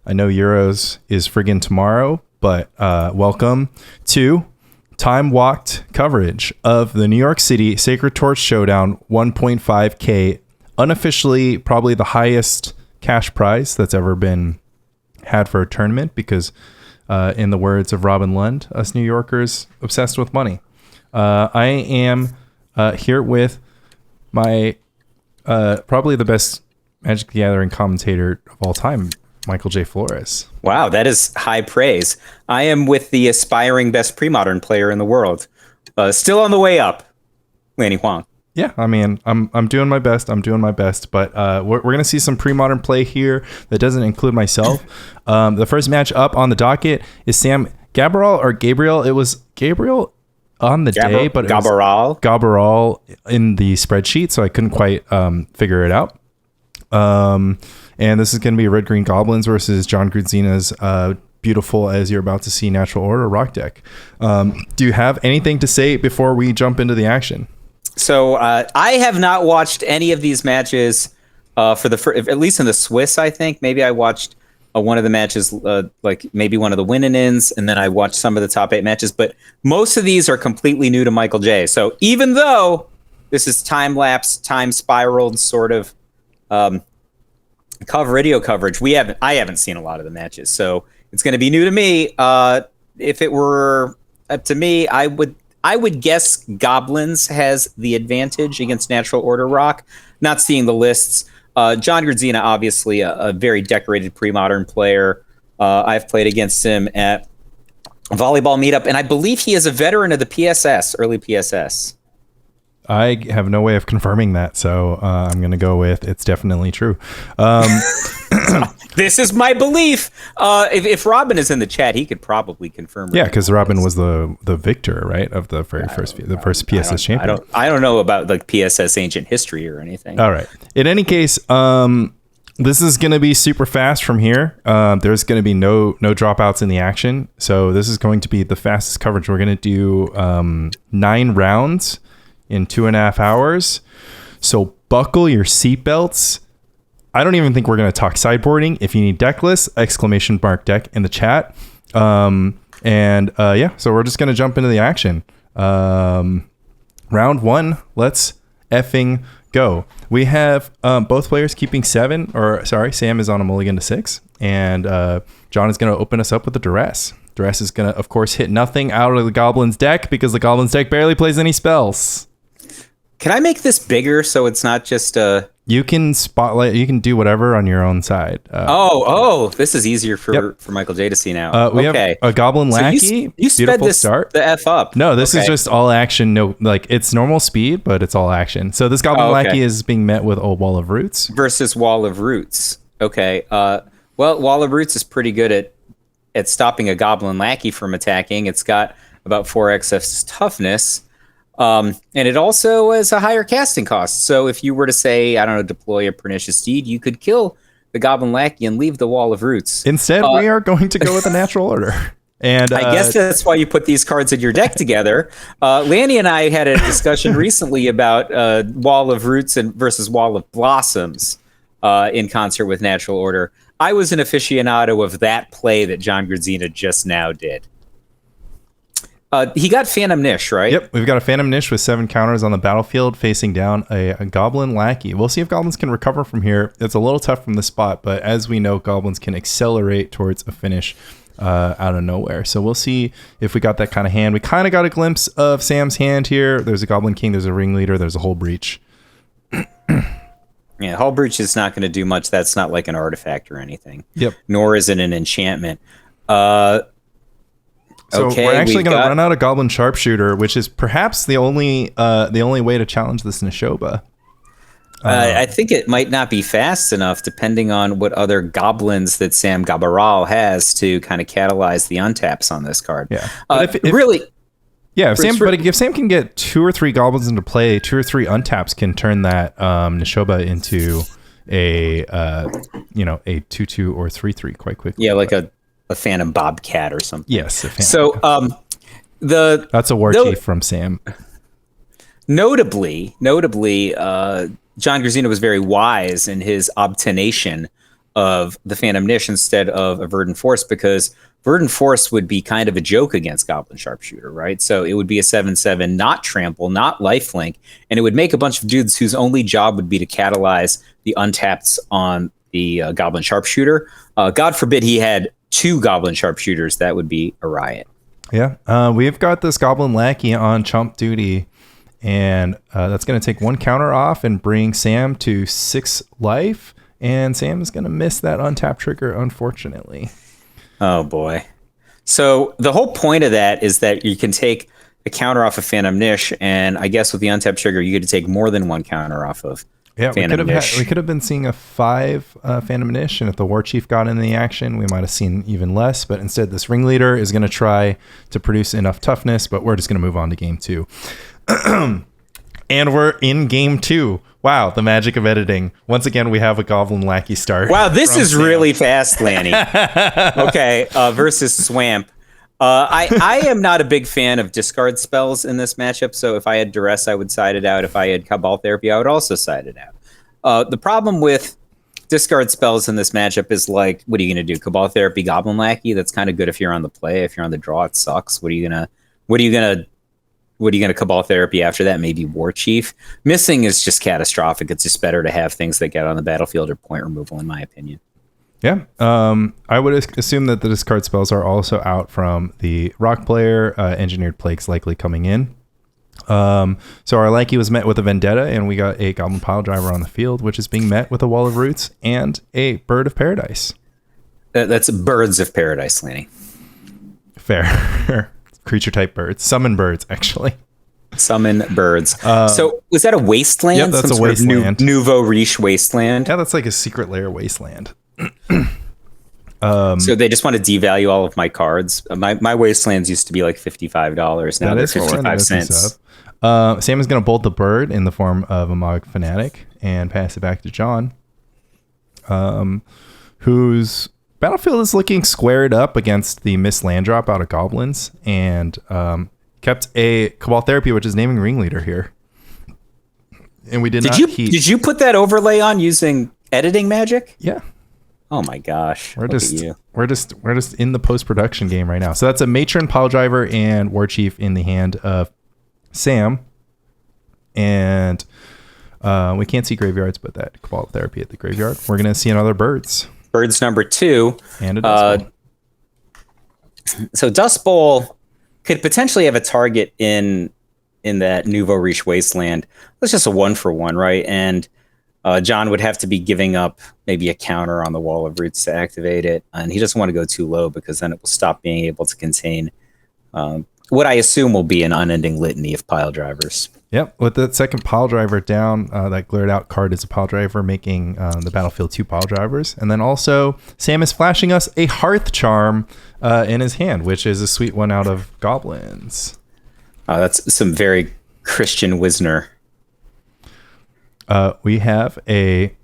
I know Euros is friggin' tomorrow, but welcome to time-walked coverage of the New York City Sacred Torch Showdown 1.5K, unofficially probably the highest cash prize that's ever been had for a tournament because, in the words of Robin Lund, us New Yorkers obsessed with money. I am here with my probably the best Magic the Gathering commentator of all time, Michael J. Flores. Wow, that is high praise. I am with the aspiring best pre-modern player in the world. Still on the way up, Lanny Huang. Yeah, I mean, I'm doing my best. But we're going to see some pre-modern play here that doesn't include myself. The first match up on the docket is Sam Gabriel. It was Gabriel on the day, but it was Gabaral in the spreadsheet, so I couldn't quite figure it out. And this is going to be Red Green Goblins versus John Grudzina's beautiful, as you're about to see, Natural Order rock deck. Do you have anything to say before we jump into the action? So I have not watched any of these matches at least in the Swiss, I think. Maybe I watched one of the matches, like maybe one of the win-ins, and then I watched some of the top 8 matches. But most of these are completely new to Michael J. So even though this is time-lapse, time-spiraled sort of video coverage, I haven't seen a lot of the matches. So it's going to be new to me. If it were up to me, I would guess Goblins has the advantage against Natural Order Rock. Not seeing the lists. John Grudzina, obviously a very decorated pre-modern player. I've played against him at volleyball meetup, and I believe he is a veteran of the PSS, early PSS. I have no way of confirming that, so I'm going to go with it's definitely true. This is my belief. If Robin is in the chat, he could probably confirm. Yeah, because Robin was the victor, right, of the first PSS champion. I don't know about like PSS ancient history or anything. All right. In any case, this is going to be super fast from here. There's going to be no dropouts in the action, so this is going to be the fastest coverage. We're going to do 9 rounds in 2.5 hours. So buckle your seatbelts. I don't even think we're going to talk sideboarding. If you need deck lists, !deck in the chat. Yeah, so we're just going to jump into the action. Round 1, let's effing go. We have both players keeping 7, Sam is on a mulligan to 6, and John is going to open us up with the Duress. Duress is going to, of course, hit nothing out of the Goblin's deck because the Goblin's deck barely plays any spells. Can I make this bigger so it's not just You can spotlight. You can do whatever on your own side. This is easier for Michael J to see now. We have a Goblin Lackey. So you sped this start. The F up. No, this is just all action. No, like it's normal speed, but it's all action. So this Goblin Lackey is being met with a Wall of Roots versus Wall of Roots. Okay. Well, Wall of Roots is pretty good at stopping a Goblin Lackey from attacking. It's got about 4x's toughness. And it also has a higher casting cost. So if you were to say, I don't know, deploy a Pernicious Steed, you could kill the Goblin Lackey and leave the Wall of Roots. Instead, we are going to go with a Natural Order. And I guess that's why you put these cards in your deck together. Lanny and I had a discussion recently about Wall of Roots versus Wall of Blossoms in concert with Natural Order. I was an aficionado of that play that John Grudzina just now did. He got Phantom Niche, right? Yep, we've got a Phantom Niche with 7 counters on the battlefield facing down a Goblin Lackey. We'll see if Goblins can recover from here. It's a little tough from the spot, but as we know, Goblins can accelerate towards a finish out of nowhere. So we'll see if we got that kind of hand. We kind of got a glimpse of Sam's hand here. There's a Goblin King, there's a Ringleader, there's a Hull Breach. Yeah, Hull Breach is not going to do much. That's not like an artifact or anything. Yep. Nor is it an enchantment. So we're actually going to run out of Goblin Sharpshooter, which is perhaps the only way to challenge this Neshoba. I think it might not be fast enough, depending on what other goblins that Sam Gabaral has to kind of catalyze the untaps on this card. Yeah, if Sam can get 2 or 3 goblins into play, 2 or 3 untaps can turn that Neshoba into a 2/2 or 3/3 quite quickly. Yeah, like a Phantom Bobcat or something. Yes. So that's a war chief from Sam. Notably, John Grudzina was very wise in his obtination of the Phantom Niche instead of a Verdant Force, because Verdant Force would be kind of a joke against Goblin Sharpshooter, right? So it would be a 7/7, not trample, not lifelink, and it would make a bunch of dudes whose only job would be to catalyze the untaps on the Goblin Sharpshooter. God forbid he had 2 Goblin Sharpshooters. That would be a riot. Yeah, we've got this Goblin Lackey on chump duty, and that's going to take 1 counter off and bring Sam to 6 life. And Sam is going to miss that untap trigger, unfortunately. Oh, boy. So the whole point of that is that you can take a counter off of Phantom Niche, and I guess with the untap trigger, you get to take more than 1 counter off of Phantom Niche. We could have been seeing a 5 Phantom Niche, and if the War Chief got in the action, we might have seen even less. But instead, this Ringleader is going to try to produce enough toughness, but we're just going to move on to game 2. And we're in game 2. Wow, the magic of editing. Once again, we have a Goblin Lackey start. Wow, this is Sam. Really fast, Lanny. Okay, versus Swamp. I am not a big fan of discard spells in this matchup, so if I had Duress, I would side it out. If I had Cabal Therapy, I would also side it out. The problem with discard spells in this matchup is, like, what are you going to do? Cabal Therapy, Goblin Lackey? That's kind of good if you're on the play. If you're on the draw, it sucks. What are you going to Cabal Therapy after that? Maybe War Chief. Missing is just catastrophic. It's just better to have things that get on the battlefield or point removal, in my opinion. Yeah. I would assume that the discard spells are also out from the Rock player. Engineered Plague's likely coming in. So our Lackey was met with a Vendetta, and we got a Goblin Piledriver on the field, which is being met with a Wall of Roots and a Bird of Paradise. That's Birds of Paradise, Lanny. Fair. Creature type birds. Summon birds, actually. Summon birds. So was that a wasteland? Yep, that's a wasteland. Nouveau Riche wasteland. Yeah, that's like a secret lair wasteland. So they just want to devalue all of my cards. My wastelands used to be like $55. Now they're 55 cents. Sam is going to bolt the bird in the form of a Mog Fanatic and pass it back to John, whose battlefield is looking squared up against the missed land drop out of goblins, and kept a Cabal Therapy, which is naming Ringleader here. And we did not heat. Did you put that overlay on using editing magic? Yeah. Oh my gosh. We're just in the post-production game right now. So that's a Matron, Piledriver, and War Chief in the hand of Sam. And we can't see graveyards, but that Cabal Therapy at the graveyard. We're going to see another birds. Birds number 2. And a Dust Bowl. So Dust Bowl could potentially have a target in that Nouveau Riche wasteland. That's just a 1-for-1, right? And John would have to be giving up maybe a counter on the Wall of Roots to activate it. And he doesn't want to go too low, because then it will stop being able to contain what I assume will be an unending litany of Piledrivers. Yep, with the second Piledriver down, that glared out card is a Piledriver, making the battlefield 2 Piledrivers. And then also, Sam is flashing us a Hearth Charm in his hand, which is a sweet one out of Goblins. That's some very Christian Wisner. We have a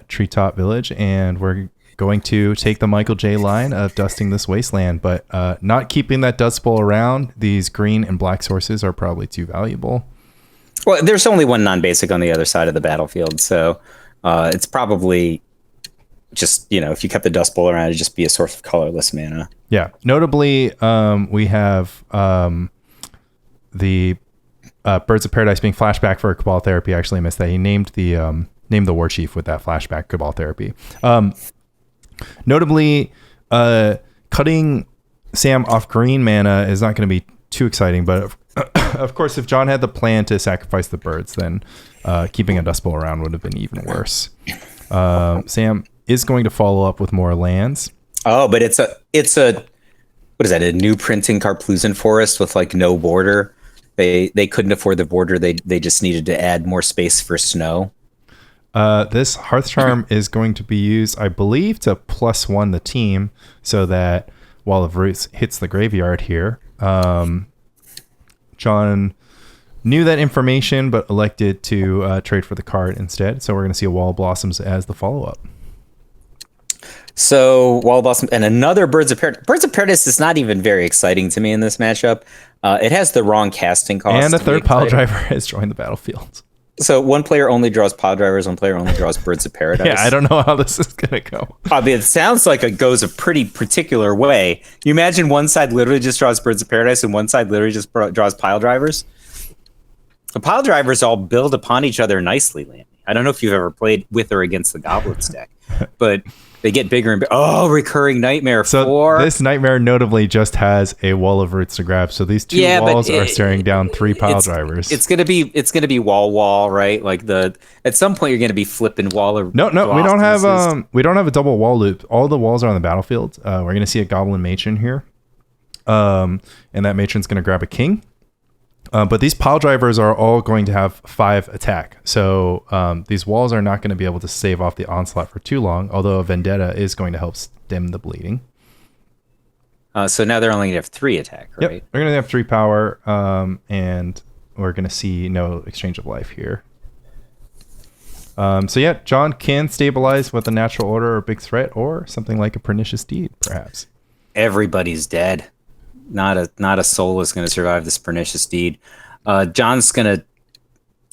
Treetop Village, and we're going to take the Michael J line of dusting this wasteland, but not keeping that Dust Bowl around. These green and black sources are probably too valuable. Well, there's only one non-basic on the other side of the battlefield, so it's probably just, if you kept the Dust Bowl around, it'd just be a source of colorless mana. Yeah. Notably, we have the Birds of Paradise being flashback for Cabal Therapy. I actually missed that. He named the War Chief with that flashback Cabal Therapy. Notably, cutting Sam off green mana is not going to be too exciting, but of course, if John had the plan to sacrifice the birds, then keeping a Dust Bowl around would have been even worse. Sam is going to follow up with more lands. Oh, but it's a what is that? A new printing Carplusan Forest with like no border. They couldn't afford the border. They just needed to add more space for snow. This Hearth Charm is going to be used, I believe, to +1 the team, so that Wall of Roots hits the graveyard here. John knew that information, but elected to trade for the card instead. So we're going to see a Wall of Blossoms as the follow-up. So Wall of Blossoms and another Birds of Paradise. Birds of Paradise is not even very exciting to me in this matchup. It has the wrong casting cost. And a third Piledriver has joined the battlefield. So one player only draws pile drivers, one player only draws birds of paradise. Yeah, I don't know how this is gonna go. I mean, it sounds like it goes a pretty particular way. You imagine one side literally just draws birds of paradise and one side literally just draws pile drivers. The pile drivers all build upon each other nicely, Lanny. I don't know if you've ever played with or against the goblins deck, but they get bigger and bigger. Oh, recurring nightmare. So 4. this nightmare notably just has a wall of roots to grab. So these two walls are staring down 3 pile drivers. It's gonna be wall, right? Like at some point you're gonna be flipping wall or no, we don't have a double wall loop. All the walls are on the battlefield. We're gonna see a goblin matron here, and that matron's gonna grab a king. But these pile drivers are all going to have 5 attack. So these walls are not going to be able to save off the onslaught for too long, although a vendetta is going to help stem the bleeding. So now they're only going to have 3 attack, right? Yep, they're going to have 3 power, and we're going to see no exchange of life here. So yeah, John can stabilize with a natural order or big threat, or something like a pernicious deed, perhaps. Everybody's dead. Not a soul is going to survive this pernicious deed. John's going to,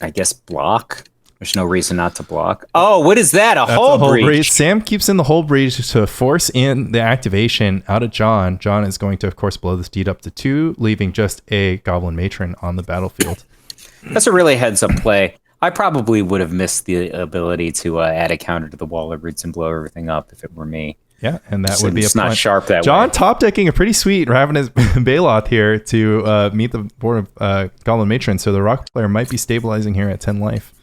I guess, block. There's no reason not to block. Oh, what is that? That's a hull breach. Sam keeps in the hull breach to force in the activation out of John. John is going to, of course, blow this deed up to 2, leaving just a goblin matron on the battlefield. That's a really heads-up play. I probably would have missed the ability to add a counter to the wall of roots and blow everything up if it were me. Yeah, and that would be a not sharp that John way. Top decking a pretty sweet, having his Baloth here to meet the board of Goblin Matron. So the Rock player might be stabilizing here at 10 life.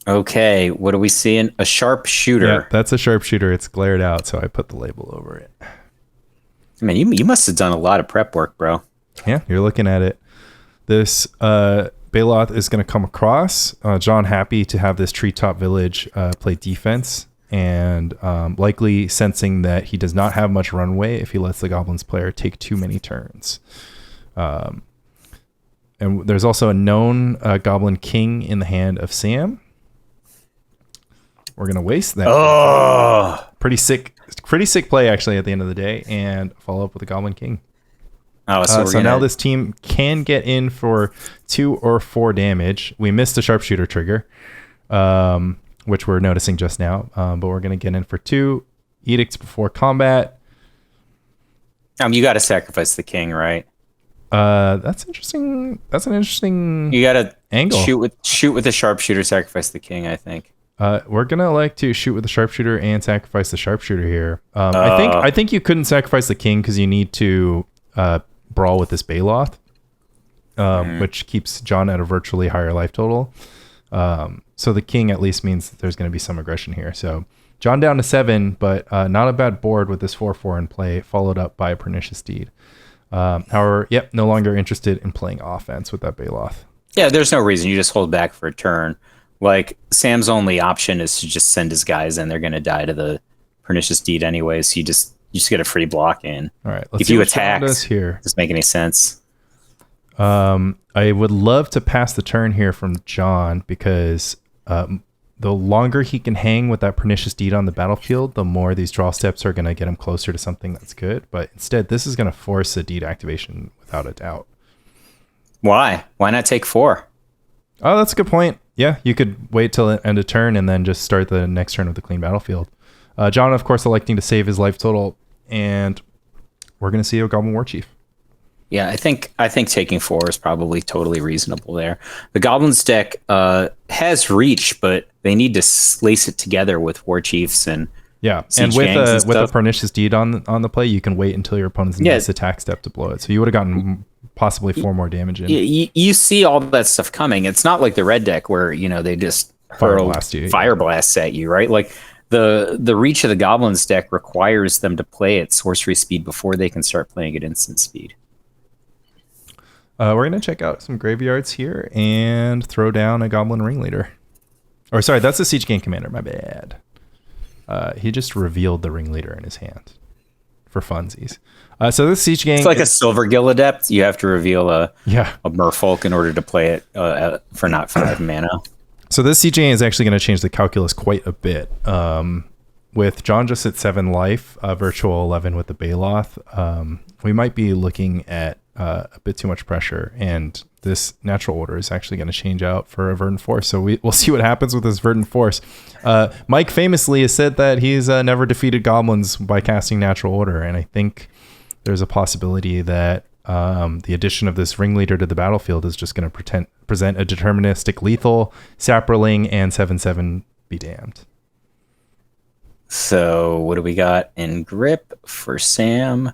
Okay, what are we seeing? A sharpshooter. Yeah, that's a sharpshooter. It's glared out, so I put the label over it. Man, you must have done a lot of prep work, bro. Yeah, you're looking at it. This Baloth is going to come across. John happy to have this treetop village play defense, and likely sensing that he does not have much runway if he lets the goblins player take too many turns. And there's also a known goblin king in the hand of Sam. We're going to waste that. Oh, pretty sick play actually at the end of the day, and follow up with a goblin king. Oh, so now this team can get in for 2 or 4 damage. We missed the sharpshooter trigger, which we're noticing just now, but we're going to get in for 2 edicts before combat. You got to sacrifice the king, right? That's interesting. That's an interesting. You got to angle. Shoot with the sharpshooter, sacrifice the king. I think. We're gonna like to shoot with the sharpshooter and sacrifice the sharpshooter here. I think you couldn't sacrifice the king because you need to brawl with this Baloth, which keeps John at a virtually higher life total. So the king at least means that there's going to be some aggression here. So John down to 7, but not a bad board with this 4/4 in play, followed up by a pernicious deed. However, no longer interested in playing offense with that Baloth. Yeah, there's no reason. You just hold back for a turn. Like, Sam's only option is to just send his guys in. They're going to die to the pernicious deed anyway, so you just get a free block in. All right, let's if you attack, here. Does make any sense? I would love to pass the turn here from John, because the longer he can hang with that pernicious deed on the battlefield, the more these draw steps are going to get him closer to something that's good. But instead, this is going to force a deed activation without a doubt. Why? Why not take 4? Oh, that's a good point. Yeah, you could wait till the end of turn and then just start the next turn with the clean battlefield. John, of course, electing to save his life total, and we're going to see a Goblin War Chief. Yeah, I think taking 4 is probably totally reasonable there. The Goblins deck has reach, but they need to lace it together with War Chiefs and and with a pernicious deed on the play, you can wait until your opponent's next attack step to blow it. So you would have gotten possibly 4 more damage in. You see all that stuff coming. It's not like the red deck where they just hurl fire blasts at you, right? Like the reach of the Goblins deck requires them to play at sorcery speed before they can start playing at instant speed. We're going to check out some graveyards here and throw down a Goblin Ringleader. Or sorry, that's the Siege Gang Commander, my bad. He just revealed the Ringleader in his hand for funsies. So this Siege Gang... It's like a Silver Gill Adept. You have to reveal a Merfolk in order to play it for not 5 mana. So this Siege Gang is actually going to change the calculus quite a bit. With John just at 7 life, Virtual 11 with the Baloth, we might be looking at a bit too much pressure, and this natural order is actually going to change out for a Verdant Force. So we'll see what happens with this Verdant Force. Mike famously has said that he's never defeated goblins by casting natural order, and I think there's a possibility that the addition of this ringleader to the battlefield is just going to present a deterministic lethal, Saproling, and 7/7 be damned. So what do we got in grip for Sam?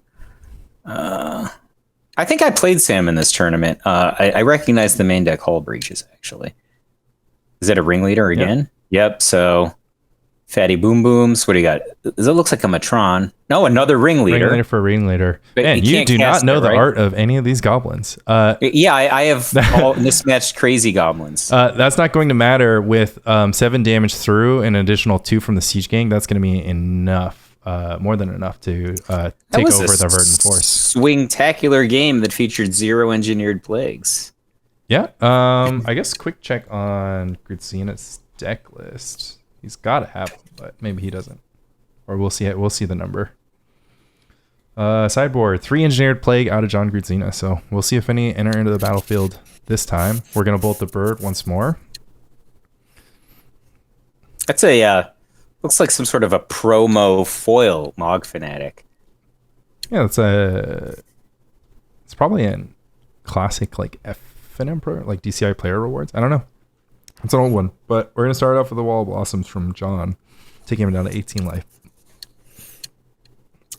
I think I played Sam in this tournament. I recognize the main deck Hull Breaches, actually. Is that a ringleader again? Yep. So Fatty Boom Booms. What do you got? It looks like a Matron. No, another ringleader. Ringleader for ringleader. But Man, you do not know the art of any of these goblins. Yeah, I have all mismatched crazy goblins. That's not going to matter with 7 damage through and an additional 2 from the Siege Gang. That's going to be enough. More than enough to take over the Verdant Force. Swing-tacular game that featured 0 engineered plagues. Yeah. I guess quick check on Gridzina's deck list. He's got to have them, but maybe he doesn't. Or we'll see it. We'll see the number. Sideboard, 3 engineered plague out of John Gridzina. So we'll see if any enter into the battlefield this time. We're gonna bolt the bird once more. That's a looks like some sort of a promo foil Mog Fanatic. Yeah, it's probably a classic like FNM Pro, like DCI player rewards. I don't know. It's an old one, but we're gonna start off with the Wall of Blossoms from John, taking him down to 18 life.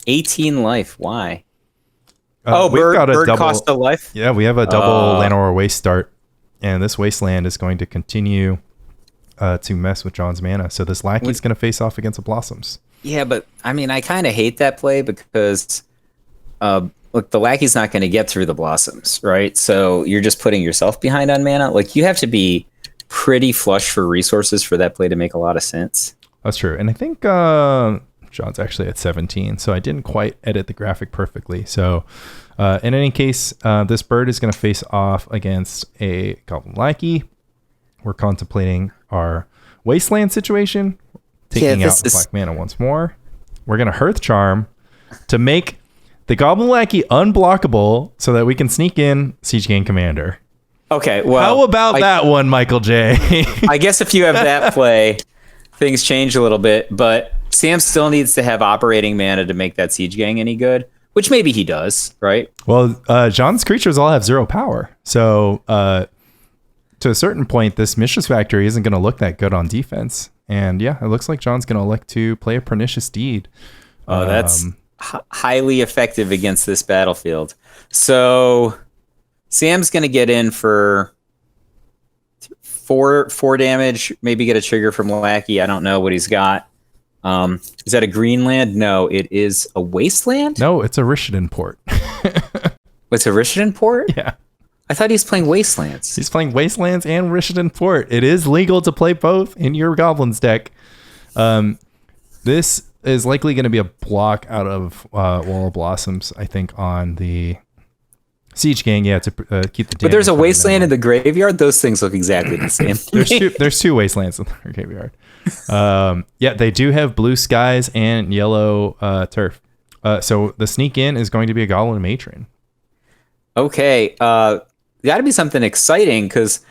18 life. Why? Bird cost a life. Yeah, we have a double Llanowar Waste start, and this Wasteland is going to continue to mess with John's mana. So this Lackey's going to face off against the Blossoms. Yeah, but I mean, I kind of hate that play because, look, the Lackey's not going to get through the Blossoms, right? So you're just putting yourself behind on mana. Like, you have to be pretty flush for resources for that play to make a lot of sense. That's true. And I think John's actually at 17, so I didn't quite edit the graphic perfectly. So in any case, this bird is going to face off against a Goblin Lackey. We're contemplating our Wasteland situation, taking out the black mana once more. We're going to Hearth Charm to make the Goblin Lackey unblockable so that we can sneak in Siege Gang Commander. Okay, well... How about that one, Michael J? I guess if you have that play, things change a little bit, but Sam still needs to have operating mana to make that Siege Gang any good, which maybe he does, right? Well, John's creatures all have 0 power, so... to a certain point, this Mishra's Factory isn't going to look that good on defense. And yeah, it looks like John's going to elect to play a Pernicious Deed. Oh, that's highly effective against this battlefield. So Sam's going to get in for 4 damage, maybe get a trigger from Lackey. I don't know what he's got. Is that a green land? No, it is a Wasteland? No, it's a Rishadan Port. What's a Rishadan Port? Yeah. I thought he's playing Wastelands. He's playing Wastelands and Rishadan Port. It is legal to play both in your Goblins deck. This is likely going to be a block out of Wall of Blossoms, I think, on the Siege Gang. Yeah, to keep the. But there's a Wasteland in the graveyard. Those things look exactly the same. There's two Wastelands in the graveyard. Yeah, they do have blue skies and yellow turf. So the sneak in is going to be a Goblin Matron. Okay. Got to be something exciting because,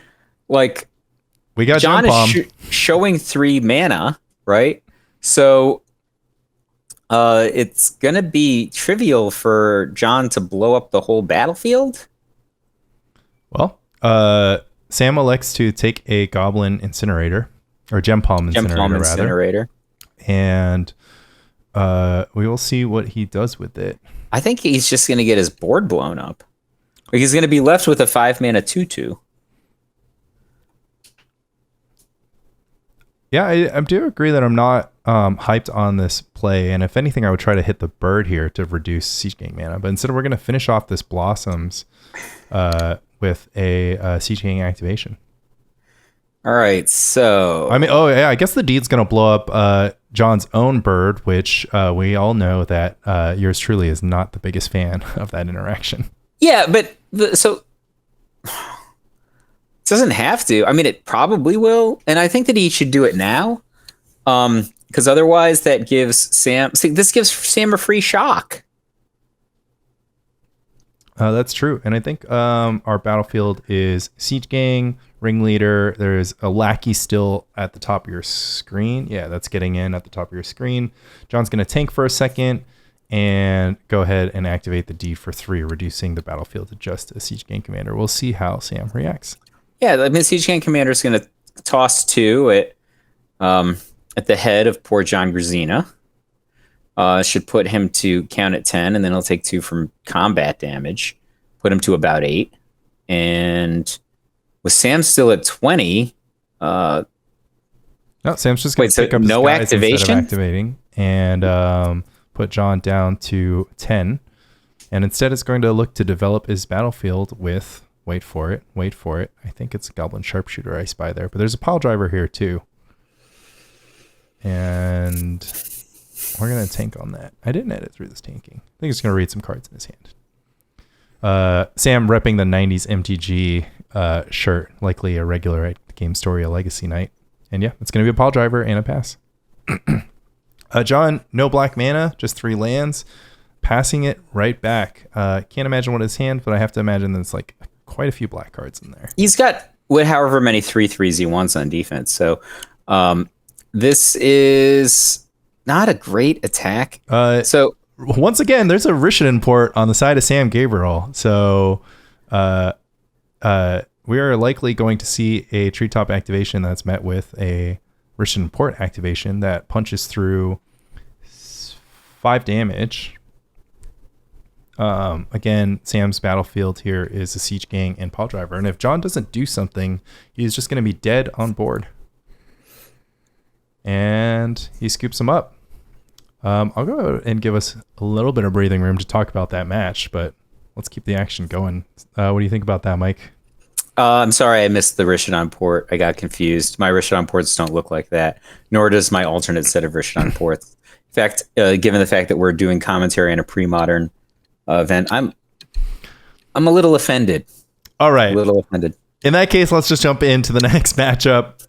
like, we got John is showing 3 mana, right? So it's gonna be trivial for John to blow up the whole battlefield. Well, Sam elects to take a Goblin Incinerator or Gem Palm Incinerator, and we will see what he does with it. I think he's just gonna get his board blown up. Like, he's going to be left with a 5-mana 2/2. Yeah, I do agree that I'm not hyped on this play. And if anything, I would try to hit the bird here to reduce Siege Gang mana. But instead, we're going to finish off this Blossoms with a Siege Gang activation. All right, so... I mean, oh, yeah, I guess the deed's going to blow up John's own bird, which we all know that yours truly is not the biggest fan of that interaction. Yeah, but so it doesn't have to. I mean, it probably will, and I think that he should do it now, because otherwise that gives Sam. See, this gives Sam a free shock. That's true. And I think our battlefield is Siege Gang, Ringleader. There's a Lackey still at the top of your screen. Yeah, that's getting in at the top of your screen. John's going to tank for a second and go ahead and activate the D for 3, reducing the battlefield to just a Siege Gang commander. We'll see how Sam reacts. Yeah, I mean, Siege Gang commander is going to toss 2 at the head of poor John Grazina. Should put him to count at 10, and then he'll take 2 from combat damage, put him to about 8. And with Sam still at 20, no, Sam's just going to pick up no his guys activation? instead of activating, and put John down to 10. And instead, it's going to look to develop his battlefield with, wait for it. I think it's a Goblin Sharpshooter I spy there, but there's a pile driver here too. And we're going to tank on that. I didn't edit through this tanking. I think it's going to read some cards in his hand. Sam repping the 90s MTG shirt, likely a regular at Game Story, a Legacy night. And yeah, it's going to be a pile driver and a pass. John, no black mana, just 3 lands. Passing it right back. Can't imagine what his hand, but I have to imagine that it's like quite a few black cards in there. He's got however many 3/3s he wants on defense. So this is not a great attack. So once again, there's a Rishadan port on the side of Sam Gabriel. So we are likely going to see a treetop activation that's met with a Rishadan port activation that punches through 5 damage. Again, Sam's battlefield here is a Siege Gang and pile driver. And if John doesn't do something, he's just going to be dead on board. And he scoops him up. I'll go and give us a little bit of breathing room to talk about that match, but let's keep the action going. What do you think about that, Mike? I'm sorry I missed the Rishadan port. I got confused. My Rishadan ports don't look like that, nor does my alternate set of Rishadan ports. In fact, given the fact that we're doing commentary on a pre-modern event, I'm a little offended. All right. A little offended. In that case, let's just jump into the next matchup.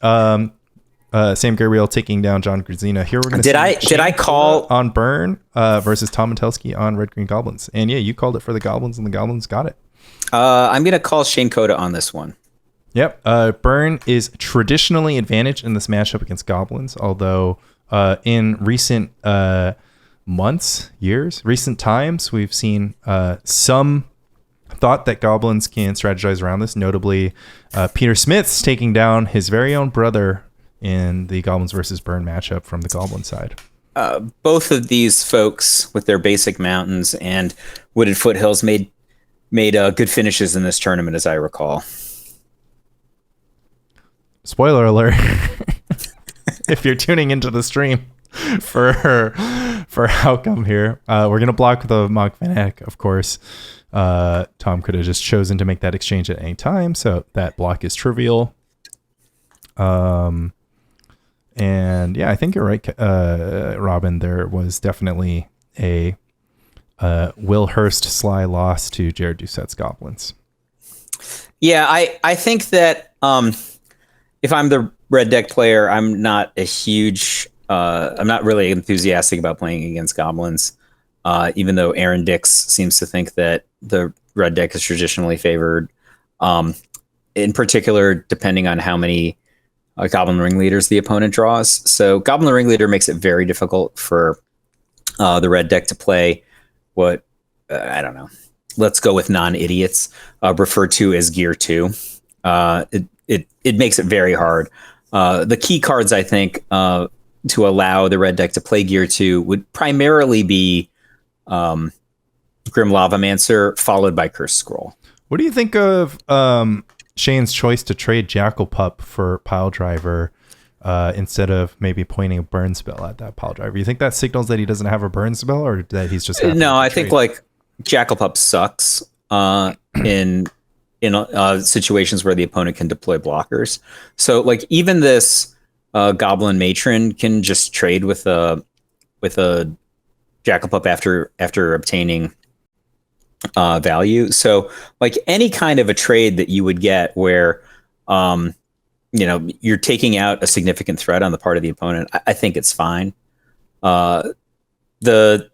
Sam Gabriel taking down John Grazina. Here we're going to Did I call on Burn versus Tom Matelski on Red Green Goblins? And yeah, you called it for the Goblins, and the Goblins got it. I'm going to call Shane Coda on this one. Yep. Burn is traditionally advantaged in this matchup against Goblins, although in recent months, years, recent times, we've seen some thought that Goblins can strategize around this. Notably, Peter Smith's taking down his very own brother in the Goblins versus Burn matchup from the Goblin side. Both of these folks with their basic mountains and wooded foothills made good finishes in this tournament, as I recall. Spoiler alert. If you're tuning into the stream for outcome here, we're going to block the Mock Fanatic, of course. Tom could have just chosen to make that exchange at any time, so that block is trivial. And yeah, I think you're right, Robin. There was definitely a Will Hurst sly loss to Jared Doucette's Goblins. Yeah, I think that if I'm the red deck player, I'm not really enthusiastic about playing against Goblins, even though Aaron Dix seems to think that the red deck is traditionally favored. In particular, depending on how many Goblin Ringleaders the opponent draws. So Goblin Ringleader makes it very difficult for the red deck to play what, I don't know, let's go with non-idiots, referred to as Gear 2. It makes it very hard. The key cards, I think, to allow the red deck to play Gear 2 would primarily be Grim Lavamancer, followed by Curse Scroll. What do you think of Shane's choice to trade Jackal Pup for Pile Driver instead of maybe pointing a burn spell at that Pile Driver? You think that signals that he doesn't have a burn spell, or that he's just no? I think like Jackal Pup sucks in situations where the opponent can deploy blockers. So like even this Goblin Matron can just trade with a Jackal Pup after obtaining value. So like any kind of a trade that you would get where you're taking out a significant threat on the part of the opponent, I think it's fine. The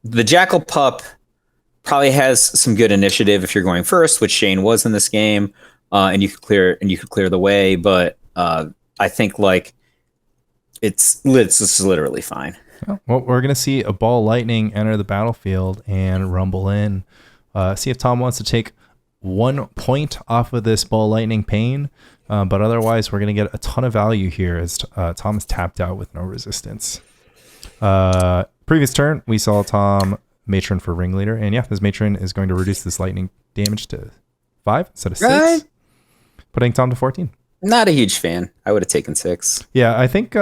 Jackal Pup probably has some good initiative if you're going first, which Shane was in this game, and you could clear the way. But I think like it's literally fine. Well, we're gonna see a ball lightning enter the battlefield and rumble in. See if Tom wants to take 1 point off of this ball lightning pain, but otherwise we're gonna get a ton of value here as Tom is tapped out with no resistance. Previous turn we saw Tom matron for ringleader, and yeah, this matron is going to reduce this lightning damage to 5 instead of 6, right. Putting Tom to 14. Not a huge fan. I would have taken 6. Yeah, I think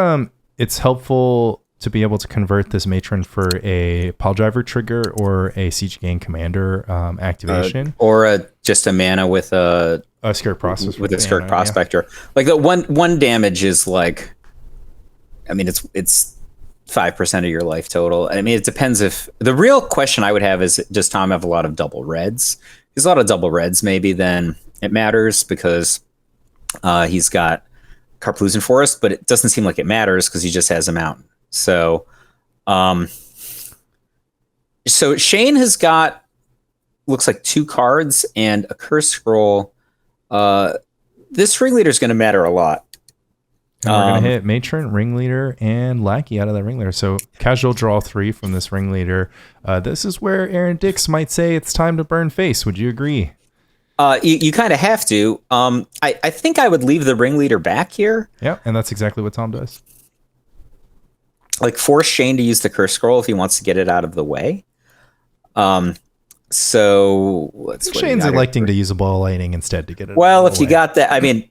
it's helpful to be able to convert this matron for a pile driver trigger or a siege gang commander activation, or just a mana with a skirt process with a skirt prospector. Yeah. Like the one damage is like, I mean, it's 5% of your life total. I mean, it depends. If the real question I would have is, does Tom have a lot of double reds? If he's a lot of double reds, maybe then it matters because he's got Karplusan Forest, but it doesn't seem like it matters because he just has a mountain. So, so Shane has got, looks like 2 cards and a curse scroll. This ringleader is going to matter a lot. And we're going to hit matron, ringleader, and lackey out of that ringleader. So casual draw 3 from this ringleader. This is where Aaron Dix might say it's time to burn face. Would you agree? You kind of have to. I think I would leave the ringleader back here. Yeah, and that's exactly what Tom does. Like force Shane to use the curse scroll if he wants to get it out of the way. So Shane's electing to use a ball lightning instead to get it. Well, if you got that, I mean,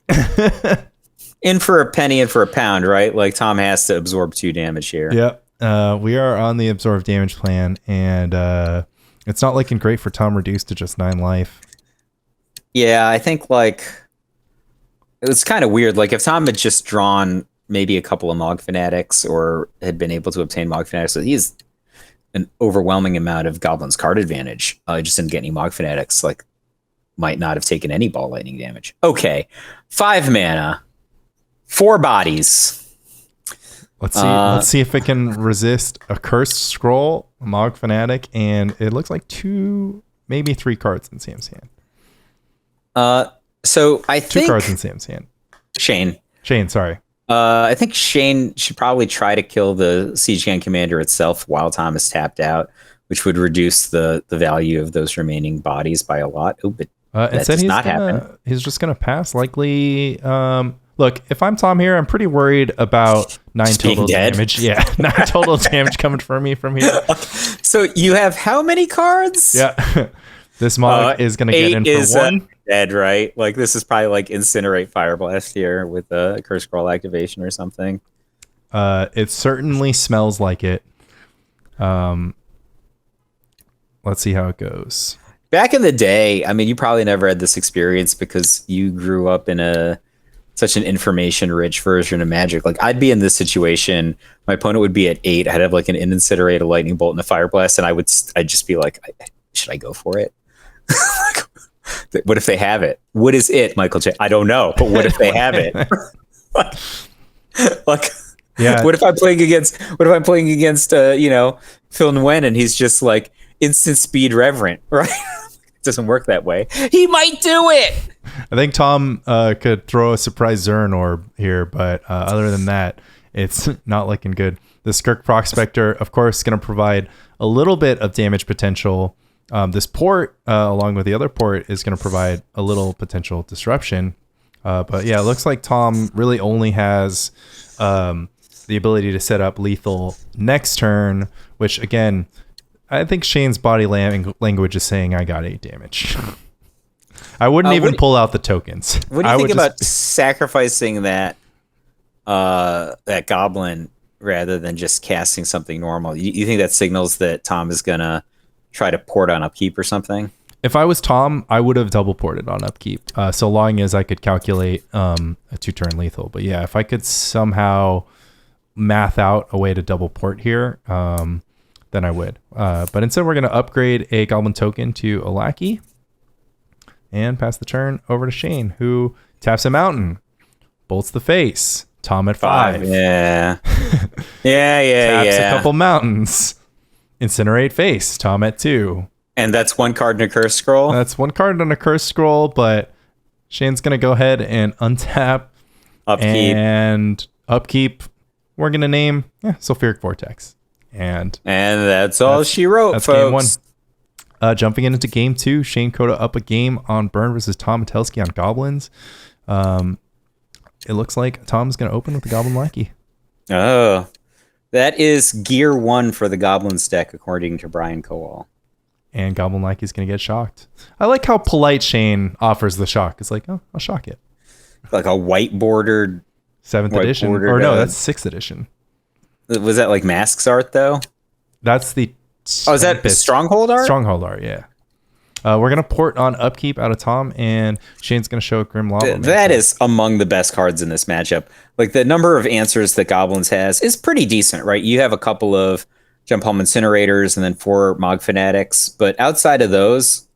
in for a penny, in for a pound, right? Like Tom has to absorb 2 damage here. Yep. We are on the absorb damage plan, and it's not looking great for Tom reduced to just 9 life. Yeah, I think like it was kind of weird. Like if Tom had just drawn maybe a couple of Mog Fanatics or had been able to obtain Mog Fanatics, so he's an overwhelming amount of Goblin's card advantage. Just didn't get any Mog Fanatics, like might not have taken any ball lightning damage. Okay, 5 mana, 4 bodies. Let's see if it can resist a cursed scroll, a Mog Fanatic, and it looks like 2, maybe 3 cards in Sam's hand. So I think 2 cards in Sam's hand. Shane, sorry. I think Shane should probably try to kill the Siege Gang Commander itself while Tom is tapped out, which would reduce the value of those remaining bodies by a lot. Oh, but that does not happen. He's just going to pass likely. Look, if I'm Tom here, I'm pretty worried about 9 total damage. Yeah, 9 total damage coming for me from here. So you have how many cards? Yeah. This Mog is going to get in for 1. Dead, right? Like this is probably like Incinerate Fire Blast here with a Curse Scroll activation or something. It certainly smells like it. Let's see how it goes. Back in the day, I mean, you probably never had this experience because you grew up in such an information-rich version of Magic. Like I'd be in this situation, my opponent would be at 8. I'd have like an Incinerate, a Lightning Bolt, and a Fire Blast, and I'd just be like, should I go for it? What if they have it? What is it, Michael J? I don't know, but what if they have it? like, yeah. What if I'm playing against Phil Nguyen and he's just like instant speed reverent, right? It doesn't work that way. He might do it. I think Tom could throw a surprise Zern orb here, but other than that, it's not looking good. The Skirk Prospector, of course, is going to provide a little bit of damage potential. This port, along with the other port, is going to provide a little potential disruption. But yeah, it looks like Tom really only has the ability to set up lethal next turn, which again, I think Shane's body language is saying I got 8 damage. I wouldn't even pull out the tokens. What do you think about sacrificing that goblin rather than just casting something normal? You think that signals that Tom is going to try to port on upkeep or something? If I was Tom, I would have double ported on upkeep, so long as I could calculate a 2-turn lethal. But yeah, if I could somehow math out a way to double port here, then I would. But instead, we're going to upgrade a Goblin token to a lackey and pass the turn over to Shane, who taps a mountain, bolts the face. Tom at 5. Yeah. Taps a couple mountains. Incinerate face. Tom at 2. And that's one card and a curse scroll? That's one card and a curse scroll, but Shane's going to go ahead and untap. Upkeep. And upkeep, we're going to name Sulfuric Vortex. And that's all she wrote, that's folks. game one. Jumping into game two, Shane Coda up a game on Burn versus Tom Metelsky on Goblins. It looks like Tom's going to open with the Goblin Lackey. Oh, that is gear one for the Goblins deck, according to Brian Kowal. And Goblin Lackey's going to get shocked. I like how polite Shane offers the shock. It's like, oh, I'll shock it. Like a white bordered 7th edition. Or no, that's 6th edition. Was that like Masks art, though? That's the... Oh, is that Stronghold art? Stronghold art, yeah. We're going to port on Upkeep out of Tom, and Shane's going to show Grim Lava. That is among the best cards in this matchup. Like, the number of answers that Goblins has is pretty decent, right? You have a couple of Jump Home Incinerators and then 4 Mog Fanatics, but outside of those,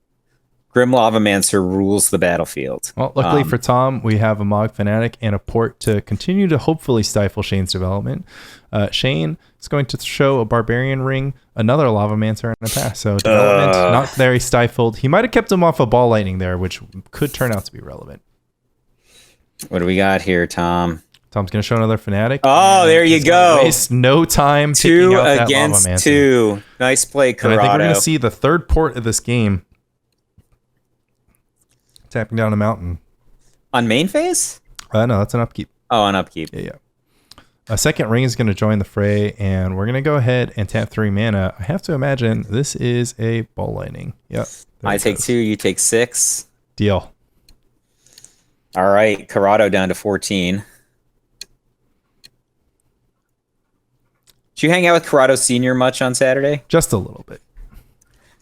Grim Lavamancer rules the battlefield. Well, luckily for Tom, we have a Mog Fanatic and a port to continue to hopefully stifle Shane's development. Shane is going to show a Barbarian Ring, another Lavamancer, and a pass. So development not very stifled. He might have kept him off a Ball Lightning there, which could turn out to be relevant. What do we got here, Tom? Tom's going to show another Fanatic. Oh, there you go. Waste no time Two picking out that against Lavamancer. 2. Nice play, Corrado. And I think we're going to see the third port of this game. Tapping down a mountain. On main phase? No, that's an Upkeep. Oh, on Upkeep. Yeah. A second ring is going to join the fray, and we're going to go ahead and tap 3 mana. I have to imagine this is a Ball Lightning. Yep. I take 2, you take 6. Deal. All right, Corrado down to 14. Did you hang out with Corrado Sr. much on Saturday? Just a little bit.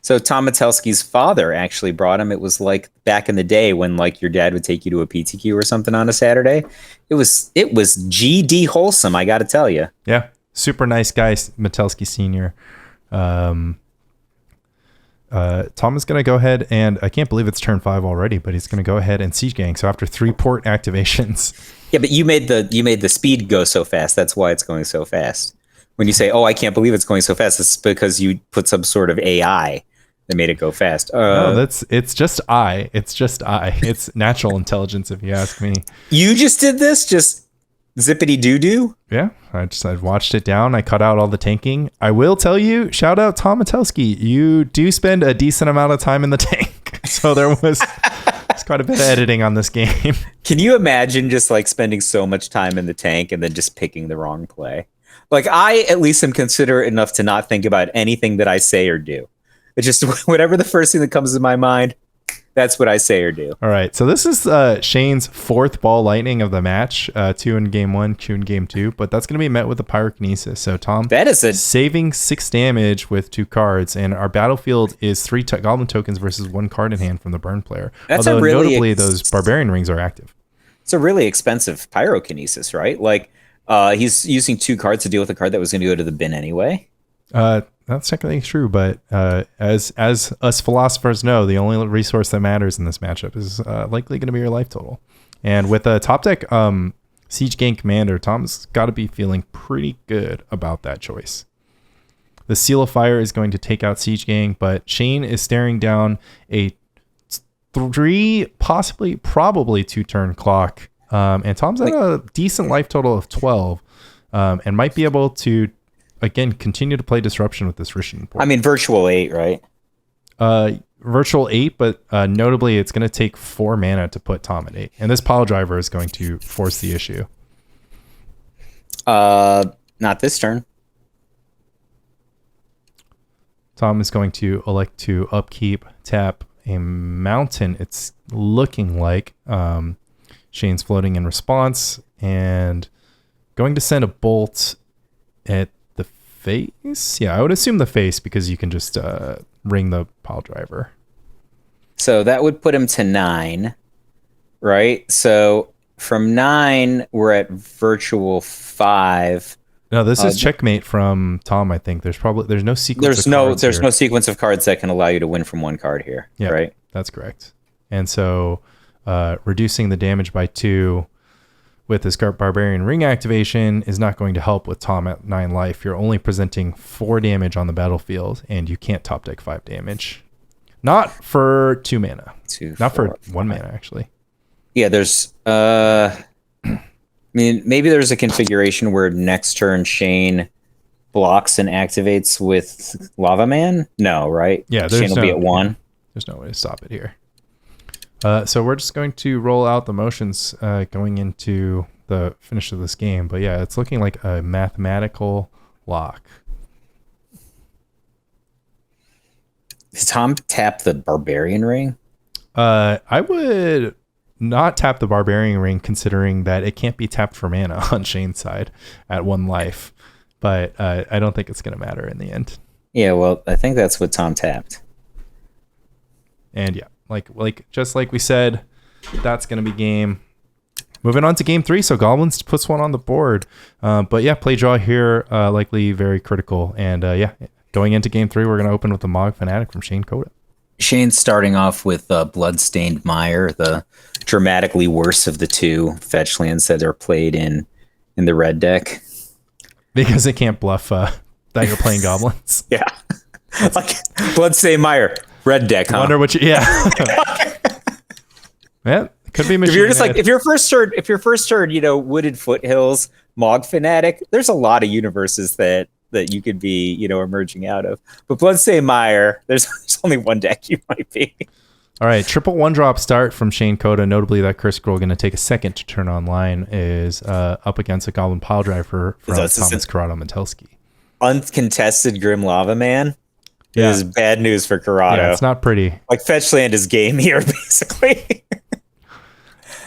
So Tom Metelsky's father actually brought him. It was like back in the day when like your dad would take you to a PTQ or something on a Saturday. It was GD wholesome, I got to tell you. Yeah, super nice guy, Metelsky Sr. Tom is going to go ahead and I can't believe it's turn 5 already, but he's going to go ahead and Siege Gang. So after 3 port activations. Yeah, but you made the speed go so fast. That's why it's going so fast. When you say, "Oh, I can't believe it's going so fast," it's because you put some sort of AI that made it go fast. No, it's just I. It's natural intelligence, if you ask me. You just did this, just zippity doo doo. Yeah, I watched it down. I cut out all the tanking. I will tell you, shout out Tom Metelsky. You do spend a decent amount of time in the tank, so there's quite a bit of editing on this game. Can you imagine just like spending so much time in the tank and then just picking the wrong play? Like, I at least am considerate enough to not think about anything that I say or do. It's just whatever the first thing that comes to my mind, that's what I say or do. All right. So this is Shane's 4th Ball Lightning of the match. 2 in game 1, 2 in game 2. But that's going to be met with a Pyrokinesis. So Tom, that is saving 6 damage with 2 cards. And our battlefield is 3 Goblin tokens versus 1 card in hand from the Burn player. That's Although notably those Barbarian Rings are active. It's a really expensive Pyrokinesis, right? Like, he's using 2 cards to deal with a card that was going to go to the bin anyway. That's technically true, but as us philosophers know, the only resource that matters in this matchup is likely going to be your life total. And with a top deck Siege Gang Commander, Tom's got to be feeling pretty good about that choice. The Seal of Fire is going to take out Siege Gang, but Shane is staring down a 3, probably 2 turn clock. And Tom's at a decent life total of 12 and might be able to, again, continue to play Disruption with this Rishon port. I mean, virtual 8, right? Virtual 8, but notably it's going to take 4 mana to put Tom at 8. And this Pile Driver is going to force the issue. Not this turn. Tom is going to elect to upkeep, tap a mountain. It's looking like Shane's floating in response and going to send a bolt at the face. Yeah, I would assume the face because you can just ring the Pile Driver. So that would put him to 9, right? So from 9, we're at virtual 5. No, this is checkmate from Tom. I think there's no sequence. There's no sequence of cards that can allow you to win from 1 card here. Yeah, right. That's correct. And so reducing the damage by 2 with this Barbarian Ring activation is not going to help with Tom at 9 life. You're only presenting 4 damage on the battlefield, and you can't top deck 5 damage. Not for 2 mana. Not for 1 mana, actually. Yeah, there's I mean, maybe there's a configuration where next turn Shane blocks and activates with Lava Man. No, right? Yeah, Shane will be at 1. There's no way to stop it here. So we're just going to roll out the motions going into the finish of this game. But yeah, it's looking like a mathematical lock. Did Tom tap the Barbarian Ring? I would not tap the Barbarian Ring, considering that it can't be tapped for mana on Shane's side at 1 life. But I don't think it's going to matter in the end. Yeah, well, I think that's what Tom tapped. And yeah, just like we said, that's going to be game. Moving on to game 3. So Goblins puts one on the board. But yeah, play draw here, likely very critical. And yeah, going into game 3, we're going to open with the Mog Fanatic from Shane Coda. Shane's starting off with Bloodstained Mire, the dramatically worse of the 2 fetch lands that are played in the red deck. Because it can't bluff that you're playing Goblins. Yeah. Like Bloodstained Mire, red deck, huh? Wonder what you... Yeah. Yeah, could be machine. If you're just if your first turn, Wooded Foothills, Mog Fanatic, there's a lot of universes that you could be, emerging out of. But Bloodstained Mire, there's only one deck you might be. All right, triple 1-drop start from Shane Coda. Notably, that Curse Scroll going to take a second to turn online is up against a Goblin Piledriver from Thomas Corrado Mentelski. Uncontested Grim Lava Man is bad news for Corrado. Yeah, it's not pretty. Like fetch land is game here, basically.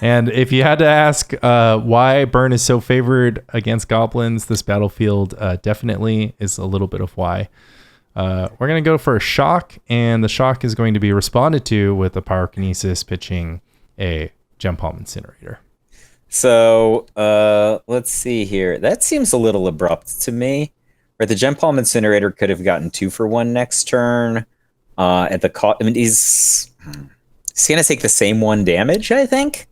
And if you had to ask why Burn is so favored against Goblins, this battlefield definitely is a little bit of why. We're going to go for a shock, and the shock is going to be responded to with a Pyrokinesis pitching a Gem Palm Incinerator. So let's see here. That seems a little abrupt to me. Right, the Gem Palm Incinerator could have gotten 2 for 1 next turn. At the cost, I mean, he's going to take the same 1 damage, I think.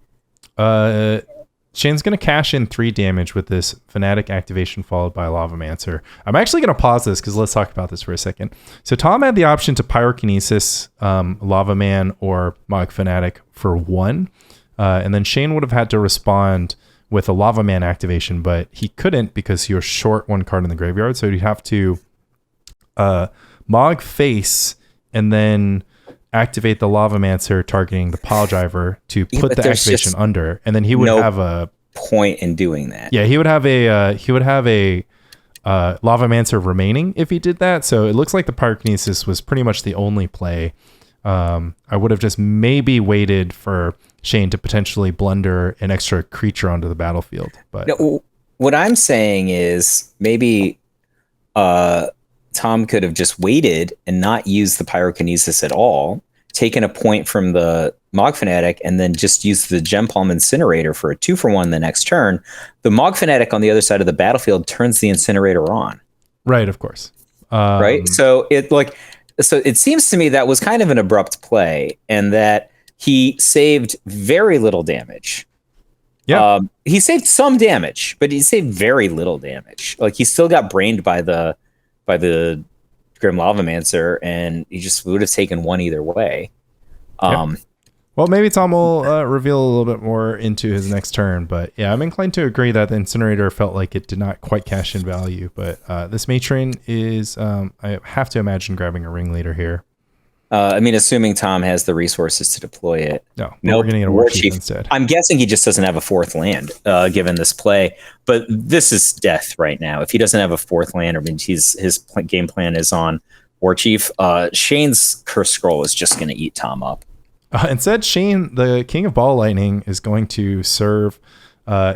Shane's going to cash in 3 damage with this Fanatic activation followed by Lavamancer. I'm actually going to pause this because let's talk about this for a second. So Tom had the option to Pyrokinesis, Lava Man, or Mog Fanatic for 1. And then Shane would have had to respond with a Lava Man activation, but he couldn't because he was short 1 card in the graveyard. So he'd have to Mog Face and then activate the Lavamancer targeting the Piledriver to put the activation under, and then he would have a point in doing that. Yeah, he would have a Lavamancer remaining if he did that. So it looks like the Pyrokinesis was pretty much the only play. I would have just maybe waited for Shane to potentially blunder an extra creature onto the battlefield. But no, what I'm saying is maybe Tom could have just waited and not used the Pyrokinesis at all, taken a point from the Mog Fanatic, and then just used the Gem Palm Incinerator for a 2 for 1 the next turn. The Mog Fanatic on the other side of the battlefield turns the Incinerator on. Right, of course. Right? So it seems to me that was kind of an abrupt play, and that he saved very little damage. Yeah. He saved some damage, but he saved very little damage. Like, he still got brained by the Grim Lavamancer, and he just would have taken 1 either way. Well, maybe Tom will reveal a little bit more into his next turn, but yeah, I'm inclined to agree that the Incinerator felt like it did not quite cash in value, but this Matron is, I have to imagine, grabbing a Ringleader here. I mean, assuming Tom has the resources to deploy it. No, we're going to get a War Chief instead. I'm guessing he just doesn't have a 4th land, given this play. But this is death right now. If he doesn't have a 4th land, or his game plan is on War Chief, Shane's Curse Scroll is just going to eat Tom up. Instead, Shane, the King of Ball Lightning, is going to serve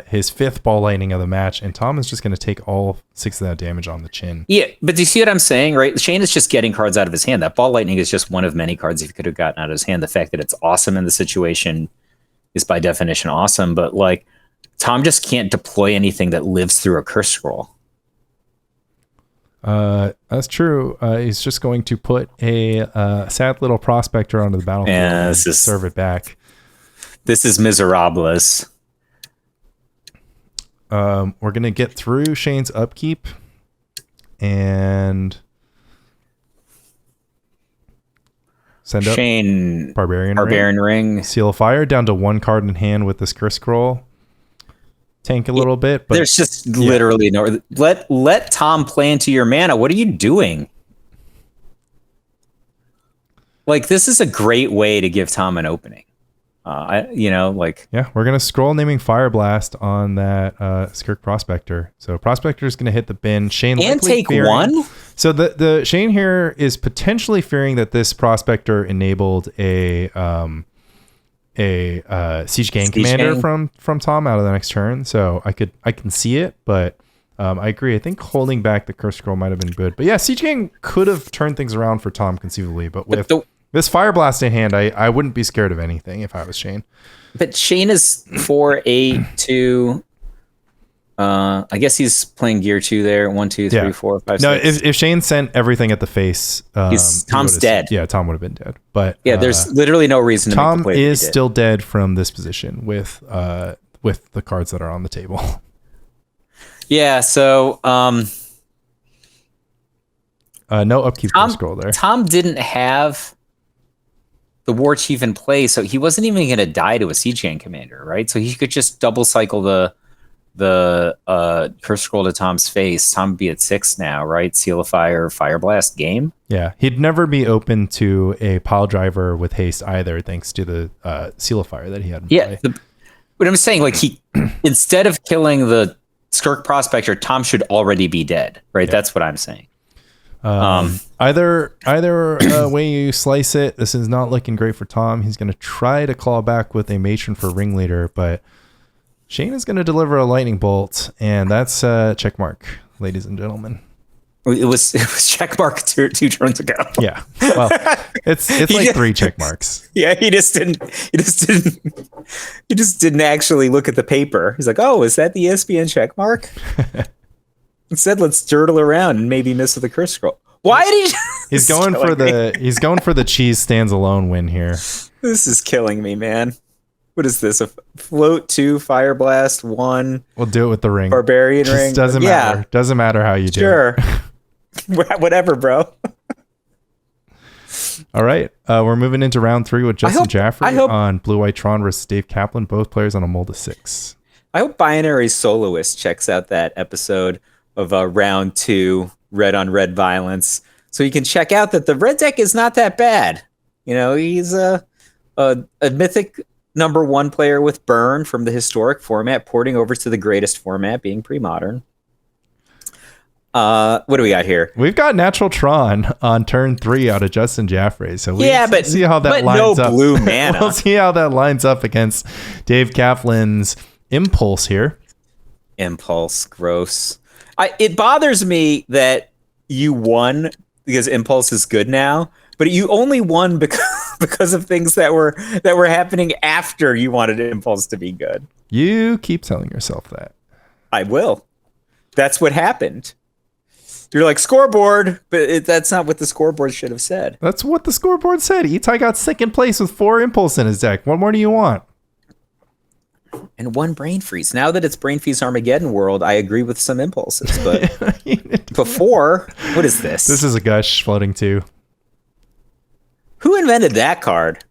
his 5th Ball Lightning of the match, and Tom is just going to take all 6 of that damage on the chin. Yeah, but do you see what I'm saying, right? Shane is just getting cards out of his hand. That Ball Lightning is just one of many cards he could have gotten out of his hand. The fact that it's awesome in the situation is by definition awesome, but like, Tom just can't deploy anything that lives through a Curse Scroll. That's true. He's just going to put a sad little Prospector onto the battlefield and serve it back. This is miserables. We're going to get through Shane's upkeep, and Send up Shane Barbarian Ring. Seal of Fire down to 1 card in hand with this curse scroll. Tank a little bit, but there's just literally no. Let Tom play into your mana. What are you doing? Like, this is a great way to give Tom an opening. We're gonna scroll naming Fire Blast on that Skirk Prospector. So Prospector is gonna hit the bin. Shane and take one. So the Shane here is potentially fearing that this Prospector enabled a Siege Gang commander from Tom out of the next turn. So I can see it, but I agree. I think holding back the curse scroll might have been good. But yeah, Siege Gang could have turned things around for Tom conceivably. But with this Fire Blast in hand, I wouldn't be scared of anything if I was Shane. But Shane is 4-8-2. I guess he's playing gear 2 there. 1, 2, 3, 4, 5, 6. No, if Shane sent everything at the face, Tom's dead. Yeah, Tom would have been dead. But yeah, there's literally no reason to Tom make the play is still dead from this position with the cards that are on the table. Yeah, so no upkeep scroll there. Tom didn't have the War Chief in play, so he wasn't even going to die to a Siege Gang commander, right? So he could just double cycle the curse scroll to Tom's face. Tom would be at 6 now, right? Seal of Fire, Fire Blast, game. Yeah, he'd never be open to a pile driver with haste either, thanks to the Seal of Fire that he had in play. But I'm saying, like, he instead of killing the Skirk Prospector, Tom should already be dead, right? Yeah. That's what I'm saying. Either way you slice it, this is not looking great for Tom. He's going to try to claw back with a Matron for Ringleader, but Shane is going to deliver a lightning bolt, and that's check mark, ladies and gentlemen. It was check mark two turns ago. Yeah, well, it's like 3 check marks. Yeah, he just didn't actually look at the paper. He's like, oh, is that the ESPN check mark? Instead, let's dirtle around and maybe miss with the curse scroll. Why did he? He's going for the cheese stands alone win here. This is killing me, man. What is this? A float 2, Fire Blast 1. We'll do it with the ring. Barbarian ring. Doesn't matter. Doesn't matter how you do it. Sure. Whatever, bro. All right. We're moving into round 3 with Justin Jaffrey on Blue White Tron versus Dave Kaplan. Both players on a mold of 6. I hope Binary Soloist checks out that episode of round 2, red on red violence, so you can check out that the red deck is not that bad. You know, he's a mythic number 1 player with burn from the historic format, porting over to the greatest format, being Premodern. What do we got here? We've got Natural Tron on turn 3 out of Justin Jaffrey. So we'll see how that lines up. Blue mana. We'll see how that lines up against Dave Kaplan's Impulse here. Impulse, gross. It bothers me that you won because Impulse is good now, but you only won because of things that were happening after you wanted Impulse to be good. You keep telling yourself that. I will. That's what happened. You're like, scoreboard, but that's not what the scoreboard should have said. That's what the scoreboard said. Itai got 2nd place with 4 Impulse in his deck. What more do you want? And 1 Brain Freeze. Now that it's Brain Freeze Armageddon World, I agree with some Impulses. But before, what is this? This is a Gush floating 2. Who invented that card?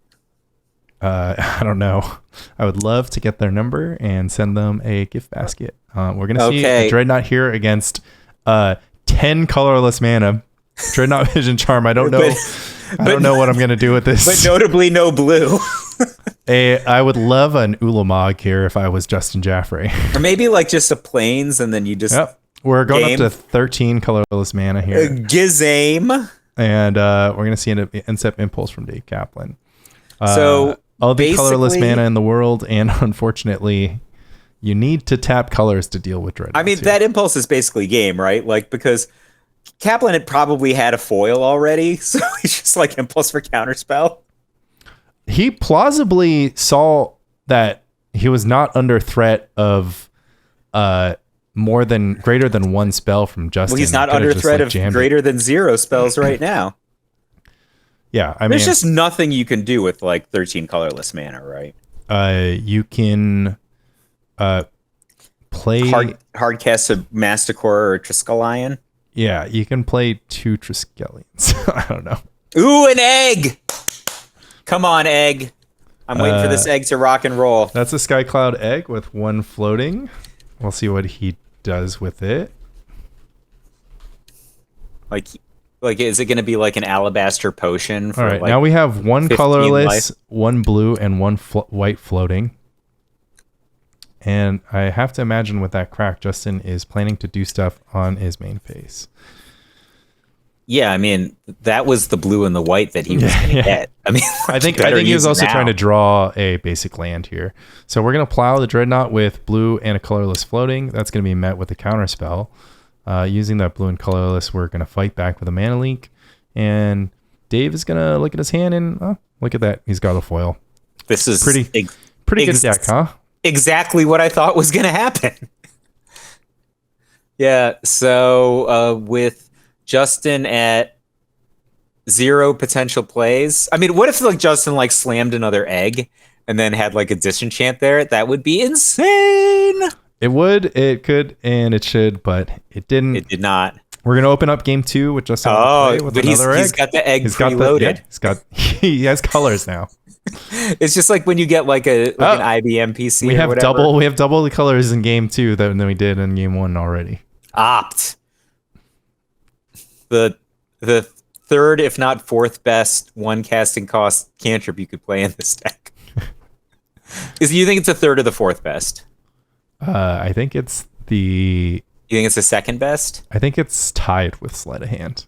I don't know. I would love to get their number and send them a gift basket. We're going to see a Dreadnought here against 10 colorless mana. Dreadnought Vision Charm. I don't know. I don't know what I'm going to do with this. But notably no blue. I would love an Ulamog here if I was Justin Jaffrey. Or maybe like just a plains and then you just... Yep. We're going up to 13 colorless mana here. Gizame. And we're going to see an Incept Impulse from Dave Kaplan. So all the colorless mana in the world, and unfortunately, you need to tap colors to deal with Dreadnoughts. I mean, that Impulse is basically game, right? Like, because Kaplan had probably had a foil already, so he's just like Impulse for Counterspell. He plausibly saw that he was not under threat of greater than 1 spell from Justin. Well, he's not under threat of greater than 0 spells right now. Yeah, I mean, there's just nothing you can do with like 13 colorless mana, right? You can play hard cast a Masticore or a Triskelion. Yeah, you can play 2 Triskelions. I don't know. Ooh, an egg! Come on, egg. I'm waiting for this egg to rock and roll. That's a Sky Cloud egg with one floating. We'll see what he does with it. Like, is it going to be like an alabaster potion? All right, now we have one 15 colorless, life? one blue, and one white floating. And I have to imagine with that crack, Justin is planning to do stuff on his main phase. Yeah, I mean, that was the blue and the white that he was going to get. I mean, I think he was also trying to draw a basic land here. So we're going to plow the Dreadnought with blue and a colorless floating. That's going to be met with a counter spell. Using that blue and colorless, we're going to fight back with a mana leak. And Dave is going to look at his hand and look at that. He's got a foil. This is pretty good deck, huh? Exactly what I thought was going to happen. Yeah, so with Justin at 0 potential plays. I mean, what if like Justin like slammed another egg and then had like a disenchant there? That would be insane. It would, it could, and it should, but it didn't. It did not. We're gonna open up game 2 with Justin. With but another egg. He's got the egg preloaded. He has colors now. It's just like when you get like an IBM PC. We or have whatever. We have double the colors in game 2 than we did in game 1 already. Opt. The third, if not fourth best one casting cost cantrip you could play in this deck. You think it's the third or the fourth best? I think it's the. You think it's the second best? I think it's tied with Sleight of Hand.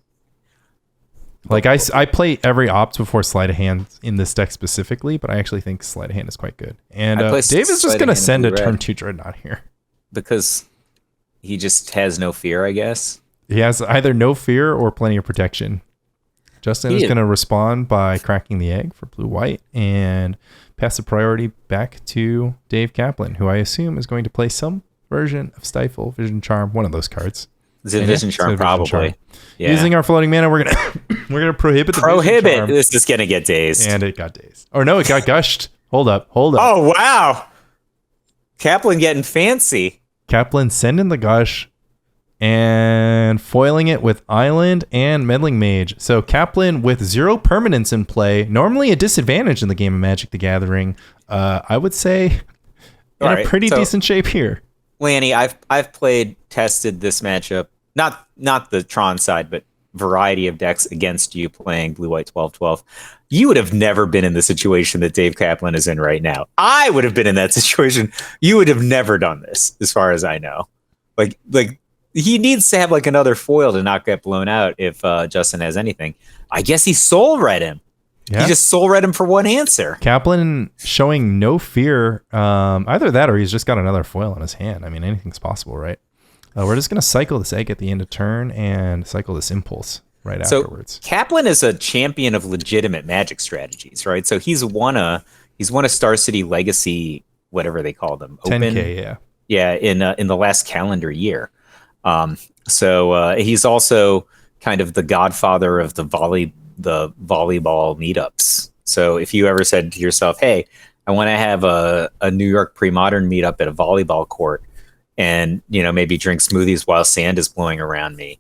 Like I play every opt before Sleight of Hand in this deck specifically, but I actually think Sleight of Hand is quite good. And Dave is just gonna send a turn 2 Dreadnought here because he just has no fear, I guess. He has either no fear or plenty of protection. Justin is going to respond by cracking the egg for blue-white and pass the priority back to Dave Kaplan, who I assume is going to play some version of Stifle, Vision Charm, one of those cards. Vision Charm, probably. Yeah. Using our floating mana, we're gonna prohibit the Prohibit. Vision Charm. This is gonna get dazed. And it got dazed. Or no, it got gushed. Hold up. Oh wow. Kaplan getting fancy. Kaplan sending the gush and foiling it with Island and Meddling Mage. So Kaplan with 0 permanents in play, normally a disadvantage in the game of Magic the Gathering. I would say in a pretty decent shape here. Lanny, I've tested this matchup, not the Tron side, but variety of decks against you playing blue-white 12-12. You would have never been in the situation that Dave Kaplan is in right now. I would have been in that situation. You would have never done this, as far as I know. Like he needs to have like another foil to not get blown out if Justin has anything. I guess he soul read him. Yeah. He just soul read him for one answer. Kaplan showing no fear. Either that or he's just got another foil in his hand. I mean, anything's possible, right? We're just going to cycle this egg at the end of turn and cycle this impulse afterwards. Kaplan is a champion of legitimate Magic strategies, right? So he's won a Star City Legacy, whatever they call them. 10K, yeah. Yeah, in the last calendar year. So he's also kind of the godfather of the volleyball meetups. So if you ever said to yourself, hey, I want to have a New York Premodern meetup at a volleyball court and, maybe drink smoothies while sand is blowing around me,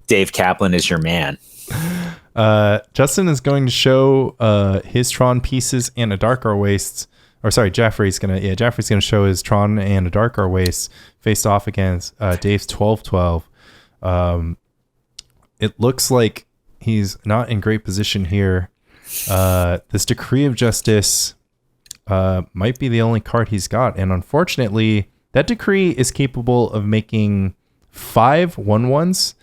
Dave Kaplan is your man. Justin is going to show his Tron pieces and a Darkar Wastes. Or sorry, Jaffrey's gonna show his Tron and a Darkar Wastes faced off against Dave's 12-12. It looks like he's not in great position here. This Decree of Justice might be the only card he's got, and unfortunately, that Decree is capable of making 5 1/1s,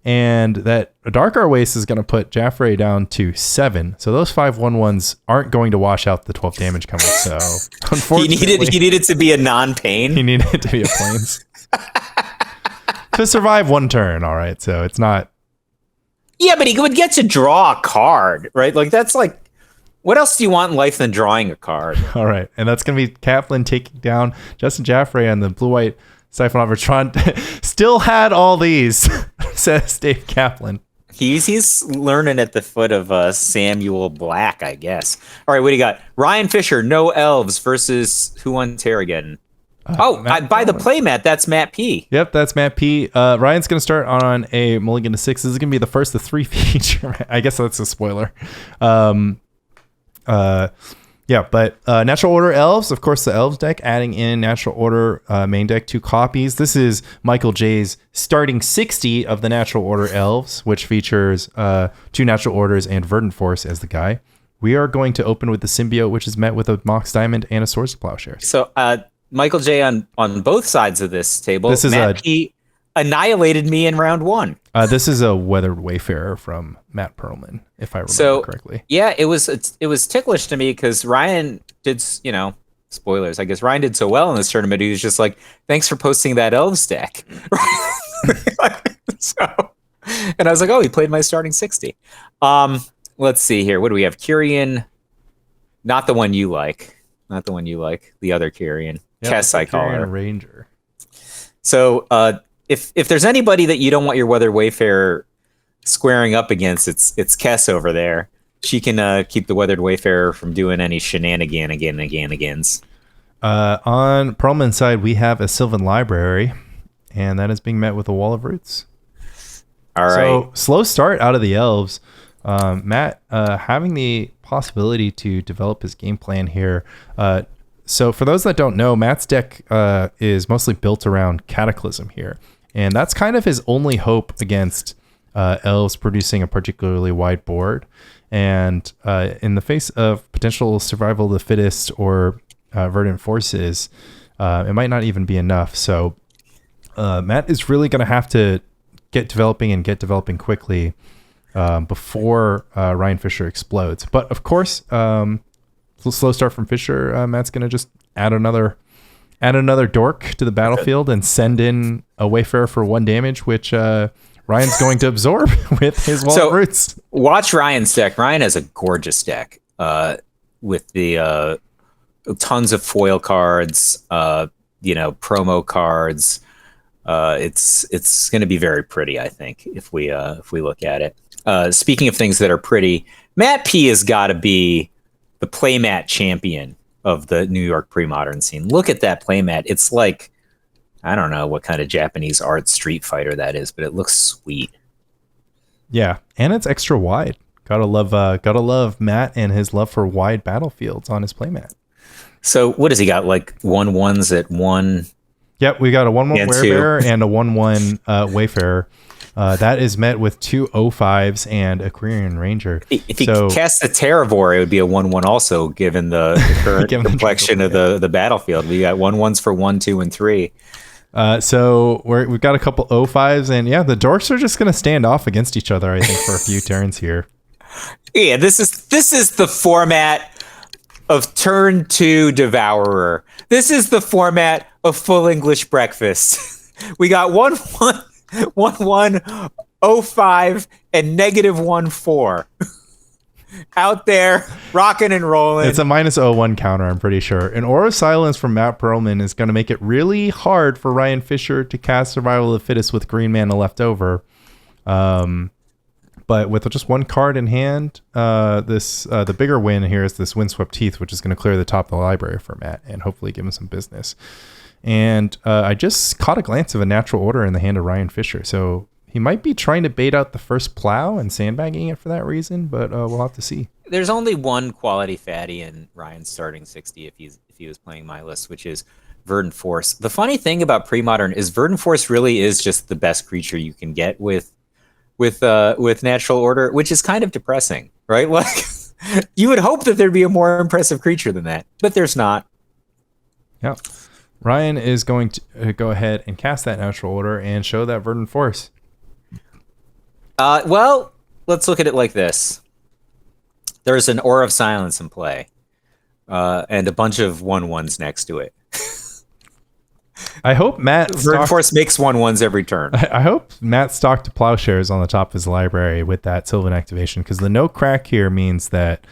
and that Darkar Waste is going to put Jaffrey down to 7. So those 5 1/1s aren't going to wash out the 12 damage coming. So unfortunately, he needed to be a non-pain. He needed to be a plains to survive one turn. All right, so it's not. Yeah, but he would get to draw a card, right? Like that's like, what else do you want in life than drawing a card? All right, and that's going to be Kaplan taking down Justin Jaffrey on the blue-white Siphon Overtron. Still had all these, says Dave Kaplan. He's learning at the foot of Samuel Black, I guess. All right, what do you got? Ryan Fisher, no elves versus who won Terragon? By the playmat, that's Matt P. Yep, that's Matt P. Ryan's going to start on a mulligan to 6. This is going to be the first of 3 feature. I guess that's a spoiler. Yeah, but Natural Order Elves, of course, the Elves deck, adding in Natural Order main deck 2 copies. This is Michael J's starting 60 of the Natural Order Elves, which features 2 Natural Orders and Verdant Force as the guy. We are going to open with the Symbiote, which is met with a Mox Diamond and a Swords to Plowshares. So Michael J on both sides of this table. This is Matt P annihilated me in round 1. This is a Weathered Wayfarer from Matt Perlman, if I remember correctly. Yeah, it was ticklish to me because Ryan did, spoilers. I guess Ryan did so well in this tournament. He was just like, "Thanks for posting that Elves deck." And I was like, "Oh, he played my starting 60." Let's see here. What do we have? Kyrian, not the one you like. Not the one you like. The other Kyrian. Yeah, Kess, I call her. Ranger. So if there's anybody that you don't want your Weathered Wayfarer squaring up against, it's Kess over there. She can keep the Weathered Wayfarer from doing any shenanigans. On Perlman's side, we have a Sylvan Library, and that is being met with a Wall of Roots. All right. So slow start out of the Elves. Matt having the possibility to develop his game plan here. So for those that don't know, Matt's deck is mostly built around Cataclysm here. And that's kind of his only hope against Elves producing a particularly wide board. And in the face of potential Survival of the Fittest or Verdant Forces, it might not even be enough. So Matt is really going to have to get developing quickly before Ryan Fisher explodes. But of course, slow start from Fisher. Matt's going to just add another dork to the battlefield and send in a Wayfarer for 1 damage, which Ryan's going to absorb with his Wall of Roots. Watch Ryan's deck. Ryan has a gorgeous deck with the tons of foil cards, promo cards. It's going to be very pretty, I think, if we look at it. Speaking of things that are pretty, Matt P has got to be the playmat champion of the New York pre-modern scene. Look at that playmat. It's like, I don't know what kind of Japanese art Street Fighter that is, but it looks sweet. Yeah, and it's extra wide. Gotta love Matt and his love for wide battlefields on his playmat. So what does he got? Like 1/1s at 1? Yep, we got a 1/1 Werebearer and a 1/1 Wayfarer. That is met with 2 O5s and a Quirion Ranger. If he casts a Terravore, it would be a 1/1 also, given the current complexion of the battlefield. We got 1/1s for 1, 2, and 3. So we've got a couple O5s, and yeah, the dorks are just going to stand off against each other, I think, for a few turns here. Yeah, this is the format of turn 2 Devourer. This is the format of Full English Breakfast. We got 1/1, 1/1, 0-5, and -1/4 out there rocking and rolling. It's a -0-1 counter, I'm pretty sure. An Aura of Silence from Matt Perlman is going to make it really hard for Ryan Fisher to cast Survival of the Fittest with green mana left over. But with just 1 card in hand, the bigger win here is this Windswept Teeth, which is going to clear the top of the library for Matt and hopefully give him some business. And I just caught a glance of a Natural Order in the hand of Ryan Fisher. So he might be trying to bait out the first plow and sandbagging it for that reason, but we'll have to see. There's only one quality fatty in Ryan's starting 60 if he was playing my list, which is Verdant Force. The funny thing about Premodern is Verdant Force really is just the best creature you can get with Natural Order, which is kind of depressing, right? Like you would hope that there'd be a more impressive creature than that, but there's not. Yeah. Ryan is going to go ahead and cast that Natural Order and show that Verdant Force. Well, let's look at it like this. There's an Aura of Silence in play, and a bunch of 1/1s next to it. I hope Matt Verdant Force makes 1/1s every turn. I hope Matt stocked Plowshares on the top of his library with that Sylvan activation, because the no crack here means that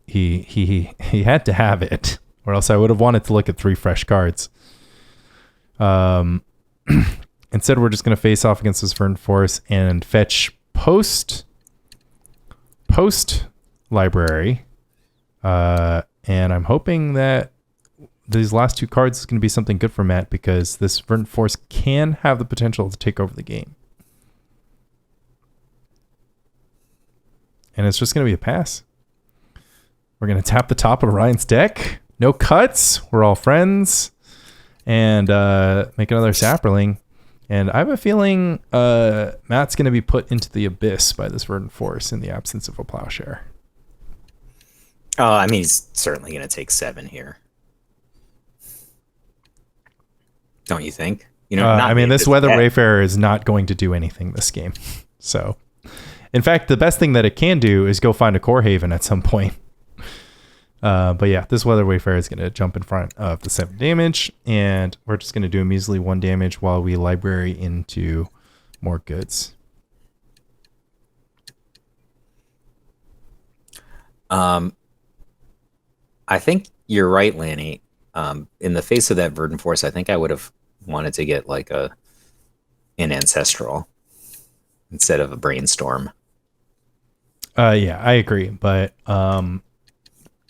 he had to have it, or else I would have wanted to look at 3 fresh cards. Instead, we're just going to face off against this Verdant Force and fetch post library. And I'm hoping that these last 2 cards is going to be something good for Matt, because this Verdant Force can have the potential to take over the game. And it's just going to be a pass. We're going to tap the top of Ryan's deck. No cuts. We're all friends. And make another Sapperling. And I have a feeling Matt's going to be put into the abyss by this Verdant Force in the absence of a Plowshare. I mean, he's certainly going to take 7 here. Don't you think? You know, I mean, this Weather Wayfarer is not going to do anything this game. So, in fact, the best thing that it can do is go find a Core Haven at some point. But yeah, this Weather Wayfarer is going to jump in front of the 7 damage, and we're just going to do a measly 1 damage while we library into more goods. I think you're right, Lanny. In the face of that Verdant Force, I think I would have wanted to get like an Ancestral instead of a Brainstorm. Yeah, I agree, but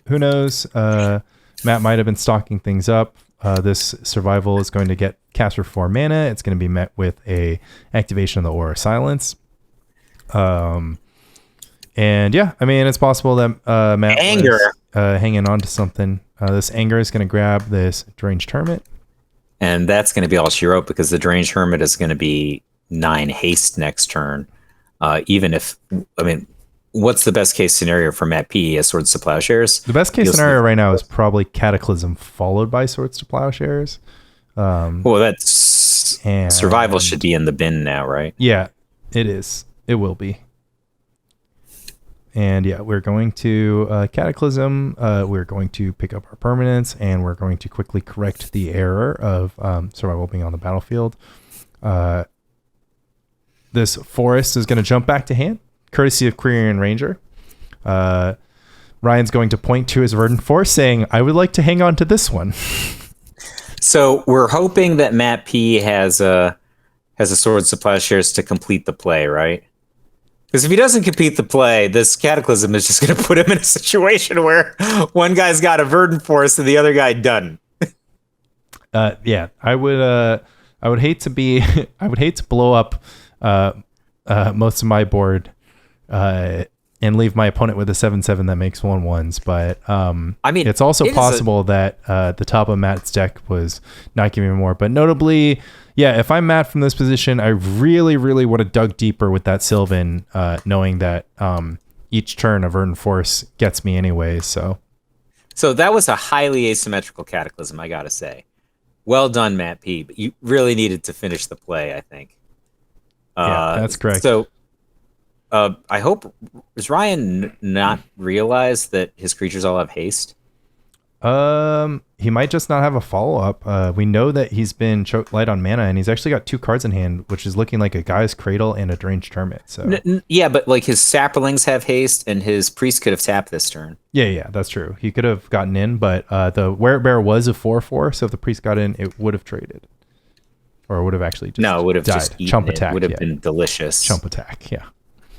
who knows? Matt might have been stocking things up. This survival is going to get cast for 4 mana. It's going to be met with a activation of the Aura of Silence. And yeah, I mean, it's possible that Matt Anger was hanging on to something. This Anger is going to grab this Deranged Hermit. And that's going to be all she wrote, because the Deranged Hermit is going to be 9 haste next turn. Even if, I mean, what's the best case scenario for Matt P as Swords to Plowshares? The best case scenario right now is probably Cataclysm followed by Swords to Plowshares. Well, that's survival should be in the bin now, right? Yeah, it is. It will be. And yeah, we're going to Cataclysm. We're going to pick up our permanents, and we're going to quickly correct the error of survival being on the battlefield. This forest is going to jump back to hand, courtesy of Quirion Ranger. Ryan's going to point to his Verdant Force, saying, I would like to hang on to this one. So we're hoping that Matt P has a Swords to Plowshares to complete the play, right? Because if he doesn't complete the play, this Cataclysm is just going to put him in a situation where one guy's got a Verdant Force and the other guy doesn't. Yeah, I would hate to blow up most of my board and leave my opponent with a 7/7 that makes 1/1s. But I mean, it's also possible that the top of Matt's deck was not giving me more. But notably, yeah, if I'm Matt from this position, I really, really would have dug deeper with that Sylvan, knowing that each turn a Verdant Force gets me anyway. So that was a highly asymmetrical Cataclysm, I gotta say. Well done, Matt P. But you really needed to finish the play, I think. Yeah, that's correct. So I hope, does Ryan not realize that his creatures all have haste? He might just not have a follow-up. We know that he's been choked light on mana, and he's actually got 2 cards in hand, which is looking like a Guy's Cradle and a Deranged Hermit. So yeah, but like his Sapperlings have haste, and his Priest could have tapped this turn. Yeah, that's true. He could have gotten in, but the Werebear was a 4/4, so if the Priest got in, it would have traded. Or it would have actually just it would have died. just eaten Chump it. attack. Would have been delicious. Chump attack, yeah.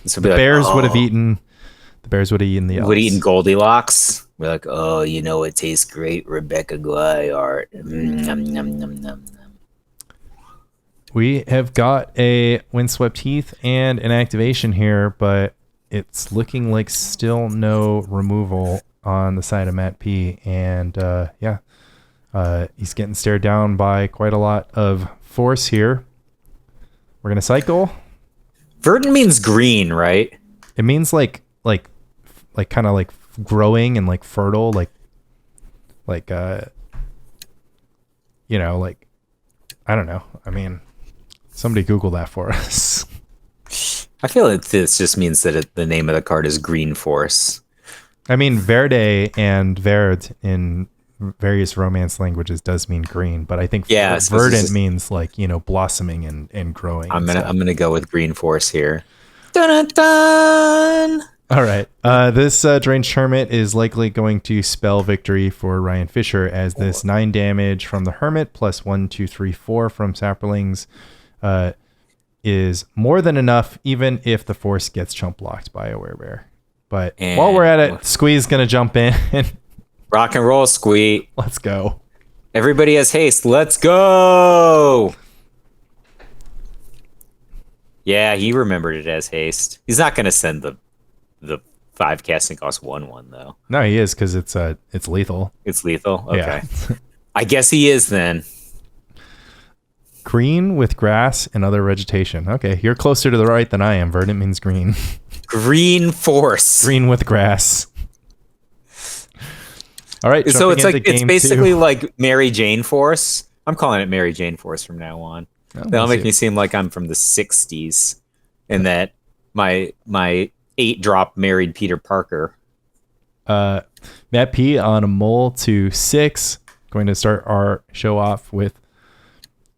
So the Bears would have eaten. The Bears would have eaten the elves. Would have eaten Goldilocks. We're like, oh, you know, it tastes great, Rebecca Guayart. Nom, nom, nom, nom. We have got a Windswept Heath and an activation here, but it's looking like still no removal on the side of Matt P. And he's getting stared down by quite a lot of force here. We're gonna cycle. Verdant means green, right? It means like kind of like growing and like fertile, like I don't know. I mean, somebody Google that for us. I feel like this just means that the name of the card is Green Force. I mean, verde and verd in various Romance languages does mean green, but I think verdant means like, you know, blossoming and growing. I'm gonna go with Green Force here. Dun, dun, dun. All right. This Deranged Hermit is likely going to spell victory for Ryan Fisher, as this 9 damage from the Hermit plus 1, 2, 3, 4 from Sapperlings is more than enough, even if the Force gets chump blocked by a Werebear. But while we're at it, Squee's going to jump in. Rock and roll, Squee. Let's go. Everybody has haste. Let's go. Yeah, he remembered it as haste. He's not going to send the 5 casting cost 1/1 though. No, he is because it's lethal. It's lethal. Okay. Yeah. I guess he is then. Green with grass and other vegetation. Okay, you're closer to the right than I am. Verdant means green. Green force. Green with grass. All right. So it's like it's basically 2. like Mary Jane Force. I'm calling it Mary Jane Force from now on. That'll make me seem like I'm from the 60s, and that my 8-drop married Peter Parker. Matt P on a mole to 6. Going to start our show off with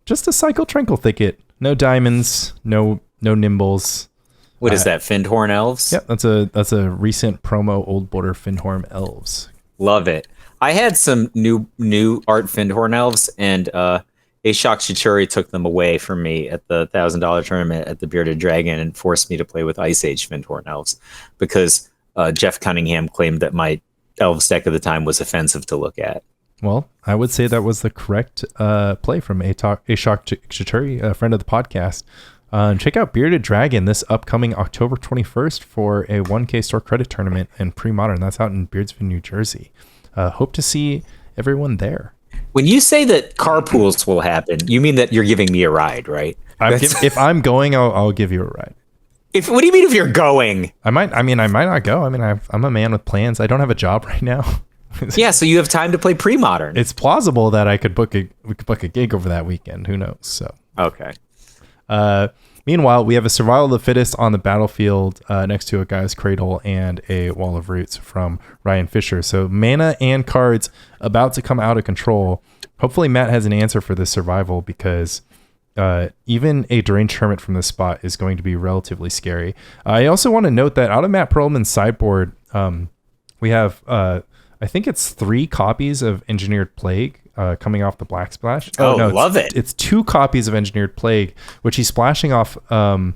just a Cycle Tranquil Thicket. No diamonds, no nimbles. What is that? Findhorn Elves? Yep, that's a recent promo Old Border Findhorn Elves. Love it. I had some new art Findhorn Elves, and Ashok Chichuri took them away from me at the $1,000 tournament at the Bearded Dragon and forced me to play with Ice Age Findhorn Elves because Jeff Cunningham claimed that my Elves deck at the time was offensive to look at. Well, I would say that was the correct play from Ashok Chichuri, a friend of the podcast. Check out Bearded Dragon this upcoming October 21st for a 1K store credit tournament in Premodern. That's out in Beardsville, New Jersey. Hope to see everyone there. When you say that carpools will happen, you mean that you're giving me a ride, right? If I'm going, I'll give you a ride. What do you mean if you're going? I might not go. I mean, I'm a man with plans. I don't have a job right now. Yeah, so you have time to play Premodern. It's plausible that we could book a gig over that weekend. Who knows? So okay. Meanwhile, we have a Survival of the Fittest on the battlefield next to a Guy's Cradle and a Wall of Roots from Ryan Fisher. So mana and cards about to come out of control. Hopefully Matt has an answer for this survival because even a Deranged Hermit from this spot is going to be relatively scary. I also want to note that out of Matt Perlman's sideboard, we have, I think it's 3 copies of Engineered Plague coming off the Black Splash. No, love it. It's 2 copies of Engineered Plague, which he's splashing off 4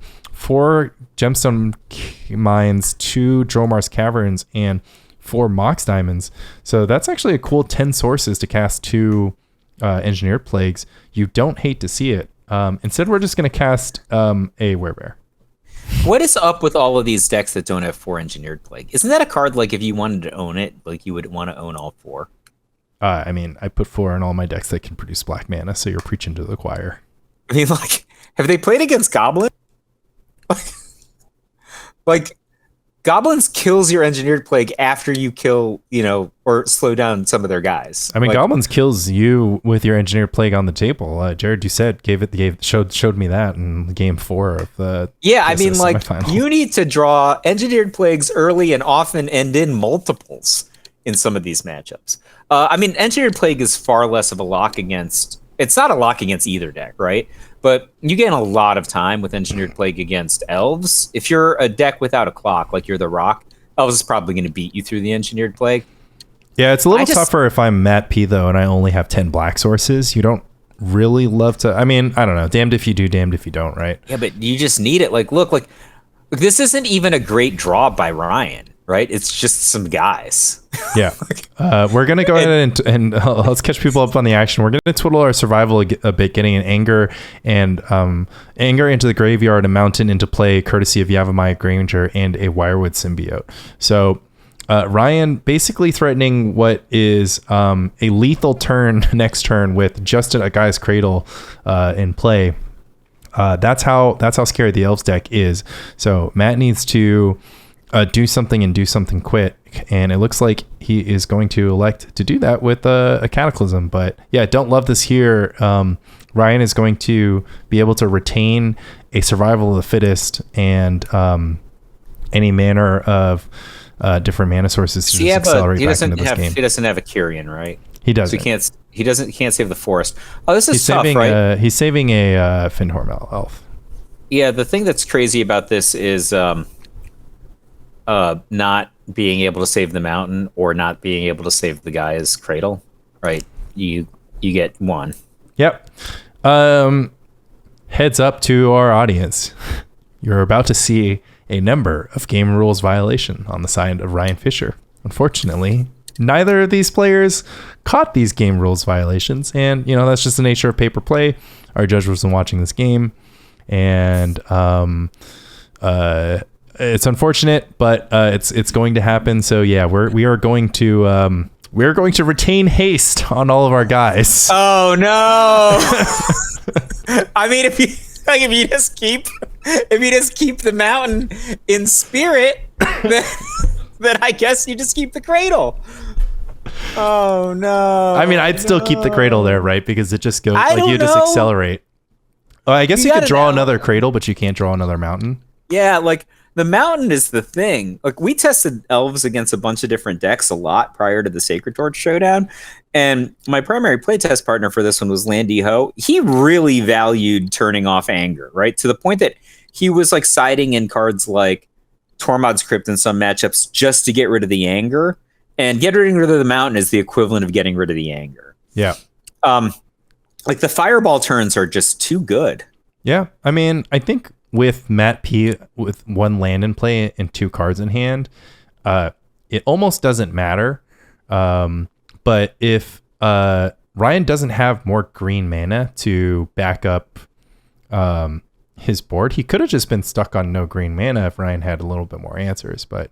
Gemstone Mines, 2 Dromar's Caverns, and 4 Mox Diamonds. So that's actually a cool 10 sources to cast 2 Engineered Plagues. You don't hate to see it. Instead, we're just going to cast a Werebear. What is up with all of these decks that don't have 4 Engineered Plague? Isn't that a card like if you wanted to own it, like you would want to own all 4? I mean, I put 4 in all my decks that can produce black mana, so you're preaching to the choir. I mean, like, have they played against Goblin? Like, Goblins kills your Engineered Plague after you kill, or slow down some of their guys. I mean, Goblins kills you with your Engineered Plague on the table. Jared Doucette showed me that in game 4 of the I mean, like, you need to draw Engineered Plagues early and often and in multiples in some of these matchups. I mean, Engineered Plague is far less of a lock against. It's not a lock against either deck, right? But you gain a lot of time with Engineered Plague against Elves. If you're a deck without a clock, like you're the Rock, Elves is probably going to beat you through the Engineered Plague. Yeah, it's a little tougher if I'm Matt P, though, and I only have 10 black sources. You don't really love to... I mean, I don't know. Damned if you do, damned if you don't, right? Yeah, but you just need it. Like, look, this isn't even a great draw by Ryan, right? It's just some guys. Yeah. We're going to go ahead and let's catch people up on the action. We're going to twiddle our survival a bit, getting an Anger and Anger into the graveyard, a Mountain into play, courtesy of Yavimaya Granger and a Wirewood Symbiote. So Ryan basically threatening what is a lethal turn next turn with just a Guy's Cradle in play. That's how scary the Elves deck is. So Matt needs to do something and do something quick, and it looks like he is going to elect to do that with a Cataclysm. But yeah, don't love this here. Ryan is going to be able to retain a Survival of the Fittest and any manner of different mana sources to just accelerate back into this game. He doesn't have a Kyrian, right? He doesn't. So he can't save the forest. Oh, this is tough, right? He's saving a Findhorn Elf. Yeah, the thing that's crazy about this is not being able to save the Mountain or not being able to save the Guy's Cradle, right? You get 1. Yep. Heads up to our audience. You're about to see a number of game rules violation on the side of Ryan Fisher. Unfortunately, neither of these players caught these game rules violations, and that's just the nature of paper play. Our judge wasn't watching this game, and it's unfortunate, but it's going to happen. So yeah, we are going to retain haste on all of our guys. Oh no! I mean, if you just keep the mountain in spirit, then I guess you just keep the cradle. Oh no! I mean, I'd still keep the cradle there, right? Because it just goes just accelerate. Oh, I guess you could draw another cradle, but you can't draw another mountain. Yeah, like the mountain is the thing. Like we tested elves against a bunch of different decks a lot prior to the Sacred Torch Showdown, and my primary playtest partner for this one was Landy Ho. He really valued turning off anger, right? To the point that he was like siding in cards like Tormod's Crypt in some matchups just to get rid of the anger. And getting rid of the mountain is the equivalent of getting rid of the anger. Yeah. Like the fireball turns are just too good. Yeah. I mean, I think with Matt P with one land in play and 2 cards in hand, it almost doesn't matter. But if Ryan doesn't have more green mana to back up his board, he could have just been stuck on no green mana if Ryan had a little bit more answers. But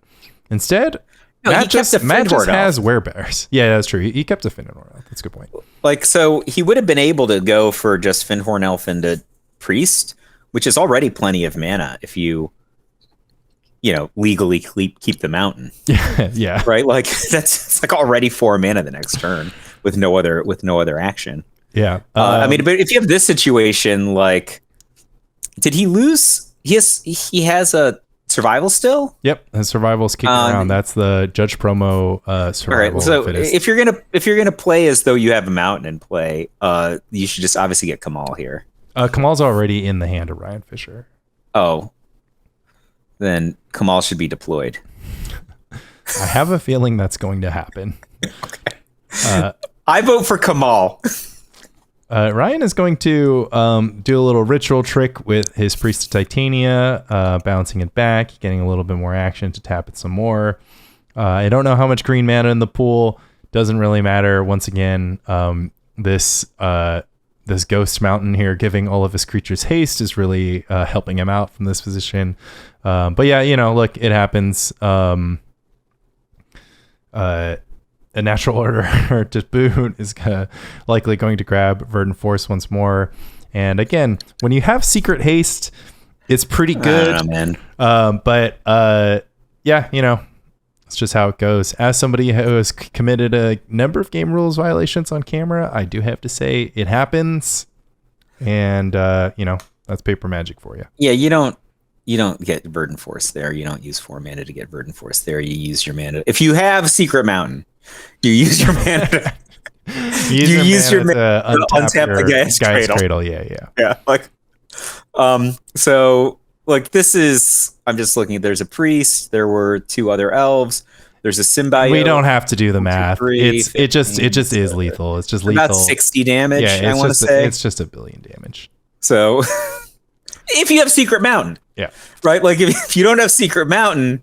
instead, Matt just has werebears. Yeah, that's true. He kept a Finhorn Elf. That's a good point. Like, so he would have been able to go for just Finhorn Elf into Priest, which is already plenty of mana if you legally keep the mountain. Yeah. Right? Like it's like already 4 mana the next turn with no other action. Yeah. I mean, but if you have this situation, like, did he lose? He has a survival still? Yep, his survival's kicking around. That's the Judge promo survival. All right, so if you're gonna play as though you have a mountain in play, you should just obviously get Kamal here. Kamal's already in the hand of Ryan Fisher. Oh, then Kamal should be deployed. I have a feeling that's going to happen. Okay. I vote for Kamal. Ryan is going to do a little ritual trick with his Priest of Titania, bouncing it back, getting a little bit more action to tap it some more. I don't know how much green mana in the pool. Doesn't really matter. Once again, this Ghost Mountain here giving all of his creatures haste is really helping him out from this position. But yeah, look, it happens. A natural order to boot is likely going to grab Verdant Force once more. And again, when you have Secret Haste, it's pretty good. I don't know, man. But yeah, it's just how it goes. As somebody who has committed a number of game rules violations on camera, I do have to say it happens. And, that's paper magic for you. Yeah, you don't get Verdant Force there. You don't use 4 mana to get Verdant Force there. You use your mana. If you have Secret Mountain, you use your mana. You use your mana to untap the guy's cradle. Yeah. Like, so like this is. I'm just looking. There's a priest. There were 2 other elves. There's a symbiote. We don't have to do the math. It just is lethal. It's just lethal. About 60 damage. Yeah, I want to say it's just 1 billion damage. So, if you have Secret Mountain, yeah, right. Like if you don't have Secret Mountain,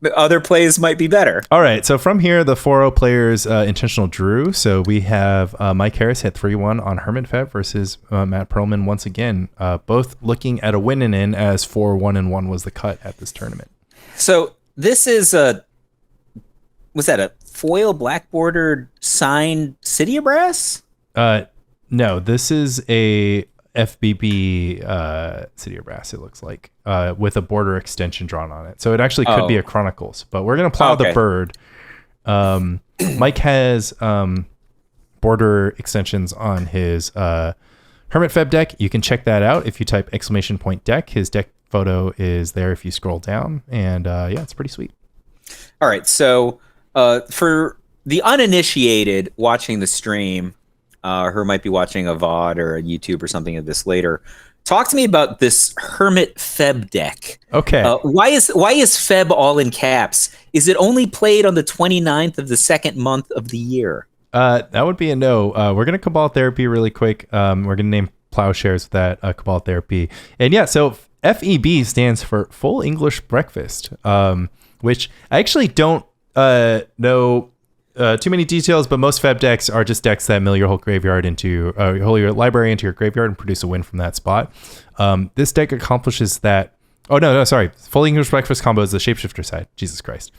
the other plays might be better. All right. So from here, the 4-0 players intentional drew. So we have Mike Harris hit 3-1 on Hermit Feb versus Matt Perlman once again. Both looking at a win and in as 4-1-1 was the cut at this tournament. So this is was that a foil black bordered signed City of Brass? No, this is a FBB City of Brass, it looks like, with a border extension drawn on it. So it actually could be a Chronicles, but we're going to plow the bird. Mike has border extensions on his Hermit Feb deck. You can check that out if you type !deck. His deck photo is there if you scroll down, and yeah, it's pretty sweet. All right, so for the uninitiated watching the stream, who might be watching a VOD or a YouTube or something of this later, talk to me about this Hermit Feb deck. Okay. Why is Feb all in caps? Is it only played on the 29th of the second month of the year? That would be a no. We're going to Cabal Therapy really quick. We're going to name Plowshares with that Cabal Therapy. And yeah, so FEB stands for Full English Breakfast, which I actually don't know too many details, but most Feb decks are just decks that mill your whole graveyard into your library into your graveyard and produce a win from that spot. This deck accomplishes that Oh, no, sorry. Full English breakfast combo is the shapeshifter side. Jesus Christ.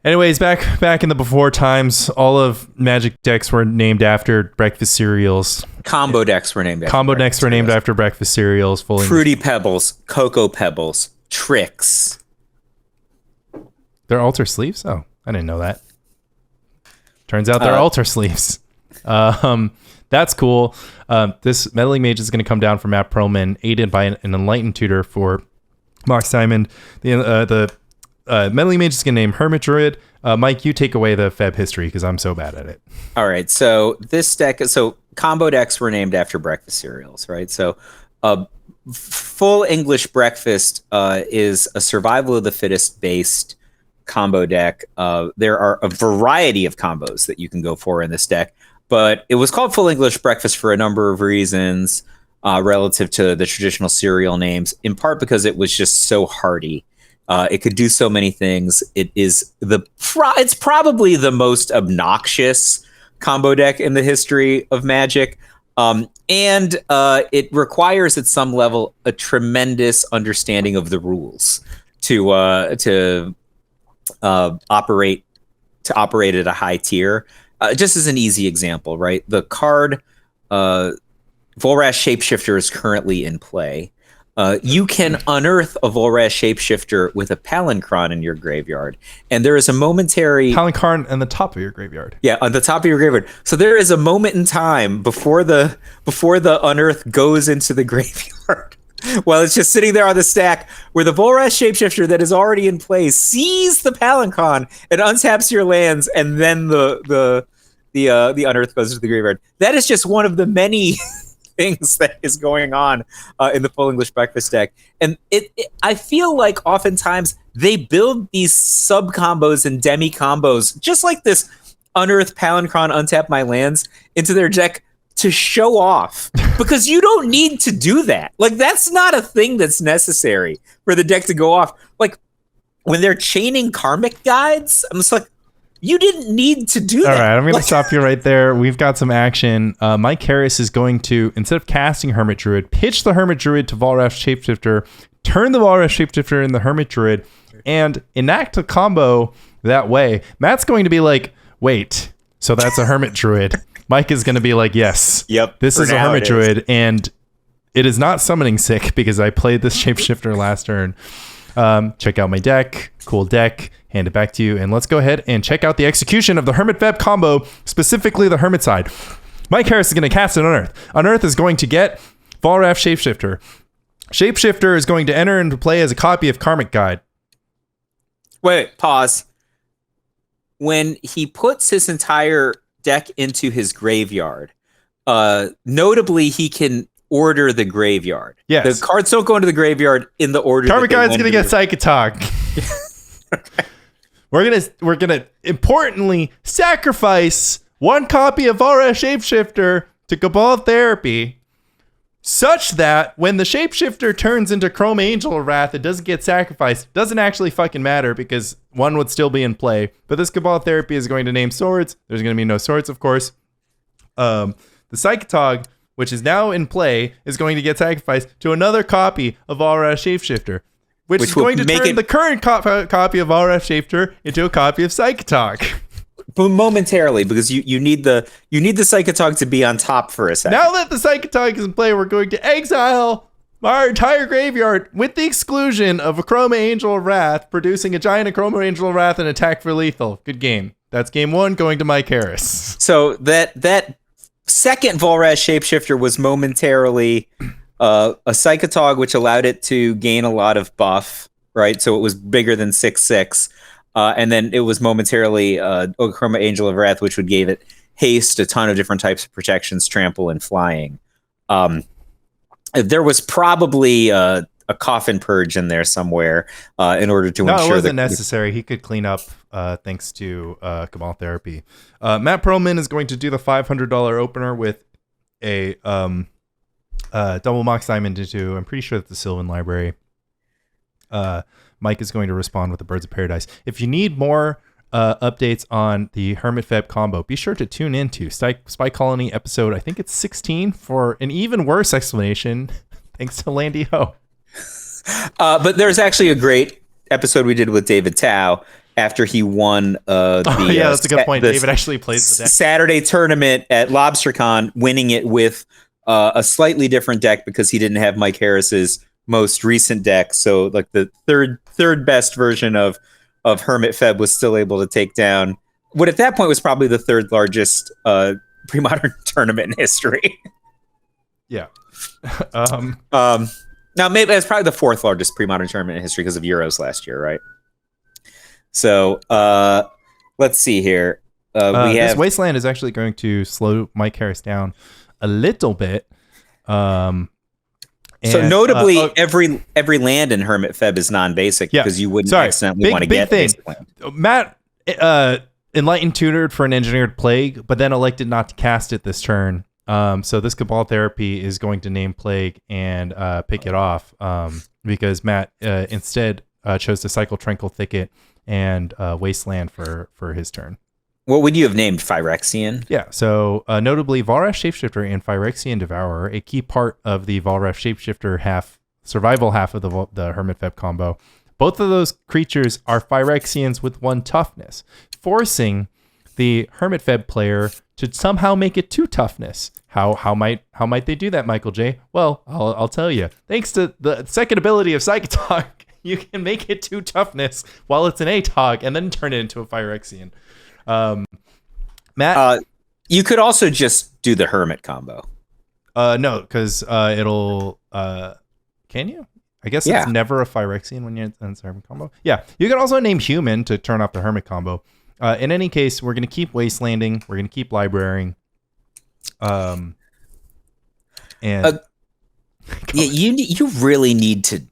Anyways, back in the before times, all of Magic decks were named after breakfast cereals. Combo decks were named after Combo decks were named after breakfast cereals. Fruity Pebbles, Cocoa Pebbles, Tricks. They're altar sleeves? Oh, I didn't know that. Turns out they're altar sleeves. That's cool. This Meddling Mage is going to come down from Matt Perlman, aided by an enlightened tutor for Mox Diamond. The Meddling Mage is going to name Hermit Druid. Mike, you take away the Feb history because I'm so bad at it. All right. So this deck, combo decks were named after breakfast cereals, right? So full English breakfast is a survival of the fittest based combo deck. There are a variety of combos that you can go for in this deck, but it was called full English breakfast for a number of reasons relative to the traditional cereal names, in part because it was just so hardy. It could do so many things. It's probably the most obnoxious combo deck in the history of Magic. And it requires at some level a tremendous understanding of the rules to operate at a high tier. Just as an easy example, right? The card Volrash Shapeshifter is currently in play. You can unearth a Volrash Shapeshifter with a Palinchron in your graveyard, and there is a momentary Palinchron on the top of your graveyard. Yeah, on the top of your graveyard. So there is a moment in time before the unearth goes into the graveyard, while it's just sitting there on the stack, where the Volrash Shapeshifter that is already in play sees the Palinchron and untaps your lands, and then the unearth goes into the graveyard. That is just one of the many things that is going on in the full English breakfast deck. And I feel like oftentimes they build these sub combos and demi combos, just like this unearth Palinchron, untap my lands, into their deck to show off, because you don't need to do that. Like, that's not a thing that's necessary for the deck to go off. Like, when they're chaining karmic guides, I'm just like, you didn't need to do that. All right, I'm going to stop you right there. We've got some action. Mike Harris is going to, instead of casting Hermit Druid, pitch the Hermit Druid to Volrash Shapeshifter, turn the Volrash Shapeshifter in the Hermit Druid, and enact a combo that way. Matt's going to be like, wait, so that's a Hermit Druid. Mike is going to be like, yes, yep, this is a Hermit Druid, and it is not summoning sick because I played this Shapeshifter last turn. Check out my deck. Cool deck. Hand it back to you, and let's go ahead and check out the execution of the Hermit Feb combo, specifically the Hermit side. Mike Harris is going to cast an Unearth. Unearth is going to get Volrash Shapeshifter. Shapeshifter is going to enter into play as a copy of Karmic Guide. Wait, pause. When he puts his entire deck into his graveyard, notably, he can order the graveyard. Yes. The cards don't go into the graveyard in the order. Karmic Guide's going to get Psychotog. We're gonna importantly sacrifice one copy of Volrash Shapeshifter to Cabal Therapy, such that when the Shapeshifter turns into Chrome Angel of Wrath, it doesn't get sacrificed. Doesn't actually fucking matter because one would still be in play. But this Cabal Therapy is going to name swords. There's going to be no swords, of course. The Psychotog, which is now in play, is going to get sacrificed to another copy of Volrash Shapeshifter. Which is going to turn the current copy of Volrash Shapeshifter into a copy of Psychotog. But momentarily, because you need the Psychotog to be on top for a second. Now that the Psychotog is in play, we're going to exile our entire graveyard with the exclusion of a Chroma Angel of Wrath, producing a giant Chroma Angel of Wrath and attack for lethal. Good game. That's game one, going to Mike Harris. So that second Volrash Shapeshifter was momentarily a Psychotog, which allowed it to gain a lot of buff, right? So it was bigger than 6/6. And then it was momentarily Chroma Angel of Wrath, which would give it haste, a ton of different types of protections, trample, and flying. There was probably a coffin purge in there somewhere in order to ensure that... No, it wasn't necessary. He could clean up thanks to Cabal Therapy. Matt Perlman is going to do the $500 opener with a... double Mox Diamond into, I'm pretty sure that's the Sylvan Library. Mike is going to respond with the Birds of Paradise. If you need more updates on the Hermit Feb combo, be sure to tune into Spy Colony episode, I think it's 16, for an even worse explanation, thanks to Landy Ho. But there's actually a great episode we did with David Tao after he won that's a good point. David actually plays the deck. Saturday tournament at LobsterCon, winning it with a slightly different deck because he didn't have Mike Harris's most recent deck. So like the third best version of Hermit Feb was still able to take down what at that point was probably the third largest pre-modern tournament in history. Yeah. Now maybe that's probably the fourth largest pre-modern tournament in history because of Euros last year, right? So let's see here. This Wasteland is actually going to slow Mike Harris down a little bit. So notably, every land in Hermit Feb is non-basic because you wouldn't accidentally want to get basic land. Matt Enlightened tutored for an Engineered Plague, but then elected not to cast it this turn. So this Cabal Therapy is going to name Plague and pick it off because Matt instead chose to cycle Tranquil Thicket and Wasteland for his turn. What would you have named Phyrexian? Yeah, so notably Valrath Shapeshifter and Phyrexian Devourer, a key part of the Valrath Shapeshifter survival half of the Hermit Feb combo. Both of those creatures are Phyrexians with 1 toughness, forcing the Hermit Feb player to somehow make it 2 toughness. How might they do that, Michael J? Well, I'll tell you. Thanks to the second ability of Psychotalk, you can make it 2 toughness while it's an ATOG and then turn it into a Phyrexian. Matt, you could also just do the Hermit combo. No, because it'll. Can you? I guess it's never a Phyrexian when you're in the Hermit combo. Yeah, you can also name Human to turn off the Hermit combo. In any case, we're going to keep Wastelanding. We're going to keep Librarying. You really need to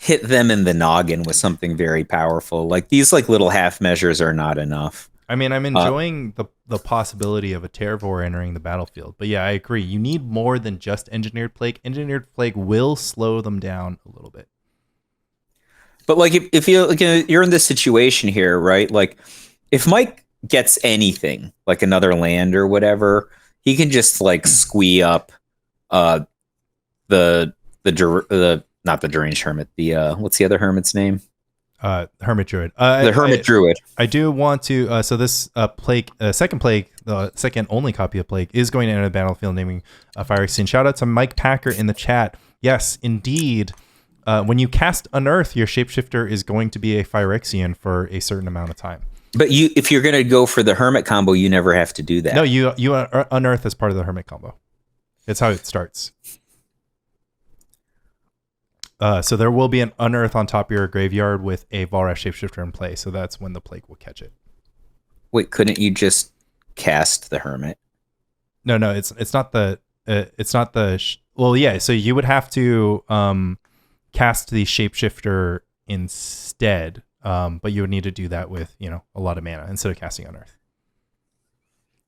hit them in the noggin with something very powerful. Like these little half measures are not enough. I mean, I'm enjoying the possibility of a Terravor entering the battlefield. But yeah, I agree. You need more than just Engineered Plague. Engineered Plague will slow them down a little bit. But if you're in this situation here, right? Like if Mike gets anything, like another land or whatever, he can just squee up the not the Deranged Hermit, what's the other hermit's name? Hermit Druid. The Hermit Druid. I do want to so this Plague, second Plague, the second only copy of Plague is going to enter the battlefield naming Phyrexian. Shout out to Mike Packer in the chat. Yes, indeed. When you cast Unearth, your shapeshifter is going to be a Phyrexian for a certain amount of time. But if you're going to go for the Hermit combo, you never have to do that. No, you Unearth as part of the Hermit combo. It's how it starts. So there will be an Unearth on top of your graveyard with a Valrath Shapeshifter in play. So that's when the Plague will catch it. Wait, couldn't you just cast the Hermit? No, it's not the well, yeah. So you would have to cast the Shapeshifter instead, but you would need to do that with a lot of mana instead of casting Unearth.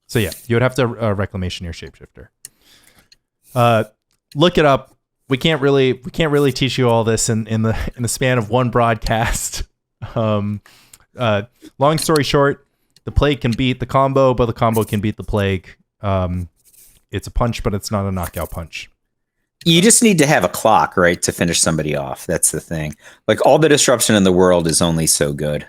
So yeah, you would have to Reclamation your Shapeshifter. Look it up. We can't really teach you all this in the span of one broadcast. Long story short, the Plague can beat the combo, but the combo can beat the Plague. It's a punch, but it's not a knockout punch. You just need to have a clock, right, to finish somebody off. That's the thing. All the disruption in the world is only so good.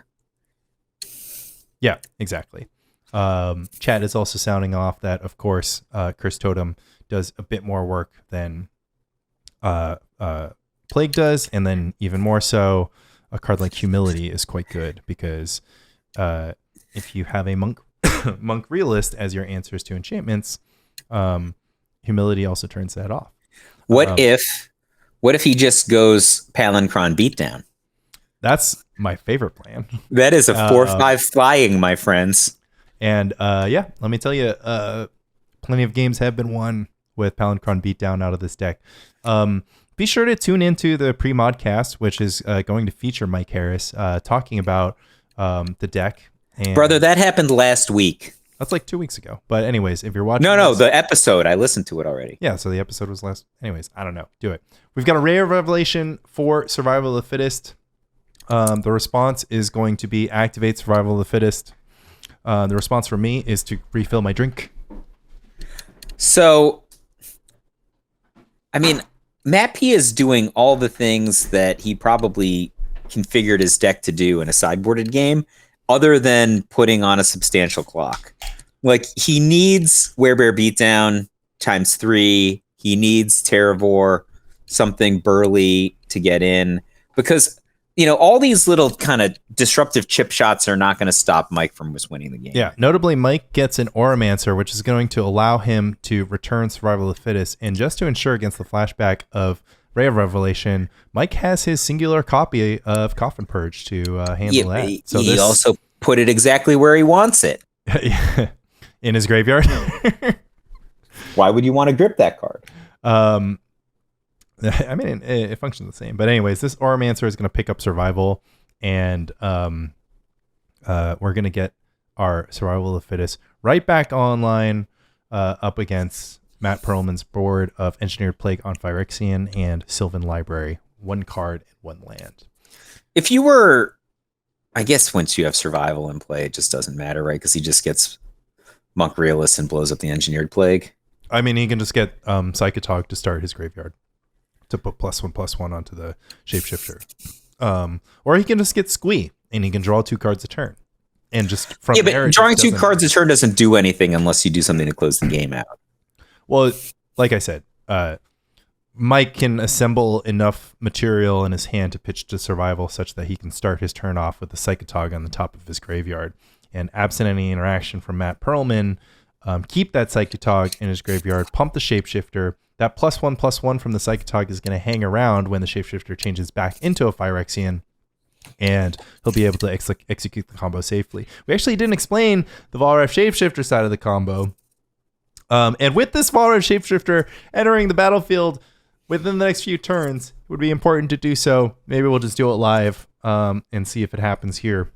Yeah, exactly. Chat is also sounding off that, of course, Curse Totem does a bit more work than Plague does, and then even more so, a card like Humility is quite good because if you have a monk realist as your answers to enchantments, Humility also turns that off. What if he just goes Palinchron Beatdown? That's my favorite plan. That is a 4/5 flying, my friends. And yeah, let me tell you, plenty of games have been won with Palinchron Beatdown out of this deck. Be sure to tune into the pre-modcast, which is going to feature Mike Harris talking about the deck. And brother, that happened last week. That's 2 weeks ago. But anyways, if you're watching... No, the episode. I listened to it already. Yeah, so the episode was last... Anyways, I don't know. Do it. We've got a rare revelation for Survival of the Fittest. The response is going to be activate Survival of the Fittest. The response from me is to refill my drink. So, I mean, Matt P is doing all the things that he probably configured his deck to do in a sideboarded game, other than putting on a substantial clock. Like, he needs Werebear Beatdown ×3. He needs Terravore, something burly to get in, because all these little kind of disruptive chip shots are not going to stop Mike from just winning the game. Yeah, notably, Mike gets an Auramancer, which is going to allow him to return Survival of the Fittest. And just to ensure against the flashback of Ray of Revelation, Mike has his singular copy of Coffin Purge to handle that. So he also put it exactly where he wants it. In his graveyard. Why would you want to grip that card? I mean, it functions the same. But anyways, this Auramancer is going to pick up Survival, and we're going to get our Survival of the Fittest right back online up against Matt Perlman's board of Engineered Plague on Phyrexian and Sylvan Library. 1 card and 1 land. If you were... I guess once you have Survival in play, it just doesn't matter, right? Because he just gets Monk Realist and blows up the Engineered Plague. I mean, he can just get Psychotog to start his graveyard to put +1/+1 onto the Shapeshifter. Or he can just get Squee, and he can draw 2 cards a turn. And just from but drawing 2 cards a turn doesn't do anything unless you do something to close the game out. Well, like I said, Mike can assemble enough material in his hand to pitch to Survival such that he can start his turn off with the Psychotog on the top of his graveyard. And absent any interaction from Matt Perlman, keep that Psychotog in his graveyard, pump the Shapeshifter. That +1/+1 from the Psychotog is going to hang around when the Shapeshifter changes back into a Phyrexian, and he'll be able to execute the combo safely. We actually didn't explain the Valrath Shapeshifter side of the combo. And with this Valrath Shapeshifter entering the battlefield within the next few turns, it would be important to do so. Maybe we'll just do it live and see if it happens here.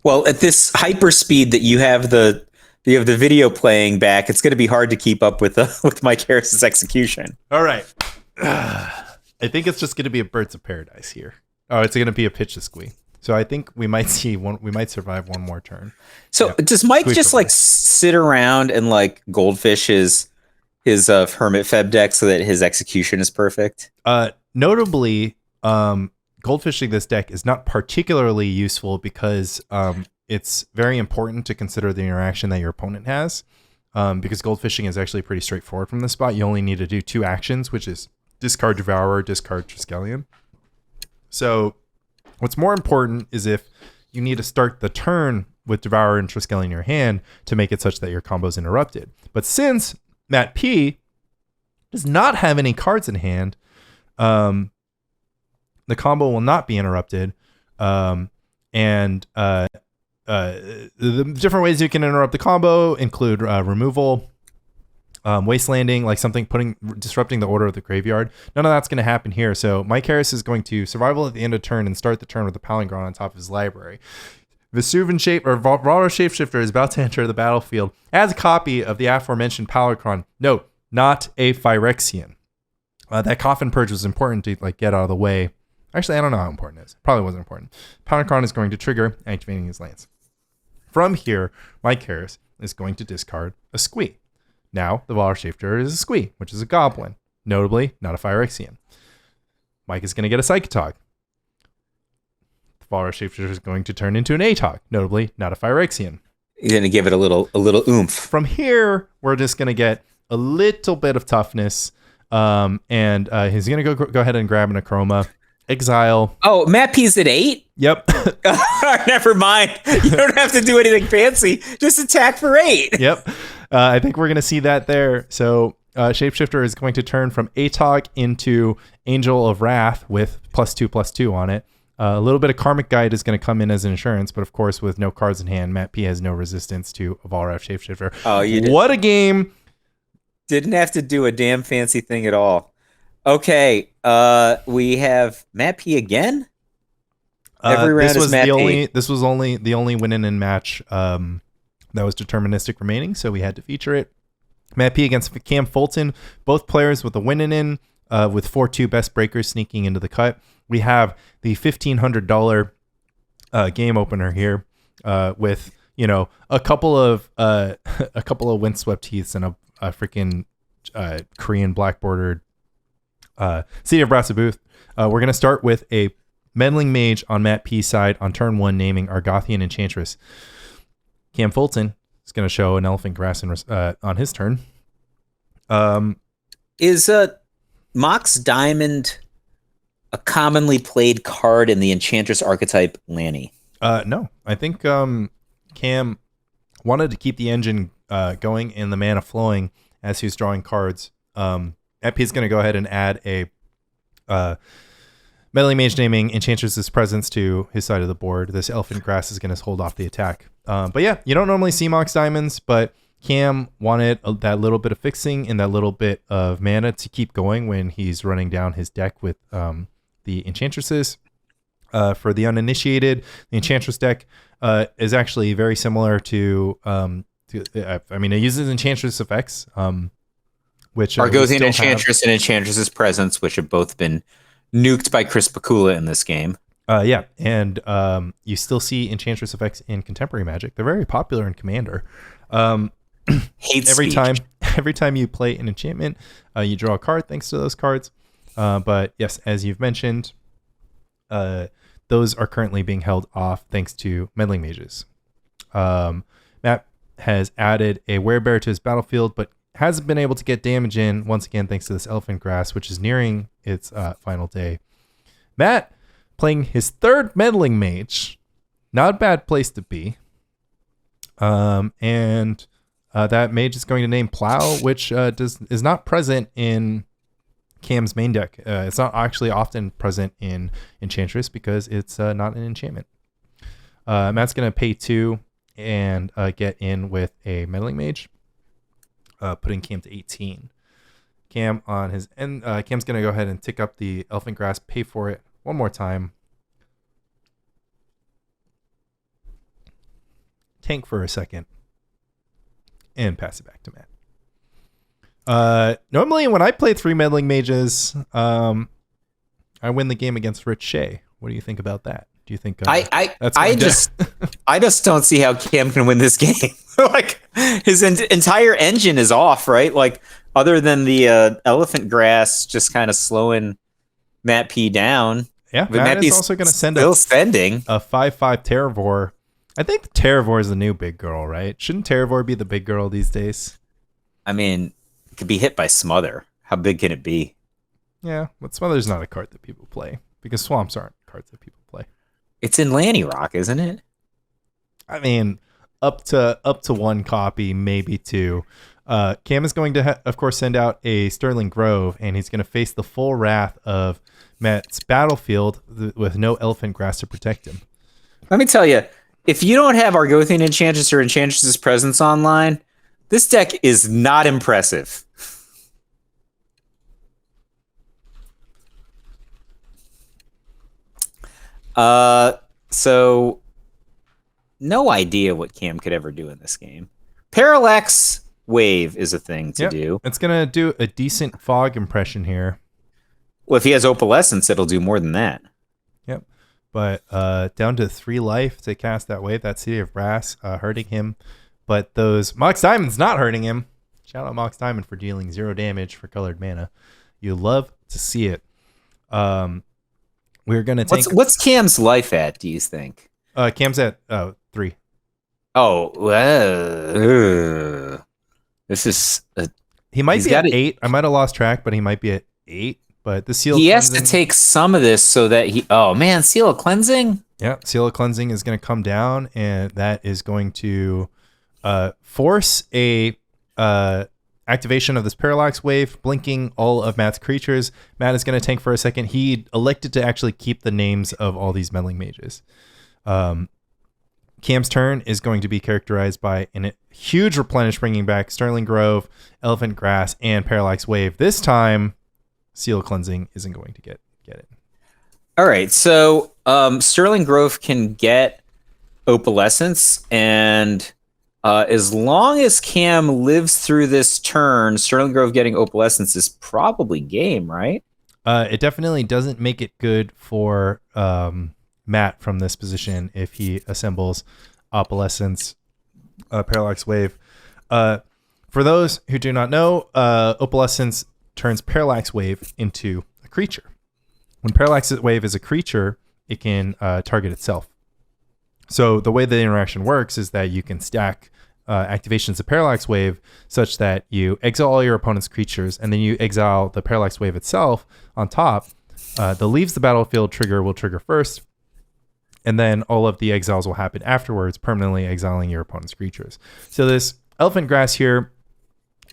Well, at this hyper speed that you have the video playing back, it's going to be hard to keep up with Mike Harris's execution. All right. I think it's just going to be a Birds of Paradise here. Oh, it's going to be a pitch to Squee. So I think we might see one. We might survive one more turn. So does Mike just sit around and goldfish his Hermit Feb deck so that his execution is perfect? Notably, goldfishing this deck is not particularly useful because it's very important to consider the interaction that your opponent has. Because goldfishing is actually pretty straightforward from this spot. You only need to do 2 actions, which is discard Devourer, discard Triskelion. So what's more important is if you need to start the turn with Devourer and Triskelion in your hand to make it such that your combo is interrupted. But since Matt P does not have any cards in hand, the combo will not be interrupted. The different ways you can interrupt the combo include removal, wastelanding, like something disrupting the order of the graveyard. None of that's going to happen here. So Mike Harris is going to Survival at the end of turn and start the turn with the Palingron on top of his library. Vesuvian Valrath Shapeshifter is about to enter the battlefield as a copy of the aforementioned Palingron. No, not a Phyrexian. That Coffin Purge was important to get out of the way. Actually, I don't know how important it is. Probably wasn't important. Palingron is going to trigger, activating his lands. From here, Mike Harris is going to discard a Squee. Now, the Valrath Shapeshifter is a Squee, which is a Goblin. Notably, not a Phyrexian. Mike is going to get a Psychotog. The Valrath Shapeshifter is going to turn into an Atog. Notably, not a Phyrexian. He's going to give it a little oomph. From here, we're just going to get a little bit of toughness. And he's going to go ahead and grab an Acroma. Exile. Oh, Matt P's at 8? Yep. Never mind. You don't have to do anything fancy. Just attack for 8. Yep. I think we're going to see that there. So Shapeshifter is going to turn from Atog into Angel of Wrath with +2/+2 on it. A little bit of Karmic Guide is going to come in as an insurance, but of course, with no cards in hand, Matt P has no resistance to a Valrath Shapeshifter. Oh, you did. What a game. Didn't have to do a damn fancy thing at all. Okay, we have Matt P again. Every round is Matt P. This was only the only win-in match that was deterministic remaining, so we had to feature it. Matt P against Cam Fulton, both players with a win-in with 4-2 best breakers sneaking into the cut. We have the $1,500 game opener here with a couple of windswept heaths and a freaking Korean black bordered City of Brass Booth. We're going to start with a Meddling Mage on Matt P's side on turn 1, naming Argothian Enchantress. Cam Fulton is going to show an Elephant Grass on his turn. Is Mox Diamond a commonly played card in the Enchantress archetype, Lanny? No. I think Cam wanted to keep the engine going and the mana flowing as he's drawing cards. Matt P is going to go ahead and add a Meddling Mage naming Enchantress's presence to his side of the board. This Elephant Grass is going to hold off the attack. But yeah, you don't normally see Mox Diamonds, but Cam wanted that little bit of fixing and that little bit of mana to keep going when he's running down his deck with the Enchantresses. For the uninitiated, the Enchantress deck is actually very similar to it uses Enchantress effects, which Argothian Enchantress and Enchantress's presence, which have both been nuked by Chris Pakula in this game. Yeah, and you still see Enchantress effects in Contemporary Magic. They're very popular in Commander. Every time you play an enchantment, you draw a card thanks to those cards. But yes, as you've mentioned, those are currently being held off thanks to Meddling Mages. Matt has added a Werebear to his battlefield, but hasn't been able to get damage in, once again, thanks to this Elephant Grass, which is nearing its final day. Matt, playing his third Meddling Mage. Not a bad place to be. And that mage is going to name Plow, which is not present in Cam's main deck. It's not actually often present in Enchantress because it's not an enchantment. Matt's going to pay 2 and get in with a Meddling Mage, putting Cam to 18. Cam on his end, Cam's going to go ahead and tick up the Elephant Grass, pay for it one more time. Tank for a second and pass it back to Matt. Normally when I play 3 Meddling Mages, I win the game against Rich Shea. What do you think about that? Do you think I just don't see how Cam can win this game. Like his entire engine is off, right? Like other than the Elephant Grass just kind of slowing Matt P down. Yeah, Matt is also going to send a 5/5 Terravor. I think the Terravor is the new big girl, right? Shouldn't Terravor be the big girl these days? I mean, it could be hit by Smother. How big can it be? Yeah, but Smother's not a card that people play because swamps aren't cards that people play. It's in Lanny Rock, isn't it? I mean, up to 1 copy, maybe 2. Cam is going to, of course, send out a Sterling Grove, and he's going to face the full wrath of Matt's battlefield with no Elephant Grass to protect him. Let me tell you, if you don't have Argothian Enchantress or Enchantress's presence online, this deck is not impressive. So no idea what Cam could ever do in this game. Parallax Wave is a thing to do. It's going to do a decent fog impression here. Well, if he has Opalescence, it'll do more than that. Yep. But down to 3 life to cast that wave. That City of Brass hurting him. But those Mox Diamond's not hurting him. Shout out Mox Diamond for dealing 0 damage for colored mana. You love to see it. We're going to take... What's Cam's life at, do you think? Cam's at 3. Oh, this is... he might be at 8. I might have lost track, but he might be at 8. But the Seal He Cleansing, has to take some of this so that he... Oh, man, Seal of Cleansing? Yeah, Seal of Cleansing is going to come down, and that is going to force a activation of this Parallax Wave, blinking all of Matt's creatures. Matt is going to tank for a second. He elected to actually keep the names of all these Meddling Mages. Cam's turn is going to be characterized by a huge replenish, bringing back Sterling Grove, Elephant Grass, and Parallax Wave. This time, Seal Cleansing isn't going to get it. All right, so Sterling Grove can get Opalescence, and as long as Cam lives through this turn, Sterling Grove getting Opalescence is probably game, right? It definitely doesn't make it good for Matt from this position if he assembles Opalescence, Parallax Wave. For those who do not know, Opalescence turns Parallax Wave into a creature. When Parallax Wave is a creature, it can target itself. So the way the interaction works is that you can stack activations of Parallax Wave such that you exile all your opponent's creatures, and then you exile the Parallax Wave itself on top. The leaves the battlefield trigger will trigger first, and then all of the exiles will happen afterwards, permanently exiling your opponent's creatures. So this Elephant Grass here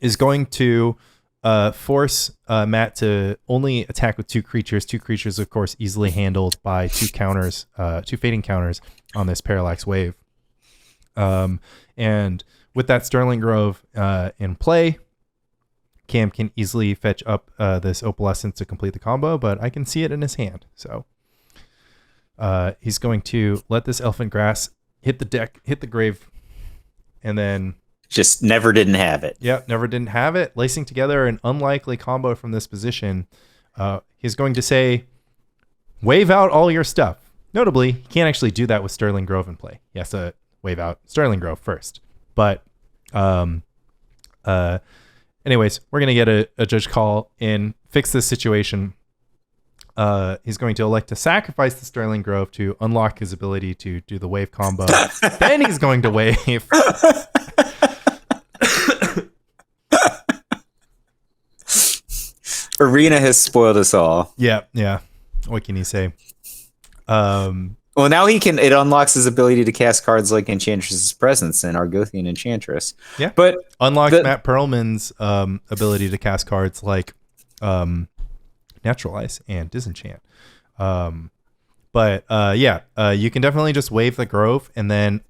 is going to force Matt to only attack with 2 creatures. 2 creatures, of course, easily handled by 2 counters, 2 fading counters on this Parallax Wave. And with that Sterling Grove in play, Cam can easily fetch up this Opalescence to complete the combo, but I can see it in his hand. So he's going to let this Elephant Grass hit the deck, hit the grave, and then... Just never didn't have it. Yep, never didn't have it. Lacing together an unlikely combo from this position. He's going to say, wave out all your stuff. Notably, he can't actually do that with Sterling Grove in play. He has to wave out Sterling Grove first. But anyways, we're going to get a judge call and fix this situation. He's going to elect to sacrifice the Sterling Grove to unlock his ability to do the wave combo. Then he's going to wave... Arena has spoiled us all. Yeah. What can you say? Well, now it unlocks his ability to cast cards like Enchantress's Presence and Argothian Enchantress. Yeah. But unlocks Matt Perlman's ability to cast cards like Naturalize and Disenchant. You can definitely just wave the Grove and then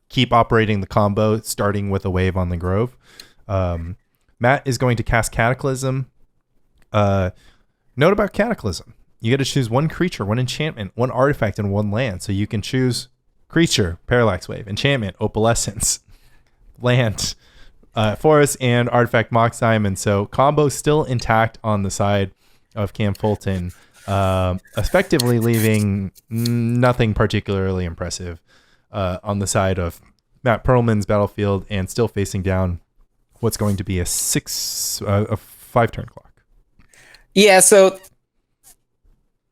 keep operating the combo, starting with a wave on the Grove. Matt is going to cast Cataclysm. Note about Cataclysm. You get to choose 1 creature, 1 enchantment, 1 artifact, and 1 land. So you can choose creature, Parallax Wave, enchantment, Opalescence, land, forest, and artifact, Mox Diamond. So combo still intact on the side of Cam Fulton, effectively leaving nothing particularly impressive on the side of Matt Perlman's battlefield, and still facing down what's going to be a 5-turn clock. Yeah, so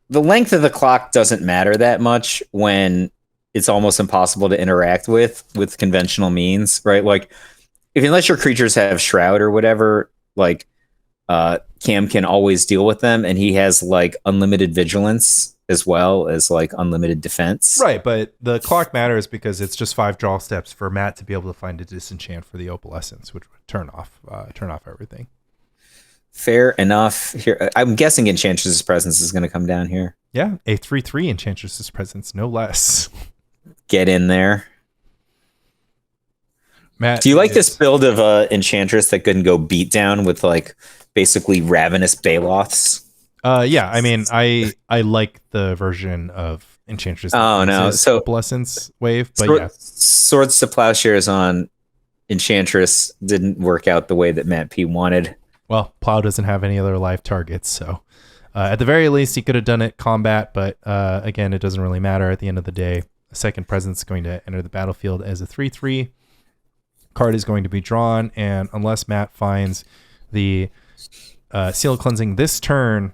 the length of the clock doesn't matter that much when it's almost impossible to interact with conventional means, right? Like, unless your creatures have Shroud or whatever, like Cam can always deal with them, and he has like unlimited vigilance as well as like unlimited defense. Right, but the clock matters because it's just 5 draw steps for Matt to be able to find a disenchant for the Opalescence, which would turn off everything. Fair enough. Here, I'm guessing Enchantress's Presence is going to come down here. Yeah, a 3/3 Enchantress's Presence, no less. Get in there. Matt, do you like this build of Enchantress that couldn't go beat down with like basically ravenous Baloths? Yeah, I mean, I like the version of Enchantress. Oh no, so Opalescence Wave, but Swords to Plowshares on Enchantress didn't work out the way that Matt P wanted. Well, Plow doesn't have any other live targets, so at the very least, he could have done it combat, but again, it doesn't really matter. At the end of the day, a second presence is going to enter the battlefield as a 3/3. Card is going to be drawn, and unless Matt finds the Seal Cleansing this turn,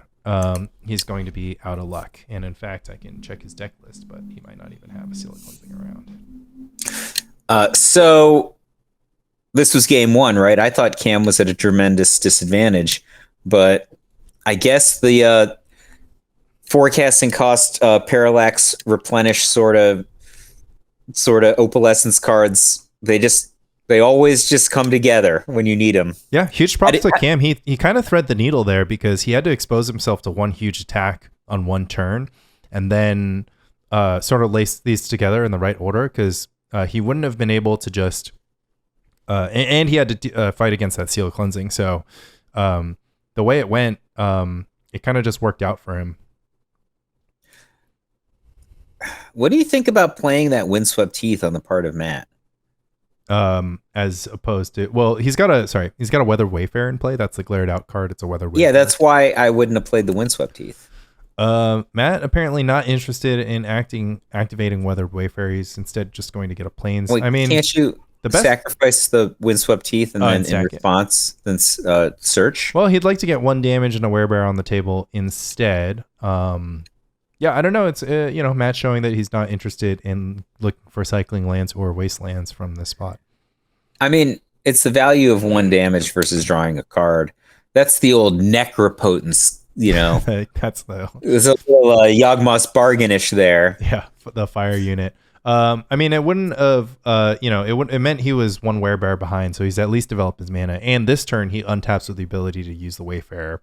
he's going to be out of luck. And in fact, I can check his deck list, but he might not even have a Seal Cleansing around. So this was game 1, right? I thought Cam was at a tremendous disadvantage, but I guess the forecasting cost Parallax Replenish sort of Opalescence cards, they always just come together when you need them. Yeah, huge props to Cam. He kind of thread the needle there because he had to expose himself to 1 huge attack on 1 turn, and then sort of lace these together in the right order, because he wouldn't have been able to just and he had to fight against that Seal Cleansing. So the way it went, it kind of just worked out for him. What do you think about playing that Windswept Teeth on the part of Matt? As opposed to, well, he's got a Weather Wayfarer in play. That's the glared out card. It's a Weather Wayfarer. Yeah, that's why I wouldn't have played the Windswept Teeth. Matt apparently not interested in activating Weather Wayfarer. He's instead just going to get a Plains. Wait, I mean, can't you The best. Sacrifice the Windswept Teeth and then and in sack it. response, then search. Well, he'd like to get 1 damage and a werebear on the table instead. Yeah, I don't know. It's Matt showing that he's not interested in looking for cycling lands or wastelands from this spot. I mean, it's the value of 1 damage versus drawing a card. That's the old necropotence, That's the There's a little Yawgmoth's bargainish there. Yeah, the fire unit. I mean, it wouldn't have, it meant he was 1 werebear behind, so he's at least developed his mana. And this turn, he untaps with the ability to use the Wayfarer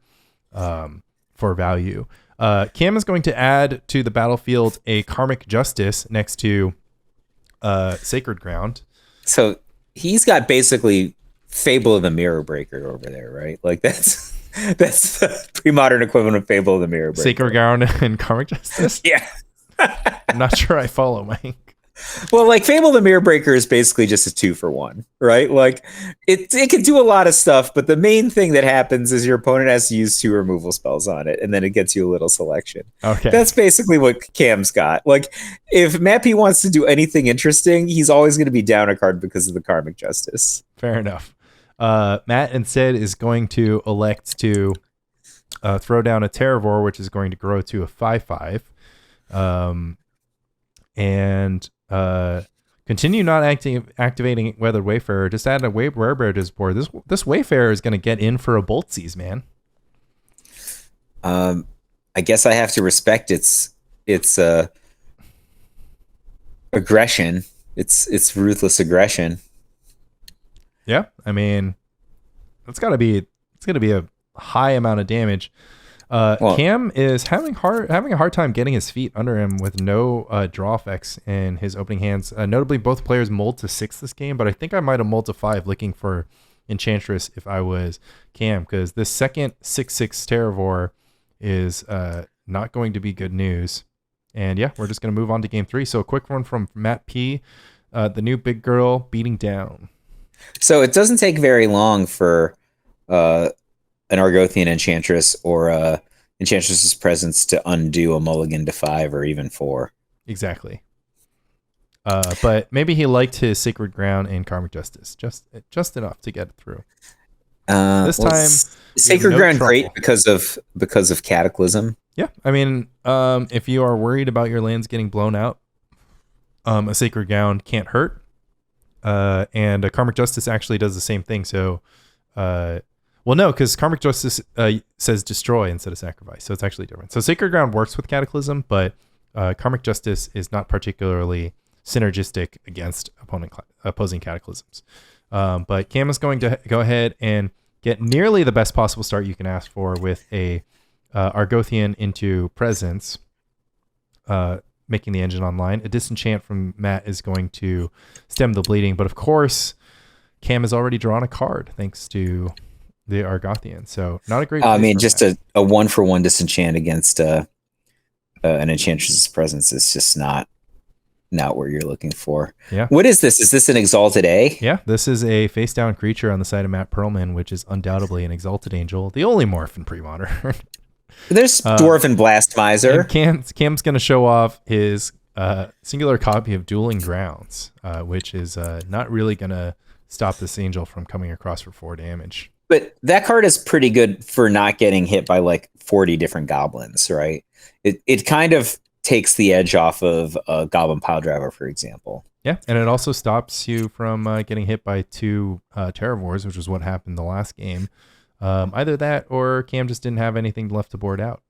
for value. Cam is going to add to the battlefield a Karmic Justice next to Sacred Ground. So he's got basically Fable of the Mirror Breaker over there, right? Like that's the pre-modern equivalent of Fable of the Mirror Breaker. Sacred Ground and Karmic Justice? Yeah. I'm not sure I follow, Mike. Well, like Fable the Mirror Breaker is basically just a 2-for-1, right? Like it can do a lot of stuff, but the main thing that happens is your opponent has to use 2 removal spells on it, and then it gets you a little selection. Okay. That's basically what Cam's got. Like if Matt P wants to do anything interesting, he's always going to be down a card because of the Karmic Justice. Fair enough. Matt instead is going to elect to throw down a Terravor, which is going to grow to a 5/5. And continue not activating Weathered Wayfarer. Just add a Werebear to his board. This Wayfarer is going to get in for a Boltsease, man. I guess I have to respect its aggression. It's ruthless aggression. Yeah, I mean, it's going to be a high amount of damage. Cam is having a hard time getting his feet under him with no draw effects in his opening hands. Notably, both players mulled to 6 this game, but I think I might have mulled to 5 looking for Enchantress if I was Cam, because this second 6/6 Terravor is not going to be good news. And yeah, we're just going to move on to game 3. So a quick one from Matt P. The new big girl beating down. So it doesn't take very long for an Argothian Enchantress or Enchantress's Presence to undo a mulligan to 5 or even 4. Exactly. But maybe he liked his Sacred Ground and Karmic Justice just enough to get it through. This time, Sacred Ground great because of Cataclysm. Yeah, I mean, if you are worried about your lands getting blown out, a Sacred Ground can't hurt, and a Karmic Justice actually does the same thing. So, well, no, because Karmic Justice says destroy instead of sacrifice, so it's actually different. So Sacred Ground works with Cataclysm, but Karmic Justice is not particularly synergistic against opposing Cataclysms. But Cam is going to go ahead and get nearly the best possible start you can ask for with a Argothian into Presence, making the engine online. A Disenchant from Matt is going to stem the bleeding, but of course, Cam has already drawn a card thanks to the Argothian. So not a great. I mean, just a 1-for-1 Disenchant against an Enchantress's Presence is just not what you're looking for. Yeah. What is this? Is this an Exalted A? Yeah, this is a face down creature on the side of Matt Perlman, which is undoubtedly an Exalted Angel, the only morph in pre-modern. There's Dwarven Blast Miser. Cam's going to show off his singular copy of Dueling Grounds, which is not really going to stop this angel from coming across for 4 damage. But that card is pretty good for not getting hit by like 40 different goblins, right? It kind of takes the edge off of a Goblin Piledriver, for example. Yeah, and it also stops you from getting hit by 2 Terravors, which is what happened the last game. Either that or Cam just didn't have anything left to board out.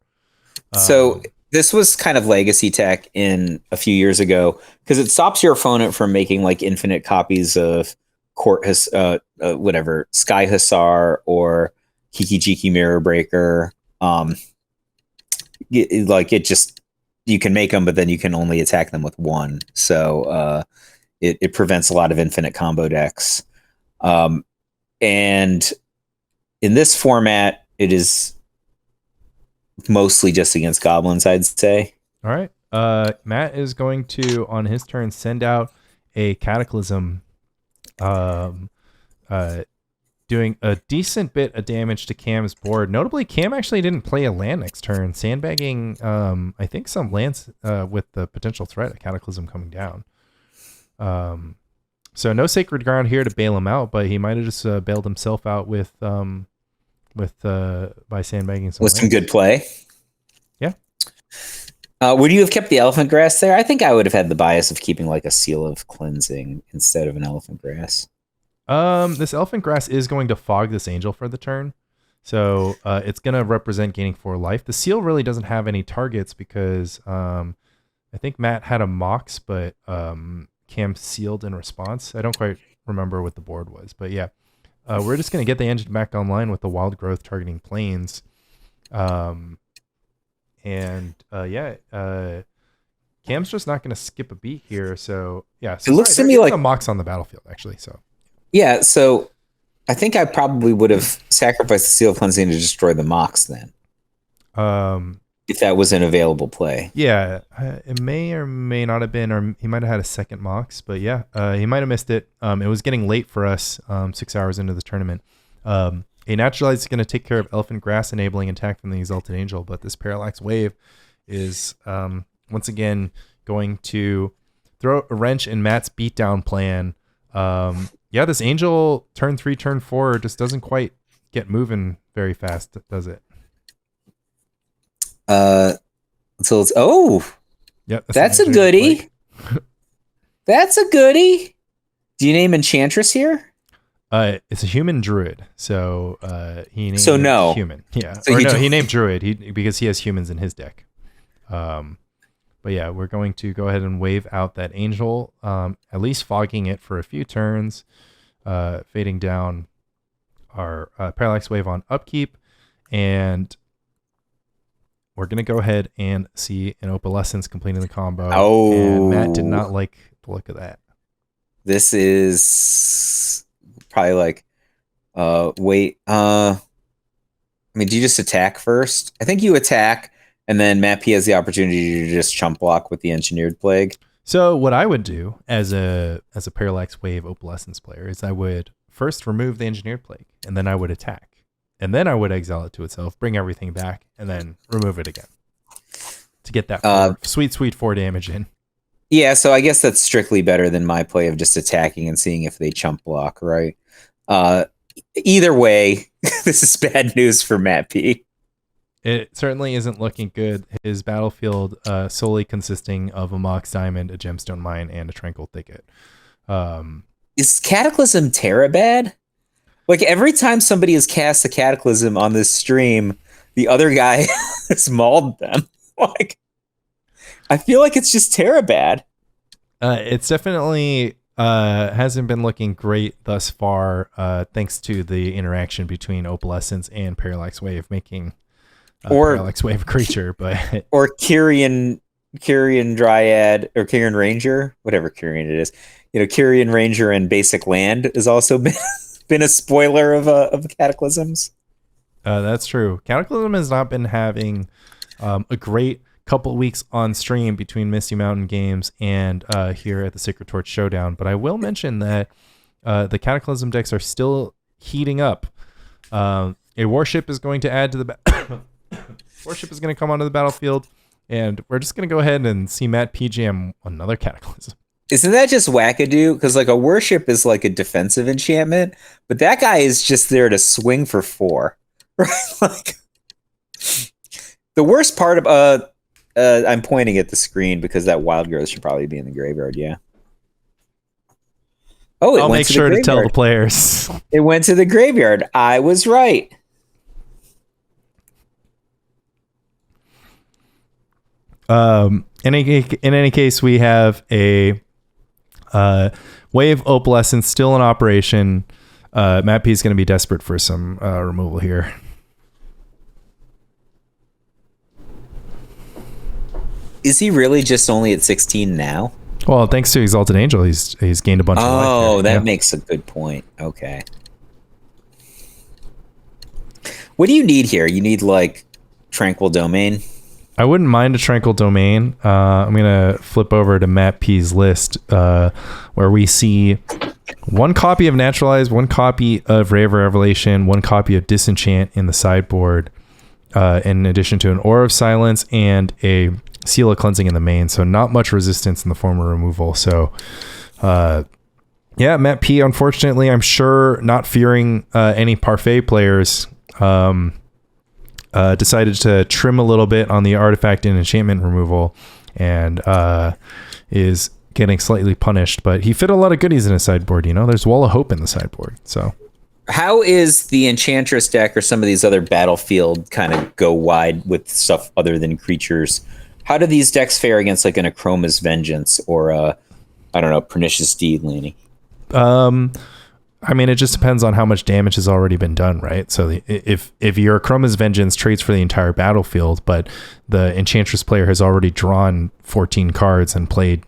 So this was kind of legacy tech in a few years ago because it stops your opponent from making like infinite copies of Sky Hussar or Kiki Jiki Mirror Breaker. You can make them, but then you can only attack them with 1. So it prevents a lot of infinite combo decks. And in this format, it is mostly just against goblins, I'd say. All right. Matt is going to, on his turn, send out a Cataclysm, doing a decent bit of damage to Cam's board. Notably, Cam actually didn't play a land next turn, sandbagging, I think, some lands with the potential threat of Cataclysm coming down. So no sacred ground here to bail him out, but he might have just bailed himself out by sandbagging some With some lands. good play. Yeah. Would you have kept the elephant grass there? I think I would have had the bias of keeping like a Seal of Cleansing instead of an elephant grass. This elephant grass is going to fog this angel for the turn. So it's going to represent gaining 4 life. The seal really doesn't have any targets because I think Matt had a Mox, but Cam sealed in response. I don't quite remember what the board was, but yeah. We're just going to get the engine back online with the wild growth targeting planes. Cam's just not going to skip a beat here. So yeah, so it looks to me like a Mox on the battlefield actually. So yeah, so I think I probably would have sacrificed the Seal of Cleansing to destroy the Mox then. If that was an available play. Yeah, it may or may not have been, or he might have had a second Mox, but yeah, he might have missed it. It was getting late for us 6 hours into the tournament. A Naturalize is going to take care of Elephant Grass, enabling attack from the Exalted Angel, but this Parallax Wave is once again going to throw a wrench in Matt's beatdown plan. This Angel turn 3, turn 4 just doesn't quite get moving very fast, does it? So it's Yep, that's a goodie. That's a goodie. Do you name Enchantress here? It's a human druid, so he named human. Yeah, so he named druid because he has humans in his deck. But yeah, we're going to go ahead and wave out that angel, at least fogging it for a few turns, fading down our Parallax Wave on upkeep, and we're going to go ahead and see an Opalescence completing the combo. And Matt did not like the look of that. This is probably like, wait. I mean, do you just attack first? I think you attack, and then Matt P has the opportunity to just chump block with the Engineered Plague. So what I would do as a Parallax Wave Opalescence player is I would first remove the Engineered Plague, and then I would attack. And then I would exile it to itself, bring everything back, and then remove it again to get that sweet 4 damage in. Yeah, so I guess that's strictly better than my play of just attacking and seeing if they chump block, right? Either way, this is bad news for Matt P. It certainly isn't looking good. His battlefield solely consisting of a Mox Diamond, a Gemstone Mine, and a Tranquil Thicket. Is Cataclysm Terra bad? Like, every time somebody has cast a Cataclysm on this stream, the other guy has mauled them. Like, I feel like it's just Terra bad. It's definitely hasn't been looking great thus far, thanks to the interaction between Opalescence and Parallax Wave, making Parallax Wave a creature. But or Kyrian Dryad, or Kyrian Ranger, whatever Kyrian it is. Kyrian Ranger and Basic Land has also been a spoiler of Cataclysms. That's true. Cataclysm has not been having a great couple of weeks on stream between Misty Mountain Games and here at the Sacred Torch Showdown, but I will mention that the Cataclysm decks are still heating up. A warship is going to add to the warship is going to come onto the battlefield, and we're just going to go ahead and see Matt PGM another Cataclysm. Isn't that just wackadoo? Because like a worship is like a defensive enchantment, but that guy is just there to swing for 4. Right? Like, the worst part of I'm pointing at the screen because that wild growth should probably be in the graveyard. Yeah. Oh, I'll make sure to tell the players. It went to the graveyard. I was right. In any case, we have a Wave Opalescence still in operation. Matt P is going to be desperate for some removal here. Is he really just only at 16 now? Well, thanks to Exalted Angel, he's gained a bunch of life. Oh, that makes a good point. Okay. What do you need here? You need like Tranquil Domain? I wouldn't mind a Tranquil Domain. I'm going to flip over to Matt P's list where we see 1 copy of Naturalize, 1 copy of Ray of Revelation, 1 copy of Disenchant in the sideboard, in addition to an Aura of Silence and a Seal of Cleansing in the main. So not much resistance in the form of removal. So Yeah, Matt P, unfortunately, I'm sure not fearing any parfait players, decided to trim a little bit on the artifact and enchantment removal, and is getting slightly punished. But he fit a lot of goodies in his sideboard. There's Wall of Hope in the sideboard. So how is the Enchantress deck or some of these other battlefield kind of go wide with stuff other than creatures? How do these decks fare against like an Akroma's Vengeance or I don't know, Pernicious Deed, Laney? It just depends on how much damage has already been done, right? So if your Akroma's Vengeance trades for the entire battlefield, but the Enchantress player has already drawn 14 cards and played,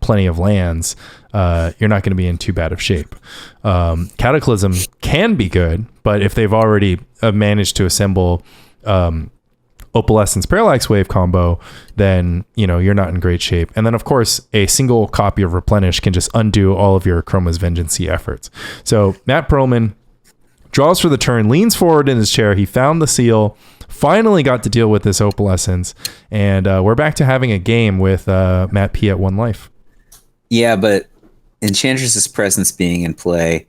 plenty of lands, you're not going to be in too bad of shape. Cataclysm can be good, but if they've already managed to assemble Opalescence Parallax Wave combo, then you're not in great shape. And then of course a single copy of Replenish can just undo all of your Chroma's Vengeance efforts. So Matt Perlman draws for the turn, leans forward in his chair. He found the seal, finally got to deal with this Opalescence, and we're back to having a game with Matt P at 1 life. Yeah, but Enchantress's presence being in play,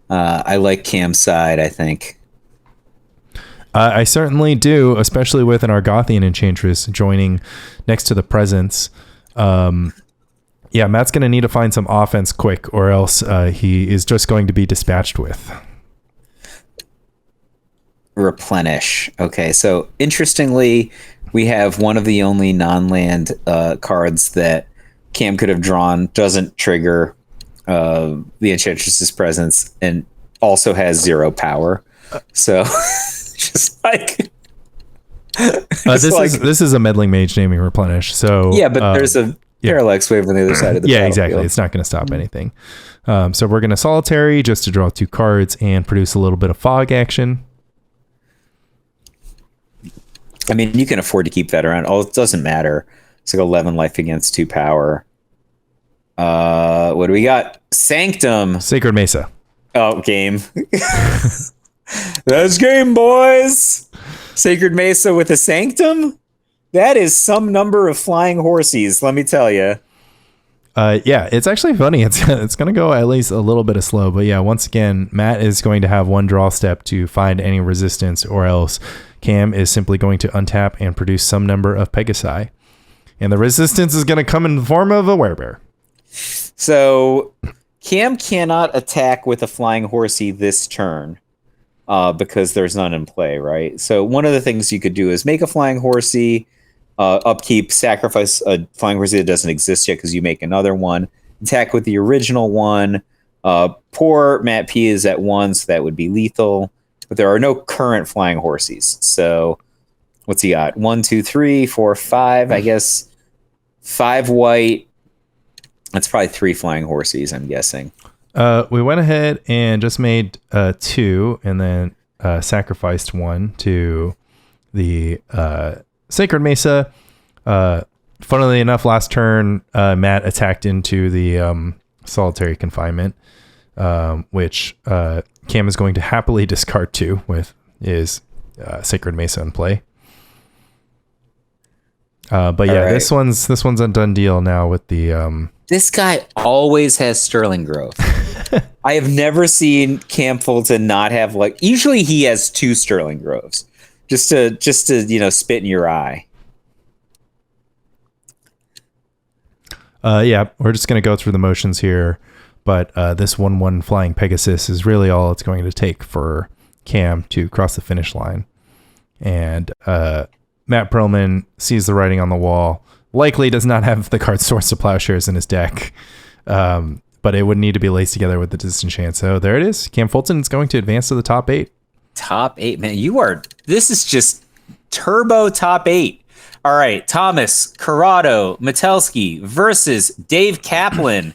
I like Cam's side, I think. I certainly do, especially with an Argothian Enchantress joining next to the presence. Matt's going to need to find some offense quick, or else he is just going to be dispatched with. Replenish. Okay, so interestingly, we have one of the only non-land cards that Cam could have drawn, doesn't trigger the Enchantress's presence, and also has 0 power. So... just like this is a meddling mage naming Replenish. So yeah, but there's a parallax wave on the other side of the battlefield. Exactly. It's not going to stop anything. So we're going to solitary just to draw 2 cards and produce a little bit of fog action. I mean, you can afford to keep that around. Oh, it doesn't matter. It's like 11 life against 2 power. What do we got? Sanctum. Sacred Mesa. Oh, game. That's game, boys. Sacred Mesa with a Sanctum? That is some number of flying horsies, let me tell you. It's actually funny. It's going to go at least a little bit of slow. But yeah, once again, Matt is going to have 1 draw step to find any resistance, or else Cam is simply going to untap and produce some number of Pegasi. And the resistance is going to come in the form of a werebear. So Cam cannot attack with a flying horsey this turn. Because there's none in play, right? So one of the things you could do is make a flying horsey, upkeep, sacrifice a flying horsey that doesn't exist yet because you make another one, attack with the original one. Poor Matt P is at 1, so that would be lethal. But there are no current flying horsies. So what's he got? 1, 2, 3, 4, 5. I guess 5 white. That's probably 3 flying horsies, I'm guessing. We went ahead and just made 2, and then sacrificed 1 to the Sacred Mesa. Funnily enough, last turn, Matt attacked into the solitary confinement, which Cam is going to happily discard 2 with his Sacred Mesa in play. But yeah, right. This one's a done deal now with the. This guy always has Sterling Grove. I have never seen Cam Fulton not have usually he has 2 Sterling Groves just to spit in your eye. We're just going to go through the motions here, but this 1/1 Flying Pegasus is really all it's going to take for Cam to cross the finish line. And Matt Perlman sees the writing on the wall. Likely does not have the card Swords to Plowshares in his deck, but it would need to be laced together with the Disenchant. So there it is. Cam Fulton is going to advance to the top 8. Top 8, man. This is just turbo top 8. All right, Thomas Corrado Metelsky versus Dave Kaplan.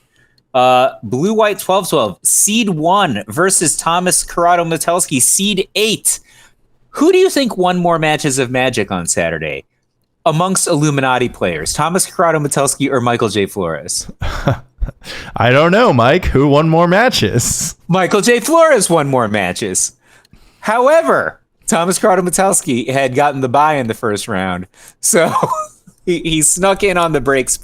Blue-White 12-12. Seed 1 versus Thomas Corrado Metelsky. Seed 8. Who do you think won more matches of Magic on Saturday? Amongst Illuminati players, Thomas Corrado Metelsky or Michael J. Flores? I don't know, Mike. Who won more matches? Michael J. Flores won more matches. However, Thomas Corrado Metelsky had gotten the bye in the first round, so he snuck in on the breaks.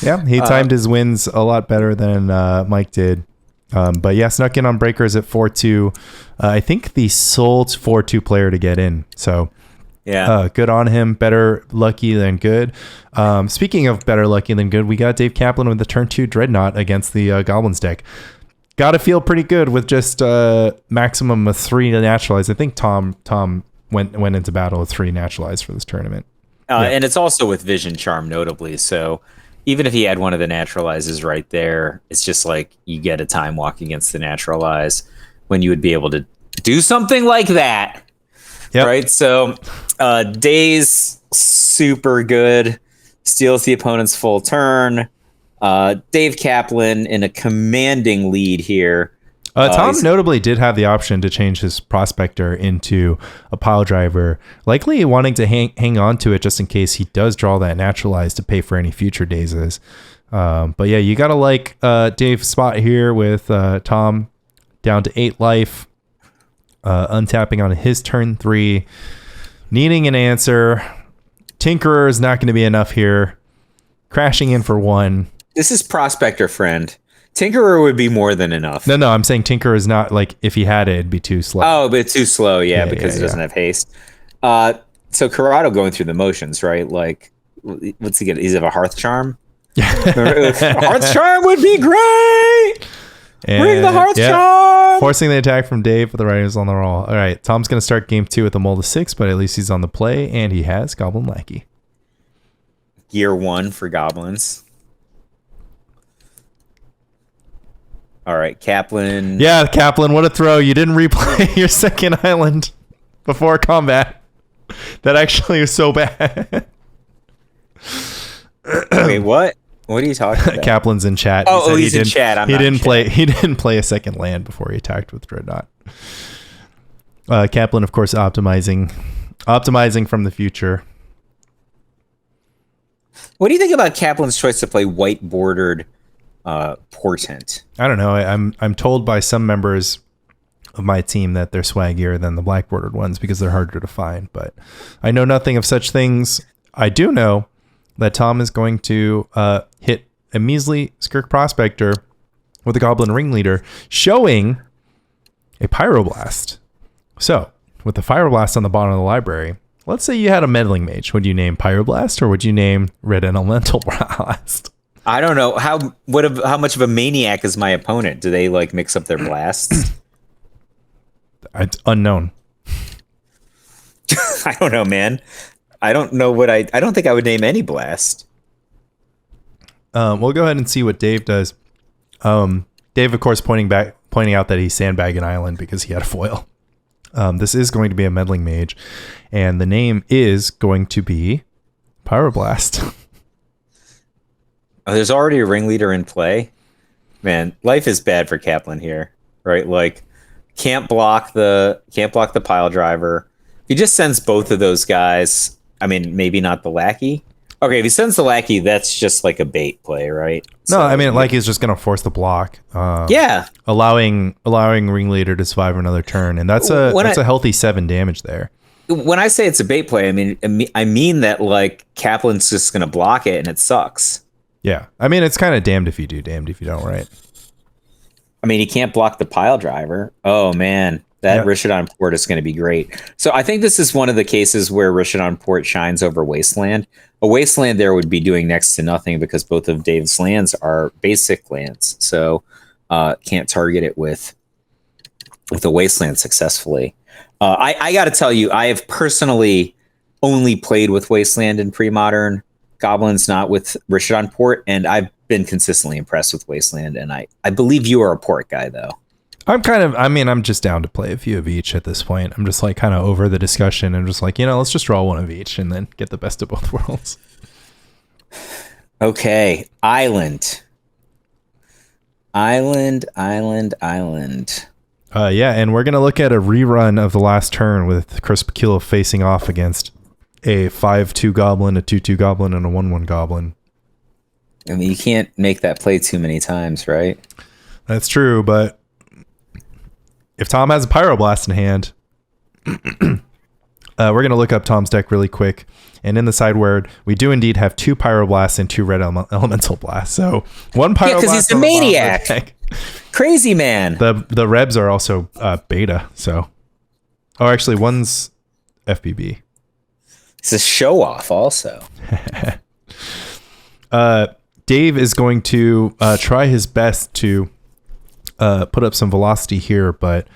Yeah, he timed his wins a lot better than Mike did. But yeah, snuck in on breakers at 4-2. I think the sole 4-2 player to get in. So yeah, good on him. Better lucky than good. Speaking of better lucky than good, we got Dave Kaplan with the turn 2 Dreadnought against the Goblins deck. Got to feel pretty good with just maximum of 3 naturalized. I think Tom went into battle with 3 naturalized for this tournament. And it's also with Vision Charm, notably. So even if he had one of the naturalizes right there, it's just like you get a time walk against the naturalize when you would be able to do something like that. Yep. Right? So Dave's super good, steals the opponent's full turn. Dave Kaplan in a commanding lead here. Tom notably did have the option to change his prospector into a pile driver, likely wanting to hang on to it just in case he does draw that naturalized to pay for any future dazes. But yeah, you got to like Dave's spot here with Tom down to 8 life, untapping on his turn 3, needing an answer. Tinkerer is not going to be enough here, crashing in for 1. This is prospector friend. Tinkerer would be more than enough. No, I'm saying Tinkerer is not, like, if he had it, it'd be too slow. Oh, but it's too slow, because it doesn't have haste. So Corrado going through the motions, right? Like, what's he get? He's have a Hearth Charm? Hearth Charm would be great! Bring the Hearth Charm! Forcing the attack from Dave with the writings on the roll. All right, Tom's going to start game 2 with a mold of 6, but at least he's on the play, and he has Goblin Lackey. Gear 1 for Goblins. All right, Kaplan. Yeah, Kaplan, what a throw. You didn't replay your second island before combat. That actually was so bad. Wait, what? What are you talking about? Kaplan's in chat. He's in chat. He didn't play a second land before he attacked with Dreadnought. Kaplan, of course, optimizing from the future. What do you think about Kaplan's choice to play white bordered Portent? I don't know. I'm told by some members of my team that they're swaggier than the black bordered ones because they're harder to find, but I know nothing of such things. I do know that Tom is going to hit a measly Skirk Prospector with a Goblin Ringleader, showing a Pyroblast. So, with the Pyroblast on the bottom of the library, let's say you had a Meddling Mage. Would you name Pyroblast or would you name Red Elemental Blast? I don't know. How much of a maniac is my opponent? Do they like mix up their blasts? It's unknown. I don't know, man. I don't know what I don't think I would name any blast. We'll go ahead and see what Dave does. Dave, of course, pointing out that he's sandbagging Island because he had a foil. This is going to be a Meddling Mage, and the name is going to be Pyroblast. Oh, there's already a Ringleader in play. Man, life is bad for Kaplan here, right? Like, can't block the pile driver. He just sends both of those guys. I mean, maybe not the Lackey. Okay, if he sends the Lackey, that's just like a bait play, right? No, I mean, Lackey's just going to force the block. Allowing Ringleader to survive another turn, and that's a healthy 7 damage there. When I say it's a bait play, I mean that like Kaplan's just going to block it, and it sucks. Yeah, I mean, it's kind of damned if you do, damned if you don't, right? I mean, he can't block the pile driver. Oh, man. That Rishodon Port is going to be great. So I think this is one of the cases where Rishodon Port shines over Wasteland. A Wasteland there would be doing next to nothing because both of Dave's lands are basic lands. So can't target it with a Wasteland successfully. I got to tell you, I have personally only played with Wasteland in Premodern. Goblins not with Rishodon Port, and I've been consistently impressed with Wasteland, and I believe you are a Port guy, though. I'm just down to play a few of each at this point. I'm just like kind of over the discussion and just like, let's just draw one of each and then get the best of both worlds. Okay, Island. Yeah, and we're going to look at a rerun of the last turn with Chris Bakula facing off against a 5/2 Goblin, a 2/2 Goblin, and a 1/1 Goblin. I mean, you can't make that play too many times, right? That's true, but if Tom has a Pyroblast in hand, We're going to look up Tom's deck really quick. And in the sideboard, we do indeed have 2 Pyroblasts and 2 red elemental blasts. So 1 Pyroblast. Yeah, because he's a maniac. Crazy man. The Rebs are also beta. So, actually, one's FBB. It's a show off also. Dave is going to try his best to put up some velocity here, but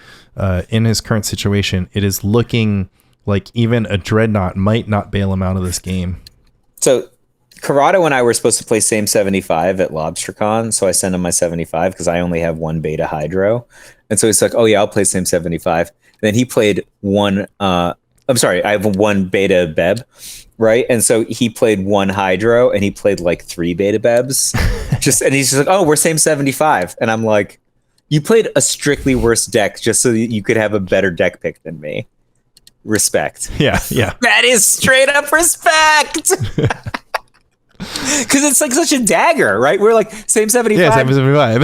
in his current situation, it is looking like even a Dreadnought might not bail him out of this game. So Corrado and I were supposed to play same 75 at LobsterCon, so I sent him my 75 because I only have 1 beta Hydro. And so he's like, oh yeah, I'll play same 75. And then he played I have 1 beta Beb, right? And so he played 1 Hydro and he played like 3 beta Bebs. And he's just like, oh, we're same 75. And I'm like, you played a strictly worse deck just so that you could have a better deck pick than me. Respect. Yeah. That is straight up respect. Because it's like such a dagger, right? We're like, same 75. Yeah, same 75.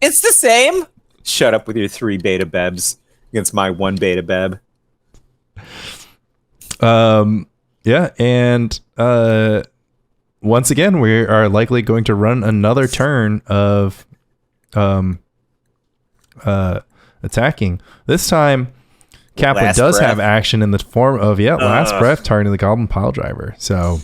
It's the same. Shut up with your 3 beta Bebs against my 1 beta Beb. Yeah, and once again, we are likely going to run another turn of attacking. This time, Kaplan Last does breath. have action in the form of last breath targeting the Goblin Pile Driver. So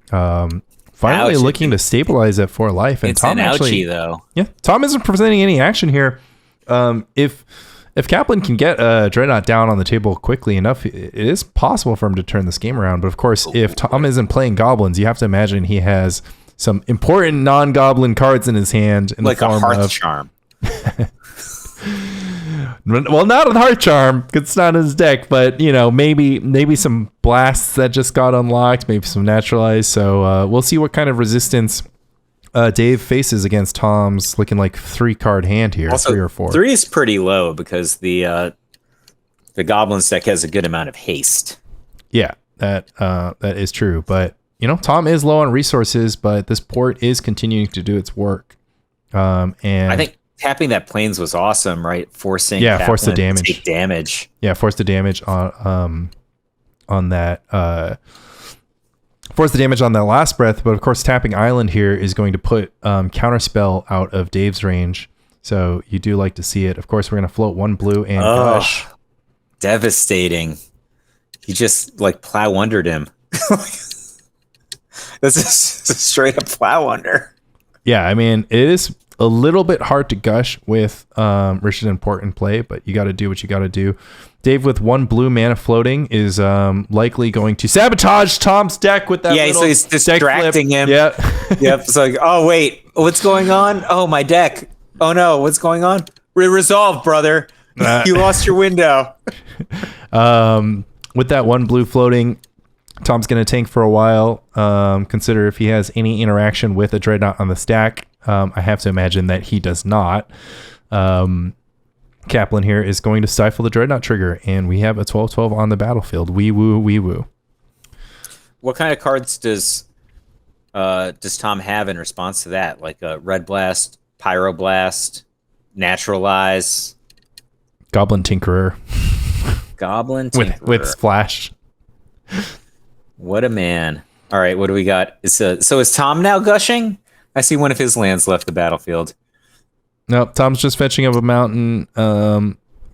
finally Ouch. looking to stabilize at 4 life. And It's Tom an actually, ouchie, though. yeah, Tom isn't presenting any action here. If Kaplan can get Dreadnought down on the table quickly enough, it is possible for him to turn this game around. But of course, if Tom isn't playing goblins, you have to imagine he has some important non-goblin cards in his hand in Like the a form Hearth of Charm. well, not a Heart Charm because it's not in his deck, but maybe some blasts that just got unlocked, maybe some naturalized. So we'll see what kind of resistance Dave faces against Tom's looking like 3-card hand here, Also, 3 or 4. 3 is pretty low because the Goblins deck has a good amount of haste. Yeah, that is true. But Tom is low on resources, but this port is continuing to do its work. And I think tapping that Plains was awesome, right? Forcing force the Kaplan to damage. take damage. Yeah, force the damage on that. Force the damage on that last breath, but of course tapping Island here is going to put Counterspell out of Dave's range. So you do like to see it. Of course, we're going to float 1 blue and Gush. Devastating. He just like plow undered him. This is a straight up plow under. Yeah, I mean, it is a little bit hard to gush with Richard and Port in play, but you got to do what you got to do. Dave with 1 blue mana floating is likely going to sabotage Tom's deck with that. Yeah, so he's distracting him. Yeah. Yep. It's like, oh wait, what's going on? Oh, my deck. Oh no, what's going on? Resolve, brother. You lost your window. With that 1 blue floating, Tom's going to tank for a while. Consider if he has any interaction with a Dreadnought on the stack. I have to imagine that he does not. Kaplan here is going to stifle the Dreadnought trigger, and we have a 12/12 on the battlefield. Wee woo, wee woo. What kind of cards does Tom have in response to that? Like a Red Blast, Pyroblast, Naturalize, Goblin Tinkerer. Goblin Tinkerer. with Splash. What a man. All right, what do we got? So is Tom now gushing? I see one of his lands left the battlefield. Nope, Tom's just fetching up a mountain,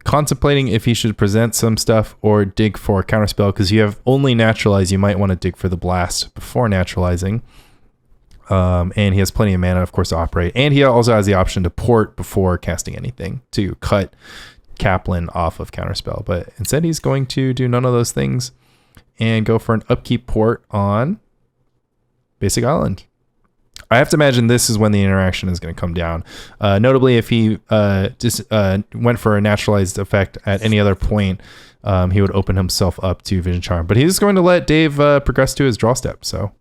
contemplating if he should present some stuff or dig for Counterspell, because you have only Naturalize. You might want to dig for the Blast before naturalizing. And he has plenty of mana, of course, to operate. And he also has the option to port before casting anything to cut Kaplan off of Counterspell. But instead, he's going to do none of those things and go for an upkeep port on Basic Island. I have to imagine this is when the interaction is going to come down. Notably, if he just went for a naturalized effect at any other point, he would open himself up to Vision Charm. But he's going to let Dave progress to his draw step. So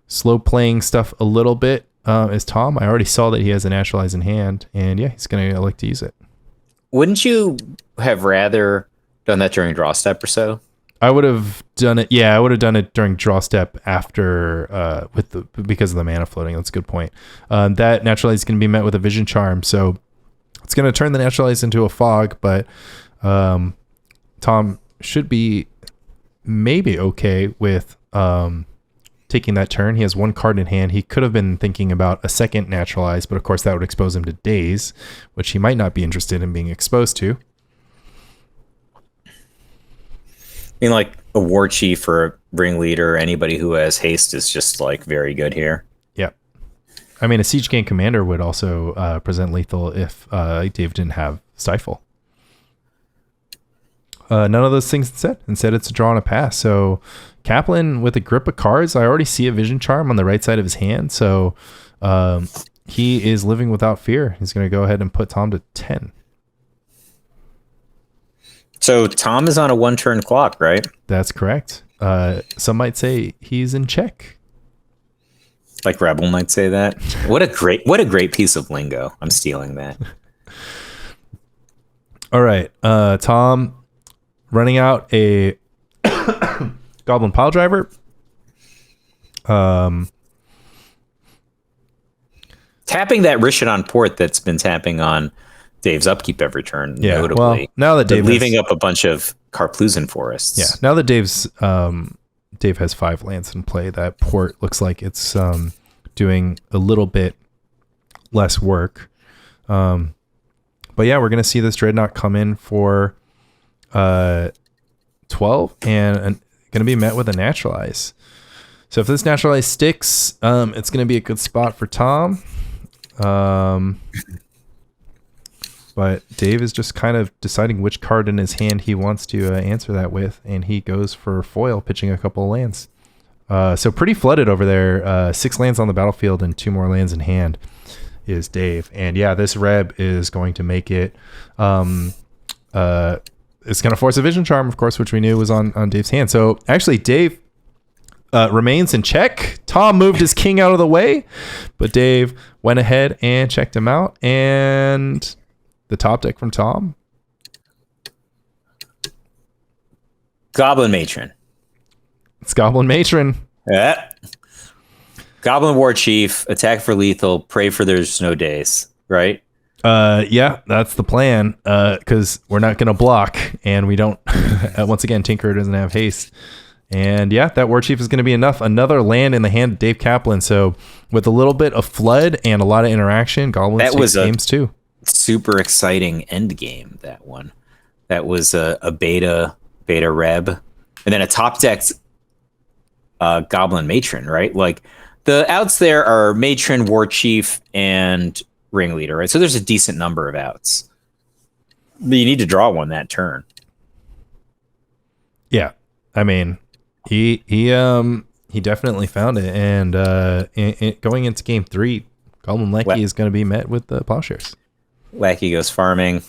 slow playing stuff a little bit is Tom. I already saw that he has a naturalize in hand, and yeah, he's going to elect to use it. Wouldn't you have rather done that during draw step or so? I would have done it. Yeah, I would have done it during draw step after because of the mana floating. That's a good point. That naturalize is going to be met with a Vision Charm, so it's going to turn the naturalize into a fog. But Tom should be maybe okay with taking that turn. He has one card in hand. He could have been thinking about a second naturalize, but of course that would expose him to daze, which he might not be interested in being exposed to. I mean, like a war chief or a ringleader, or anybody who has haste is just like very good here. Yeah. I mean, a Siege Gang commander would also present lethal if Dave didn't have Stifle. None of those things instead. Instead, it's a draw and a pass. So Kaplan with a grip of cards, I already see a Vision Charm on the right side of his hand. So he is living without fear. He's going to go ahead and put Tom to 10. So Tom is on a 1-turn clock, right? That's correct. Some might say he's in check. Like Rebel might say that. What a great piece of lingo. I'm stealing that. All right. Tom running out a Goblin Pile Driver. Tapping that Rishadon Port that's been tapping on Dave's upkeep every turn, notably. Well, now that Dave leaving up a bunch of Karplusan forests. Yeah, now that Dave has 5 lands in play, that port looks like it's doing a little bit less work. But yeah, we're gonna see this Dreadnought come in for 12 and gonna be met with a Naturalize. So if this Naturalize sticks, it's gonna be a good spot for Tom. But Dave is just kind of deciding which card in his hand he wants to answer that with, and he goes for foil, pitching a couple of lands. So pretty flooded over there. 6 lands on the battlefield and 2 more lands in hand is Dave. And yeah, this Reb is going to make it. It's going to force a Vision Charm, of course, which we knew was on Dave's hand. So actually, Dave remains in check. Tom moved his king out of the way, but Dave went ahead and checked him out. And the top deck from Tom, Goblin Matron. It's Goblin Matron. Yeah. Goblin War Chief, attack for lethal, pray for there's no days, right? Yeah, that's the plan. Because we're not going to block, and we don't. Once again, Tinker doesn't have haste. And yeah, that War Chief is going to be enough. Another land in the hand of Dave Kaplan. So with a little bit of flood and a lot of interaction, Goblins take games too. Super exciting end game, that one. That was a beta Reb, and then a top decked Goblin Matron, right? Like the outs there are Matron, War Chief, and Ringleader, right? So there's a decent number of outs. But you need to draw one that turn. Yeah, I mean, he definitely found it, and going into game 3, Goblin Lackey is going to be met with the Plowshares. Lackey goes farming.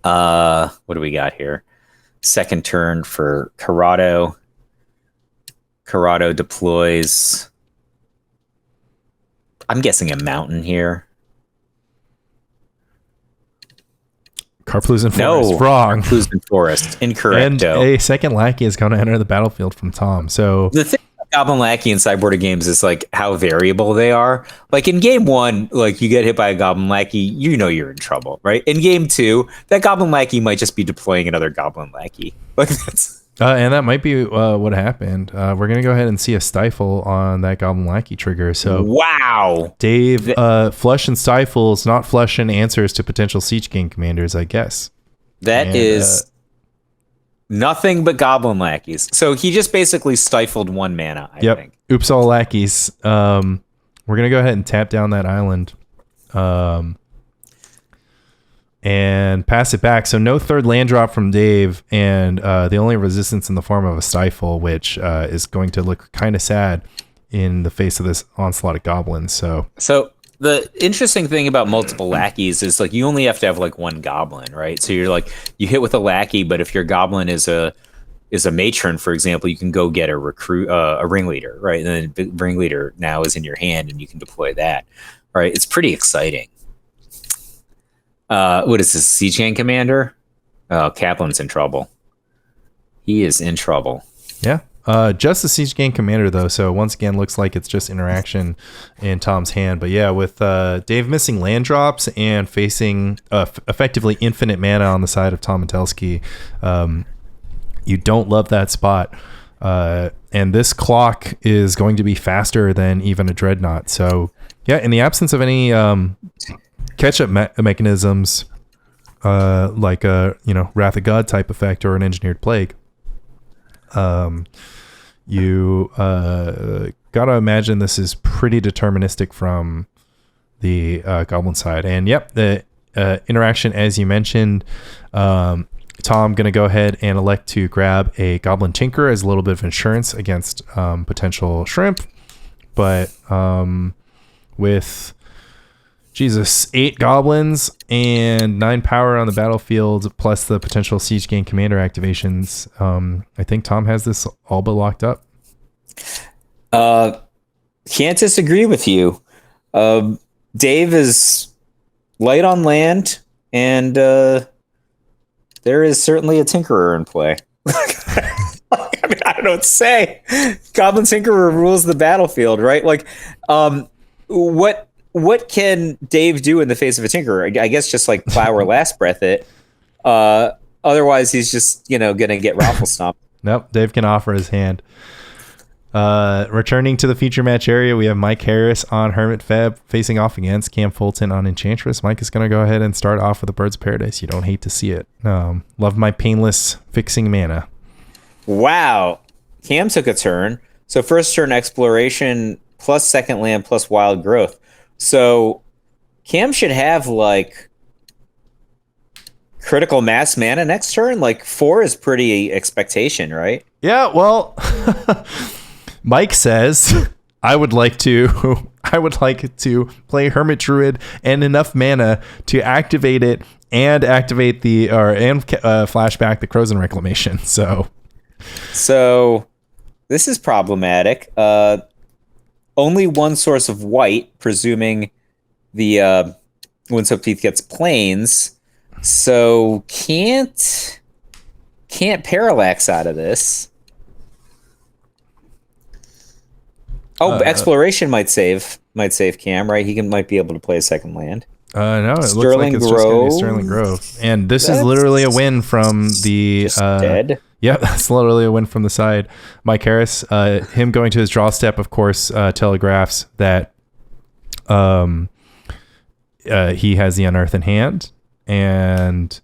What do we got here? Second turn for Corrado. Corrado deploys. I'm guessing a mountain here. Karplusan Forest. Wrong. Karplusan Forest. Incorrect. And a second Lackey is going to enter the battlefield from Tom. So the thing about Goblin Lackey and sideboarded games is like how variable they are. Like in game 1, like you get hit by a Goblin Lackey, you know you're in trouble, right? In game 2, that Goblin Lackey might just be deploying another Goblin Lackey. Like that's. And that might be what happened. We're going to go ahead and see a Stifle on that Goblin Lackey trigger. So wow, Dave, flush and stifles, not flush and answers to potential Siege King commanders, I guess. That is nothing but Goblin Lackeys. So he just basically stifled 1 mana, I think. Oops, all lackeys. We're going to go ahead and tap down that island. And pass it back. So no third land drop from Dave, and the only resistance in the form of a Stifle, which is going to look kind of sad in the face of this onslaught of goblins. So the interesting thing about multiple lackeys is like you only have to have like 1 goblin, right? So you're like you hit with a lackey, but if your goblin is a matron, for example, you can go get a ringleader, right? And then the ringleader now is in your hand, and you can deploy that. Right? It's pretty exciting. What is this, Siege Gang commander? Oh, Kaplan's in trouble. He is in trouble. Yeah. Just the Siege Gang Commander, though. So once again, looks like it's just interaction in Tom's hand. But yeah, with Dave missing land drops and facing effectively infinite mana on the side of Tom Metelsky, you don't love that spot. And this clock is going to be faster than even a Dreadnought. So yeah, in the absence of any catch-up mechanisms, like a Wrath of God type effect or an Engineered Plague, you gotta imagine this is pretty deterministic from the Goblin side. And yep, the interaction, as you mentioned, Tom gonna go ahead and elect to grab a Goblin Tinker as a little bit of insurance against potential Shrimp. But with 8 goblins and 9 power on the battlefield, plus the potential Siege Gang Commander activations, I think Tom has this all but locked up. Can't disagree with you. Dave is light on land, and there is certainly a Tinkerer in play. I mean, I don't know what to say. Goblin Tinkerer rules the battlefield, right? Like, what can Dave do in the face of a Tinkerer? I guess just like plow or last breath it. Otherwise, he's just going to get raffle stomped. Nope, Dave can offer his hand. Returning to the feature match area, we have Mike Harris on Hermit Feb facing off against Cam Fulton on Enchantress. Mike is going to go ahead and start off with the Birds of Paradise. You don't hate to see it. Love my painless fixing mana. Wow. Cam took a turn. So first turn Exploration plus second land plus Wild Growth. So Cam should have like critical mass mana next turn. Like 4 is pretty expectation, right? Yeah, well, Mike says I would like to play Hermit Druid and enough mana to activate it and activate flashback the Crozen Reclamation. So this is problematic. Only one source of white, presuming the Windswept Heath gets planes. So can't parallax out of this. Exploration might save Cam, right? He might be able to play a second land. No, it looks like it's just going to be Sterling Grove. And this is literally a win from the dead. Yeah, that's literally a win from the side. Mike Harris, him going to his draw step, of course, telegraphs that he has the Unearth in hand, and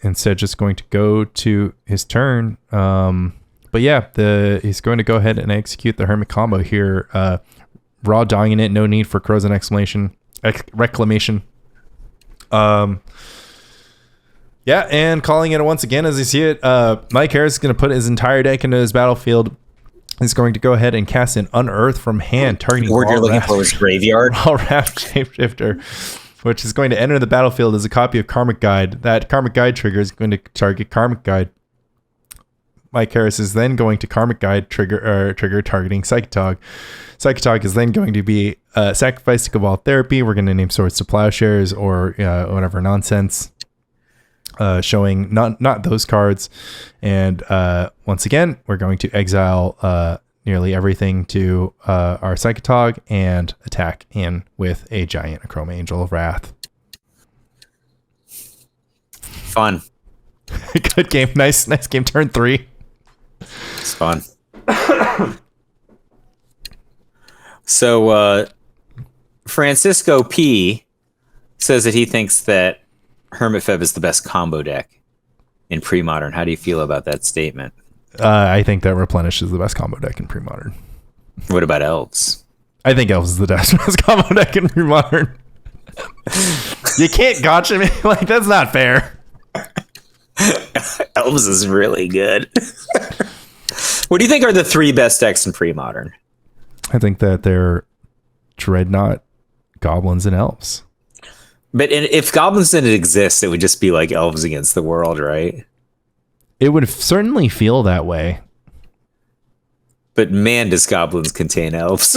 instead just going to go to his turn. But yeah, he's going to go ahead and execute the Hermit combo here. Raw dogging it, no need for Crozen Reclamation. Yeah, and calling it once again as you see it. Mike Harris is going to put his entire deck into his battlefield. He's going to go ahead and cast an Unearth from hand, targeting word you're looking for is Graveyard. All-Wrath Shapeshifter, which is going to enter the battlefield as a copy of Karmic Guide. That Karmic Guide trigger is going to target Karmic Guide. Mike Harris is then going to Karmic Guide trigger targeting Psychotog. Psychotog is then going to be sacrificed to Cabal Therapy. We're going to name Swords to Plowshares or whatever nonsense. Showing not those cards, and once again we're going to exile nearly everything to our Psychotog and attack in with a giant Achroma Angel of Wrath. Fun. Good game. Nice game. Turn 3. It's fun. So Francisco P says that he thinks that Hermit Feb is the best combo deck in Premodern. How do you feel about that statement? I think that Replenish is the best combo deck in Premodern. What about Elves? I think Elves is the best combo deck in Premodern. You can't gotcha me. Like, that's not fair. Elves is really good. What do you think are the 3 best decks in Premodern? I think that they're Dreadnought, Goblins, and Elves. But if Goblins didn't exist, it would just be like Elves against the world, right? It would certainly feel that way. But man, does Goblins contain Elves.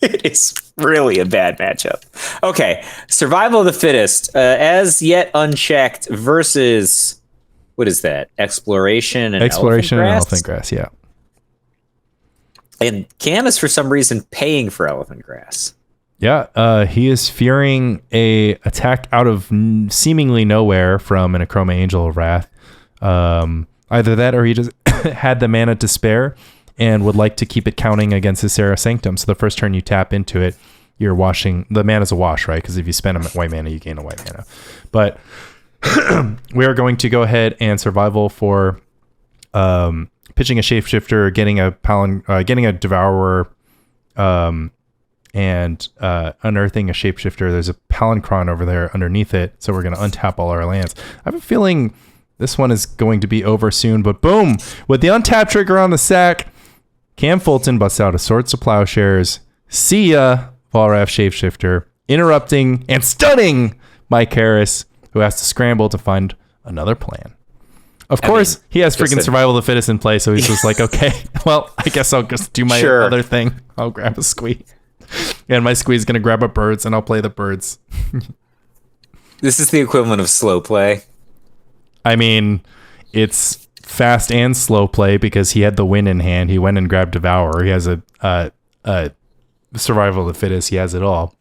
It is really a bad matchup. Okay, Survival of the Fittest, as yet unchecked versus what is that? Exploration and Exploration and elephant elephant grass, yeah. And Cam is for some reason paying for elephant grass. Yeah, he is fearing a attack out of seemingly nowhere from an Acroma Angel of Wrath. Either that or he just had the mana to spare and would like to keep it counting against his Seraph Sanctum. So the first turn you tap into it, you're washing. The mana's a wash, right? Because if you spend a white mana, you gain a white mana. But we are going to go ahead and survival for pitching a Shapeshifter, getting a Devourer, and unearthing a Shapeshifter. There's a Palinchron over there underneath it, so we're going to untap all our lands. I have a feeling this one is going to be over soon, but boom! With the untap trigger on the sack, Cam Fulton busts out a Swords to Plowshares. See ya, Volrath Shapeshifter, interrupting and stunning Mike Harris, who has to scramble to find another plan. Of course, he has freaking Survival of the Fittest in play, so he's just like, okay, well, I guess I'll just do my other thing. I'll grab a squeeze. And my squeeze is going to grab a birds, and I'll play the birds. This is the equivalent of slow play. I mean, it's fast and slow play because he had the win in hand. He went and grabbed Devourer. He has a Survival of the Fittest. He has it all.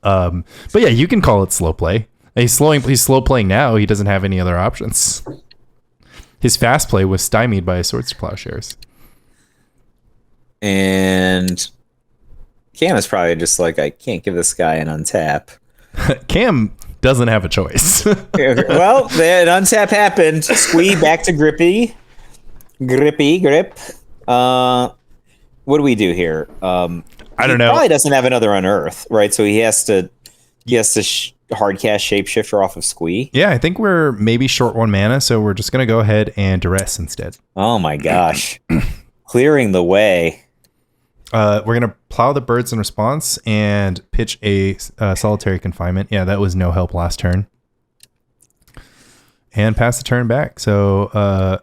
But yeah, you can call it slow play. He's slow playing now. He doesn't have any other options. His fast play was stymied by Swords to Plowshares. And Cam is probably just like, I can't give this guy an untap. Cam doesn't have a choice. Well, an untap happened. Squee back to Grip. What do we do here? I don't know. He probably doesn't have another Unearth, right? So he has to hard cast Shapeshifter off of Squee. Yeah, I think we're maybe short one mana, so we're just going to go ahead and Duress instead. Oh my gosh. Clearing the way. We're going to plow the birds in response and pitch a Solitary Confinement. Yeah, that was no help last turn. And pass the turn back. So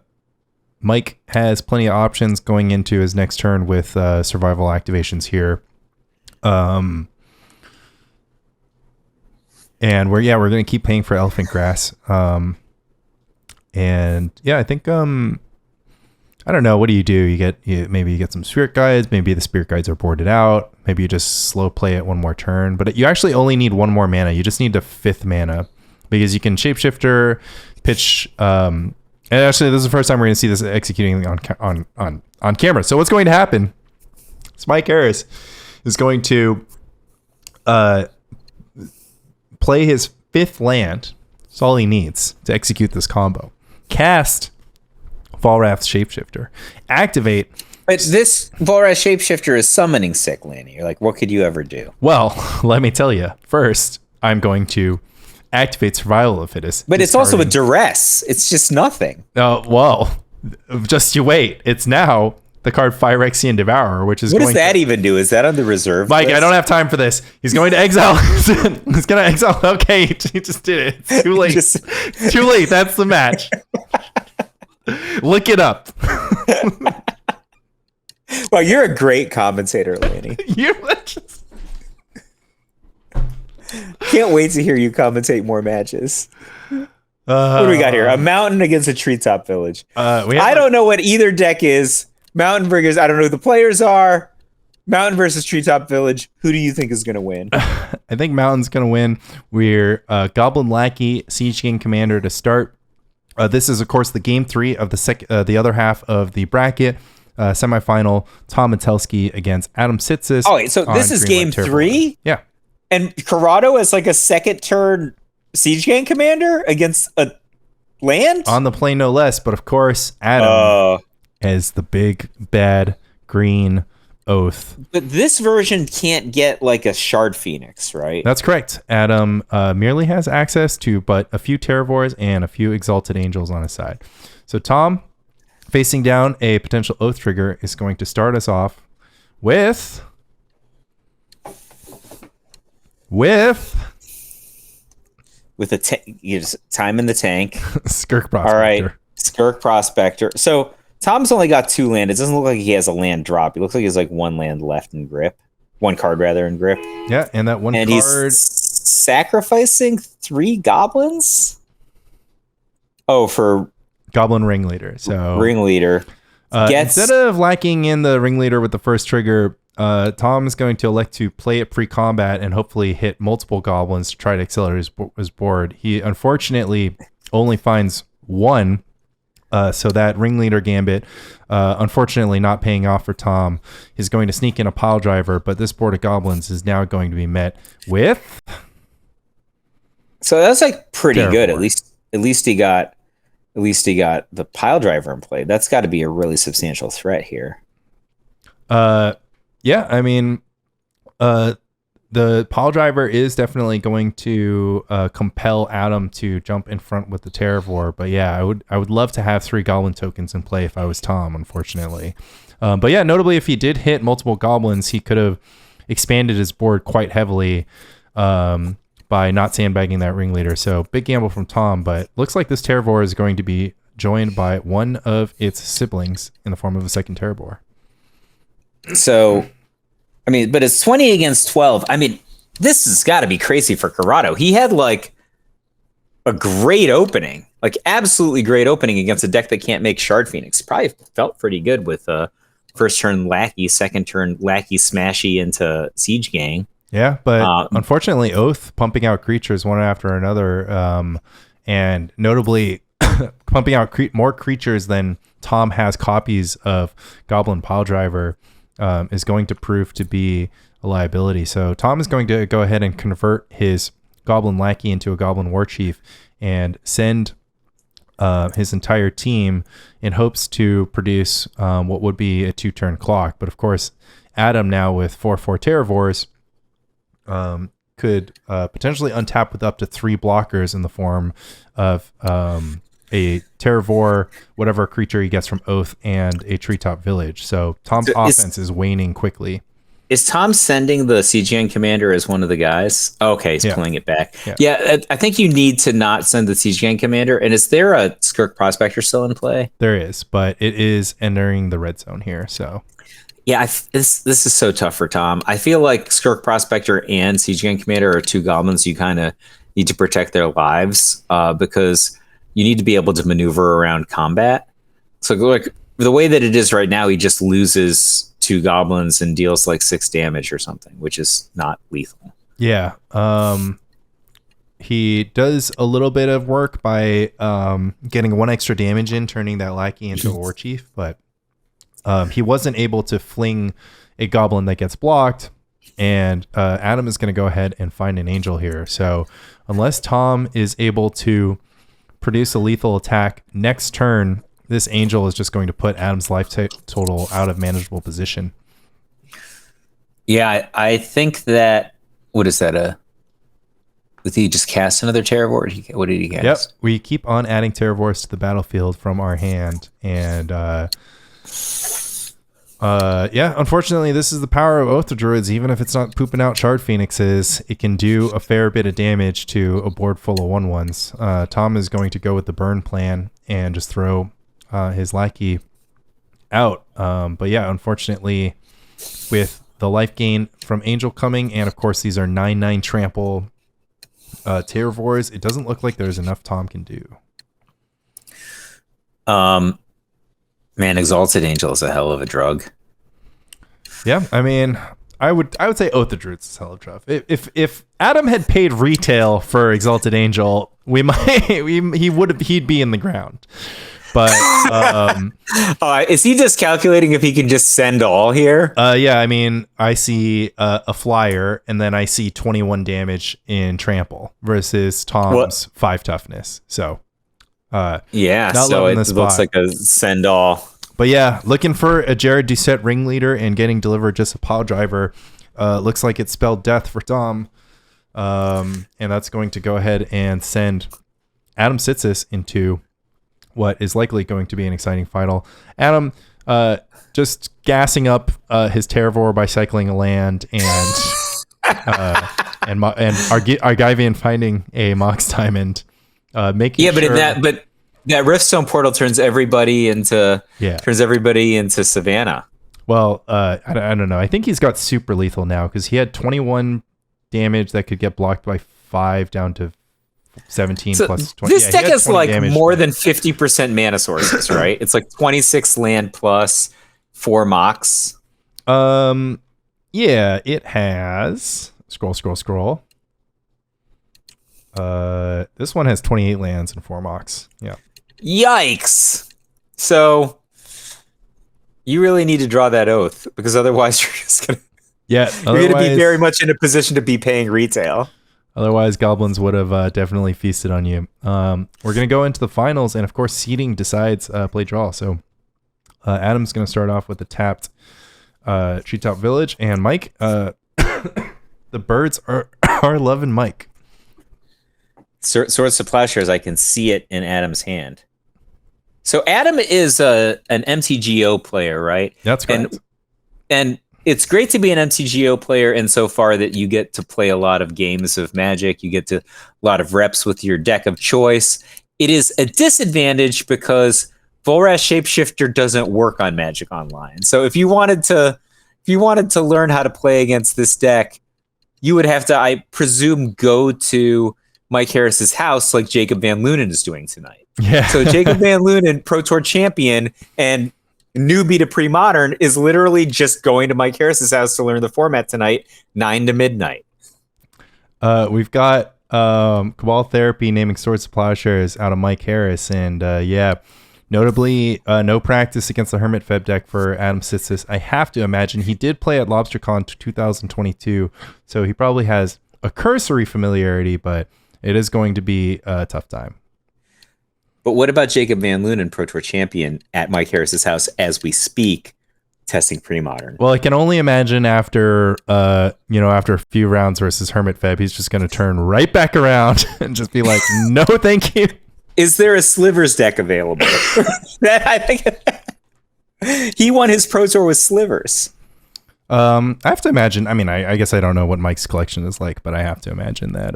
Mike has plenty of options going into his next turn with survival activations here. And we're going to keep paying for Elephant Grass. And yeah, I think I don't know. What do? Maybe you get some Spirit Guides. Maybe the Spirit Guides are boarded out. Maybe you just slow play it one more turn. But you actually only need one more mana. You just need the 5th mana because you can Shapeshifter, pitch. And actually, this is the first time we're going to see this executing on camera. So what's going to happen? Mike Harris is going to play his 5th land. That's all he needs to execute this combo. Cast Volrath Shapeshifter. Activate. But this Volrath Shapeshifter is summoning sick, Lanny. You're like, what could you ever do? Well, let me tell you. First, I'm going to activate Survival of the Fittest. But it's also a duress. It's just nothing. Oh, well, just you wait. It's now the card Phyrexian Devourer, which is what does that even do? Is that on the reserve Mike, list? I don't have time for this. He's going to exile. He's going to exile. Okay, he just did it. It's too late. It's too late. That's the match. Look it up. Well, you're a great commentator, Lanny. Can't wait to hear you commentate more matches. What do we got here? A mountain against a treetop village. I don't know what either deck is. Mountain Bringers, I don't know who the players are. Mountain versus treetop village. Who do you think is going to win? I think Mountain's going to win. We're Goblin Lackey, Siege King Commander to start. This is, of course, the game 3 of the other half of the bracket. Semifinal, Tom Matelski against Adam Sitsis. Oh, wait, so this is game 3? Yeah. And Corrado is like a second turn Siege Gang Commander against a land? On the plane, no less. But, of course, Adam as the big, bad, green oath. But this version can't get like a Shard Phoenix, right? That's correct. Adam merely has access to but a few Terravores and a few Exalted Angels on his side. So Tom, facing down a potential oath trigger, is going to start us off with time in the tank. Skirk Prospector. All right, Skirk Prospector. So Tom's only got 2 land. It doesn't look like he has a land drop. He looks like he has like 1 land left in grip. 1 card rather in grip. Yeah, and that one and card. He's sacrificing 3 goblins. Oh, for Goblin Ringleader. So Ringleader gets instead of lacking in the Ringleader with the first trigger, Tom is going to elect to play it pre-combat and hopefully hit multiple goblins to try to accelerate his board. He unfortunately only finds one, so that Ringleader Gambit, unfortunately not paying off for Tom, is going to sneak in a pile driver, but this board of goblins is now going to be met with... So that's like pretty Terror good. War. At least he got the pile driver in play. That's got to be a really substantial threat here. Yeah, I mean, the pile driver is definitely going to compel Adam to jump in front with the Terravore. But yeah, I would love to have 3 goblin tokens in play if I was Tom, unfortunately. But yeah, notably, if he did hit multiple goblins, he could have expanded his board quite heavily by not sandbagging that Ringleader. So big gamble from Tom, but looks like this Terravore is going to be joined by one of its siblings in the form of a second Terravore. So, I mean, but it's 20 against 12. I mean, this has got to be crazy for Corrado. He had like a great opening, like absolutely great opening against a deck that can't make Shard Phoenix. Probably felt pretty good with first turn Lackey, second turn Lackey Smashy into Siege Gang. Yeah, but unfortunately, Oath pumping out creatures one after another, and notably pumping out more creatures than Tom has copies of Goblin Piledriver is going to prove to be a liability. So Tom is going to go ahead and convert his Goblin Lackey into a Goblin War Chief and send his entire team in hopes to produce what would be a 2-turn clock. But of course, Adam now with 4/4 Terravores could potentially untap with up to 3 blockers in the form of a Terravore, whatever creature he gets from Oath, and a Treetop Village. So Tom's offense is waning quickly. Is Tom sending the CGN commander as one of the guys? Okay, he's pulling it back. Yeah, I think you need to not send the CGN commander. And is there a Skirk Prospector still in play? There is, but it is entering the red zone here. So yeah, this is so tough for Tom. I feel like Skirk Prospector and CGN commander are 2 goblins you kind of need to protect their lives because you need to be able to maneuver around combat. So like the way that it is right now, he just loses 2 goblins and deals like 6 damage or something, which is not lethal. Yeah. He does a little bit of work by getting 1 extra damage in, turning that Lackey into a War Chief, but he wasn't able to fling a goblin that gets blocked, and Adam is going to go ahead and find an angel here. So unless Tom is able to produce a lethal attack next turn, this angel is just going to put Adam's life total out of manageable position. Yeah, I think that... What is that? Did he just cast another Terravore? What did he cast? Yep, we keep on adding Terravores to the battlefield from our hand, and yeah, unfortunately, this is the power of Oath of Druids. Even if it's not pooping out Shard Phoenixes, it can do a fair bit of damage to a board full of 1/1s. Tom is going to go with the burn plan and just throw his Lackey out. But yeah, unfortunately, with the life gain from Angel coming, and of course these are 9/9 trample Terravores, it doesn't look like there's enough Tom can do. Man, Exalted Angel is a hell of a drug. Yeah, I mean, I would say Oath of Druids is a hell of a drug. If Adam had paid retail for Exalted Angel, he'd be in the ground. But is he just calculating if he can just send all here? Yeah, I mean, I see a flyer, and then I see 21 damage in trample versus Tom's 5 toughness. So yeah, so it looks like a send all. But yeah, looking for a Jared Doucette ringleader and getting delivered just a pile driver. Looks like it spelled death for Tom. And that's going to go ahead and send Adam Sitsis into what is likely going to be an exciting final. Adam just gassing up his Terravore by cycling a land and Argivian finding a Mox Diamond. Making but that Riftstone portal turns everybody into Savannah. Well, I don't know. I think he's got super lethal now because he had 21 damage that could get blocked by 5 down to 17 So plus 20. this deck has 20 like damage. more than 50% mana sources, right? It's like 26 land plus 4 mocks. Yeah, it has. Scroll. This one has 28 lands and 4 mocks. Yeah. Yikes! So you really need to draw that oath because otherwise you're just gonna Yeah, you're gonna be very much in a position to be paying retail. Otherwise, goblins would have definitely feasted on you. We're gonna go into the finals, and of course, seeding decides play draw. So Adam's gonna start off with the tapped Treetop Village, and Mike. The birds are loving Mike. Swords to Plowshares, I can see it in Adam's hand. So Adam is an MTGO player, right? That's correct. And it's great to be an MTGO player insofar that you get to play a lot of games of Magic. You get to a lot of reps with your deck of choice. It is a disadvantage because Volrath Shapeshifter doesn't work on Magic Online. So if you wanted to learn how to play against this deck, you would have to, I presume, go to Mike Harris's house like Jacob Van Lunen is doing tonight. Yeah. So Jacob Van Lunen, Pro Tour champion and newbie to Premodern, is literally just going to Mike Harris's house to learn the format tonight, 9 to midnight. We've got Cabal Therapy naming Swords to Plowshares out of Mike Harris, and notably no practice against the Hermit Feb deck for Adam Sitsis. I have to imagine he did play at LobsterCon 2022, so he probably has a cursory familiarity, but it is going to be a tough time. But what about Jacob Van Lunen, Pro Tour champion, at Mike Harris's house as we speak, testing Premodern? Well, I can only imagine after after a few rounds versus Hermit Feb, he's just going to turn right back around and just be like, "No, thank you." Is there a Slivers deck available? That I think he won his Pro Tour with Slivers. I have to imagine. I mean, I guess I don't know what Mike's collection is like, but I have to imagine that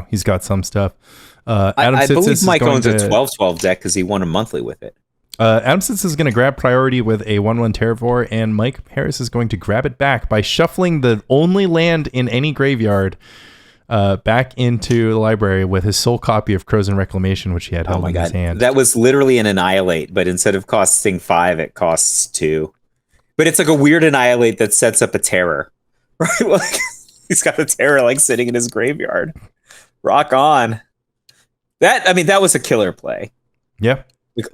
he's got some stuff. I believe Mike owns a 12-12 deck because he won a monthly with it. Adam Sitz is going to grab priority with a 1/1 Terravore, and Mike Harris is going to grab it back by shuffling the only land in any graveyard back into the library with his sole copy of Crows and Reclamation, which he had held in his hand. That was literally an Annihilate, but instead of costing 5, it costs 2. But it's like a weird Annihilate that sets up a Terror, right? Like he's got a Terror like sitting in his graveyard. Rock on. That was a killer play. Yeah.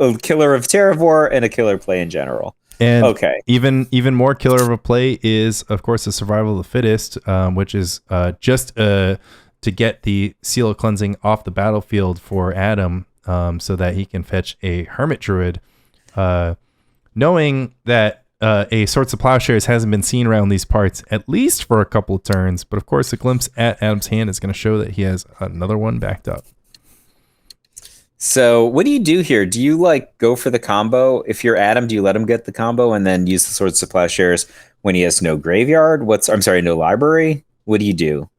A killer of Terravore and a killer play in general. And okay, even more killer of a play is, of course, the Survival of the Fittest, which is just to get the Seal of Cleansing off the battlefield for Adam, so that he can fetch a Hermit Druid, knowing that a Swords to Plowshares hasn't been seen around these parts at least for a couple of turns. But of course, a glimpse at Adam's hand is going to show that he has another one backed up. So what do you do here? Do you go for the combo? If you're Adam, do you let him get the combo and then use the Swords to Plowshares when he has no graveyard? No library? What do you do?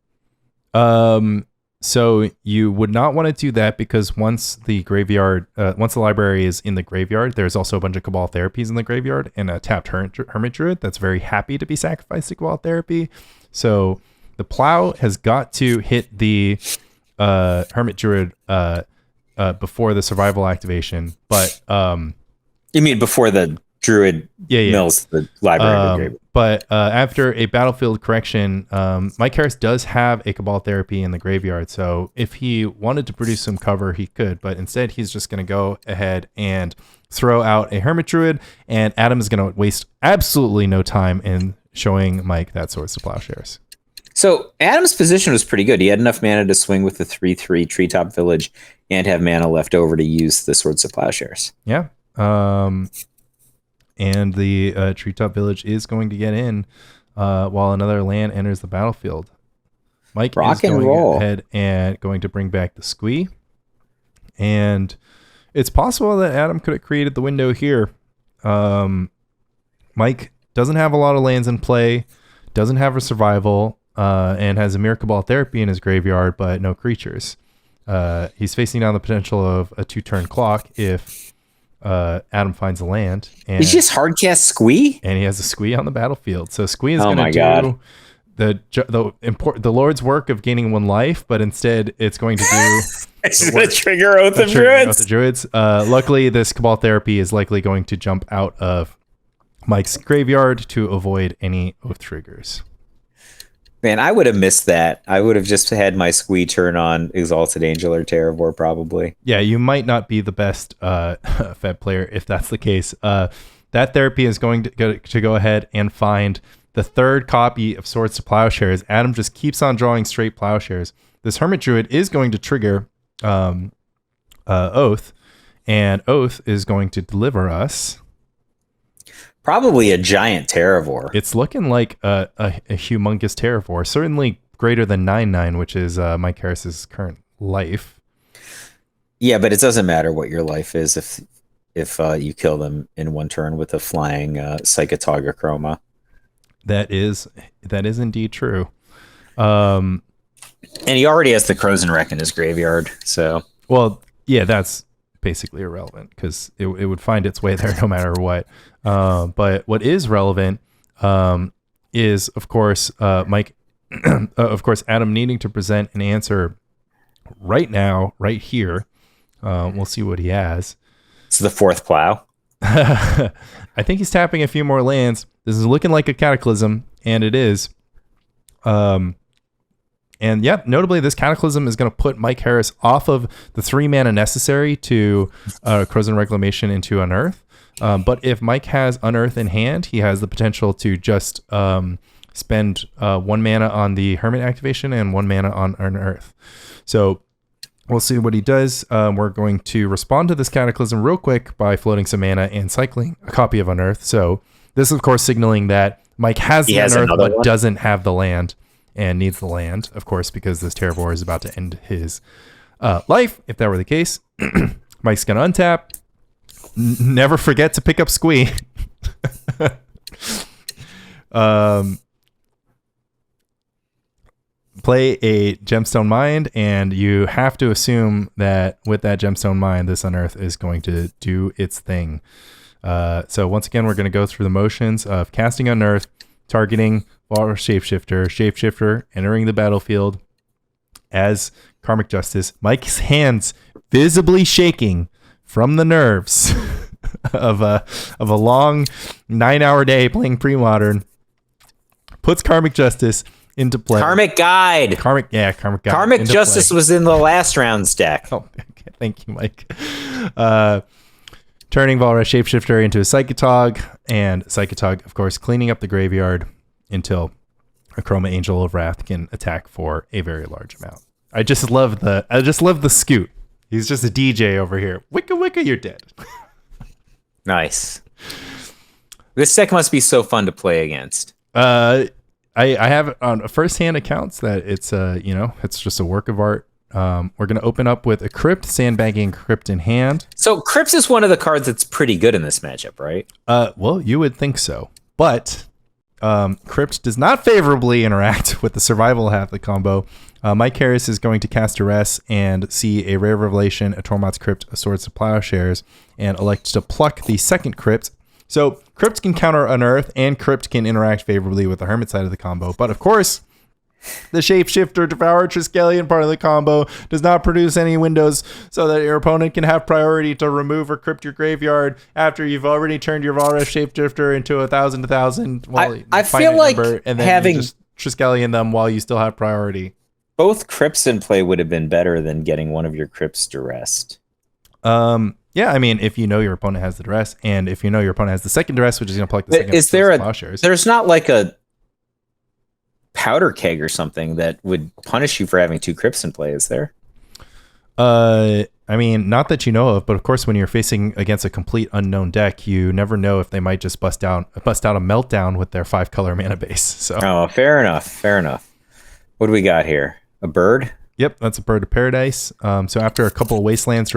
So you would not want to do that because once the library is in the graveyard, there's also a bunch of Cabal Therapies in the graveyard and a tapped Hermit Druid that's very happy to be sacrificed to Cabal Therapy. So the Plow has got to hit the Hermit Druid before the survival activation, but you mean before the Druid mills the library? But after a battlefield correction, Mike Harris does have a Cabal Therapy in the graveyard, so if he wanted to produce some cover, he could, but instead he's just going to go ahead and throw out a Hermit Druid, and Adam is going to waste absolutely no time in showing Mike that Swords to Plowshares. So Adam's position was pretty good. He had enough mana to swing with the 3/3 Treetop Village and have mana left over to use the Swords to Plowshares. Yeah. And the Treetop Village is going to get in while another land enters the battlefield. Mike is going ahead and going to bring back the Squee. And it's possible that Adam could have created the window here. Mike doesn't have a lot of lands in play, doesn't have a survival, and has a Mere Cabal Therapy in his graveyard, but no creatures. He's facing down the potential of a 2-turn clock if Adam finds a land. And he just hardcast Squee? And he has a Squee on the battlefield. So Squee is going to do the Lord's work of gaining 1 life, but instead it's going to do it's going to trigger Oath of Druids. Luckily, this Cabal Therapy is likely going to jump out of Mike's graveyard to avoid any Oath triggers. Man, I would have missed that. I would have just had my Squee turn on Exalted Angel or Terravor, probably. Yeah, you might not be the best Fed player if that's the case. That therapy is going to go ahead and find the 3rd copy of Swords to Plowshares. Adam just keeps on drawing straight Plowshares. This Hermit Druid is going to trigger Oath, and Oath is going to deliver us probably a giant Terravor. It's looking like a humongous Terravor, certainly greater than 9/9, which is Mike Harris's current life. Yeah, but it doesn't matter what your life is if you kill them in 1 turn with a flying Psychotog Chroma. That is indeed true. And he already has the Crows and Wreck in his graveyard, so. Well, yeah, that's basically irrelevant because it would find its way there no matter what. But what is relevant is, of course, Mike, of course, Adam needing to present an answer right now, right here. We'll see what he has. It's the 4th plow. I think he's tapping a few more lands. This is looking like a Cataclysm, and it is. And yeah, notably, this Cataclysm is going to put Mike Harris off of the 3 mana necessary to Crows and Reclamation into Unearth. But if Mike has Unearth in hand, he has the potential to just spend 1 mana on the Hermit activation and 1 mana on Unearth. So we'll see what he does. We're going to respond to this Cataclysm real quick by floating some mana and cycling a copy of Unearth. So this is, of course, signaling that Mike has the Unearth but doesn't have the land and needs the land, of course, because this Terravor is about to end his life. If that were the case, Mike's going to untap. Never forget to pick up Squee. Play a Gemstone Mind, and you have to assume that with that Gemstone Mind, this Unearth is going to do its thing. So once again, we're going to go through the motions of casting Unearth, targeting Walrus Shapeshifter, entering the battlefield as Karmic Justice. Mike's hands visibly shaking from the nerves of a long 9-hour day playing Premodern. Puts Karmic Justice into play. Karmic Guide. Karmic Guide. Karmic Justice was in the last round's deck. Oh, okay. Thank you, Mike. Turning Walrus Shapeshifter into a Psychotog, and Psychotog, of course, cleaning up the graveyard until a Chroma Angel of Wrath can attack for a very large amount. I just love the scoot. He's just a DJ over here. Wicca wicca, you're dead. Nice. This deck must be so fun to play against. I have on first-hand accounts that it's it's just a work of art. We're going to open up with a Crypt, sandbagging Crypt in hand. So Crypt is one of the cards that's pretty good in this matchup, right? Well, you would think so. But Crypt does not favorably interact with the survival half of the combo. Mike Harris is going to cast Duress and see a Rare Revelation, a Tormod's Crypt, a Swords to Plowshares, and elect to pluck the second Crypt. So Crypt can counter Unearth, and Crypt can interact favorably with the Hermit side of the combo. But of course, the Shapeshifter Devourer Triskelion part of the combo does not produce any windows so that your opponent can have priority to remove or crypt your graveyard after you've already turned your Walrus Shapeshifter into 1,000. I feel like and then having just Triskelion them while you still have priority. Both Crypts in play would have been better than getting one of your Crypts duressed. Yeah, I mean, if you know your opponent has the duress, and if you know your opponent has the second duress, which is going to pluck the second. Is there there's not like a powder keg or something that would punish you for having 2 Crypts in play, is there? I mean, not that you know of, but of course, when you're facing against a complete unknown deck, you never know if they might just bust out a Meltdown with their 5-color mana base. So, oh, fair enough. What do we got here? A bird? Yep, that's a Bird of Paradise. So after a couple of Wastelands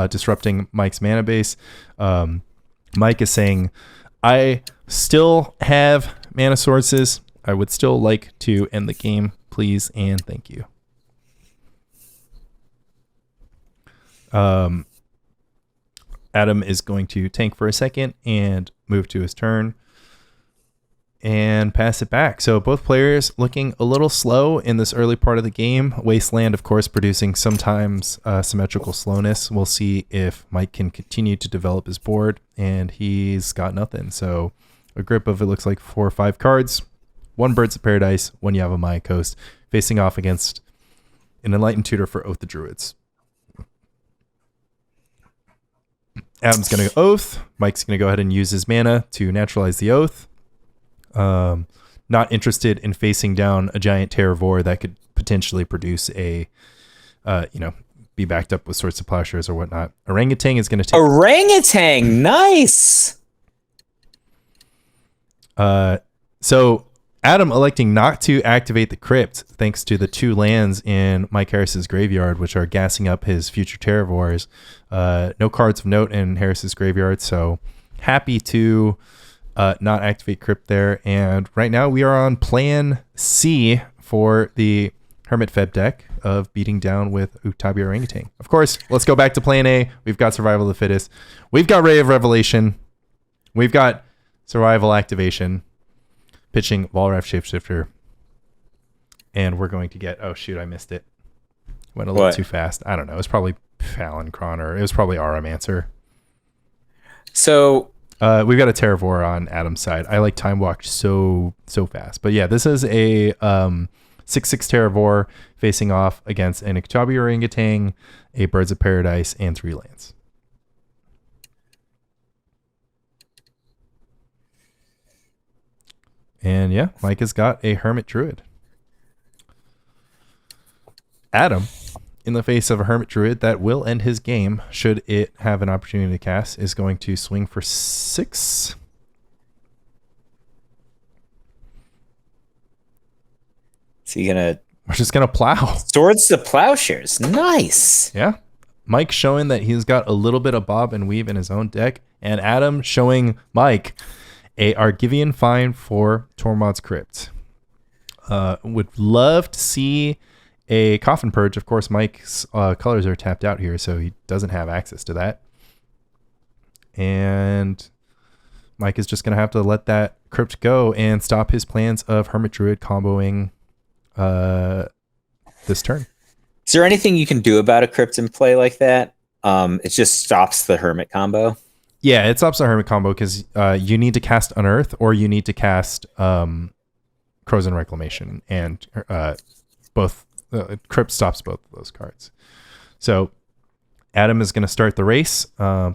disrupting Mike's mana base, Mike is saying, I still have mana sources. I would still like to end the game, please, and thank you. Adam is going to tank for a second and move to his turn. and pass it back. So both players looking a little slow in this early part of the game. Wasteland, of course, producing sometimes symmetrical slowness. We'll see if Mike can continue to develop his board, and he's got nothing. So a grip of, it looks like 4 or 5 cards, 1 Birds of Paradise, 1 Yavimaya Coast, facing off against an Enlightened Tutor for Oath the Druids. Adam's going to go Oath. Mike's going to go ahead and use his mana to naturalize the Oath. Not interested in facing down a giant Terravore that could potentially produce a, be backed up with Swords of Plowshares or whatnot. Orangutan is going to take... Orangutan, nice! So Adam electing not to activate the Crypt thanks to the 2 lands in Mike Harris's graveyard, which are gassing up his future Terravores. No cards of note in Harris's graveyard, so happy to not activate Crypt there. And right now we are on plan C for the Hermit Feb deck of beating down with Uktabi Orangutan. Of course, let's go back to plan A. We've got Survival of the Fittest. We've got Ray of Revelation. We've got Survival Activation. Pitching Volrath Shapeshifter. And we're going to get... Oh, shoot, I missed it. Went a little too fast. I don't know. It was probably Falancron, or it was probably Aramancer. So... we've got a Terravore on Adam's side. I like Time Walk so fast. But yeah, this is a 6/6 Terravore facing off against an Uktabi Orangutan, a Birds of Paradise, and 3 lands. And yeah, Mike has got a Hermit Druid. Adam, in the face of a Hermit Druid that will end his game, should it have an opportunity to cast, is going to swing for 6. So you're going to... We're just going to plow. Swords to Plowshares. Nice. Yeah. Mike showing that he's got a little bit of bob and weave in his own deck, and Adam showing Mike a Argivian Find for Tormod's Crypt. Would love to see a Coffin Purge. Of course, Mike's colors are tapped out here, so he doesn't have access to that. And Mike is just going to have to let that Crypt go and stop his plans of Hermit Druid comboing this turn. Is there anything you can do about a Crypt in play like that? It just stops the Hermit combo. Yeah, it stops the Hermit combo because you need to cast Unearth or you need to cast Crows and Reclamation, and both Crypt stops both of those cards. So Adam is going to start the race,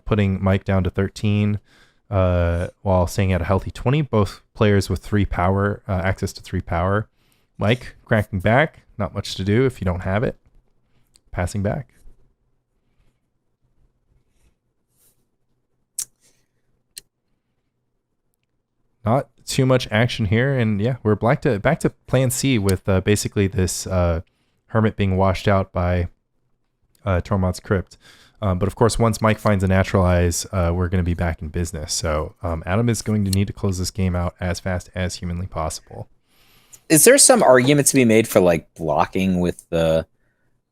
putting Mike down to 13 while staying at a healthy 20. Both players with 3 power, access to 3 power. Mike cracking back, not much to do if you don't have it. Passing back. Not too much action here, and yeah, we're back to plan C with basically this Hermit being washed out by Tormod's Crypt. But of course, once Mike finds a Naturalize, we're going to be back in business. So Adam is going to need to close this game out as fast as humanly possible. Is there some argument to be made for like blocking with the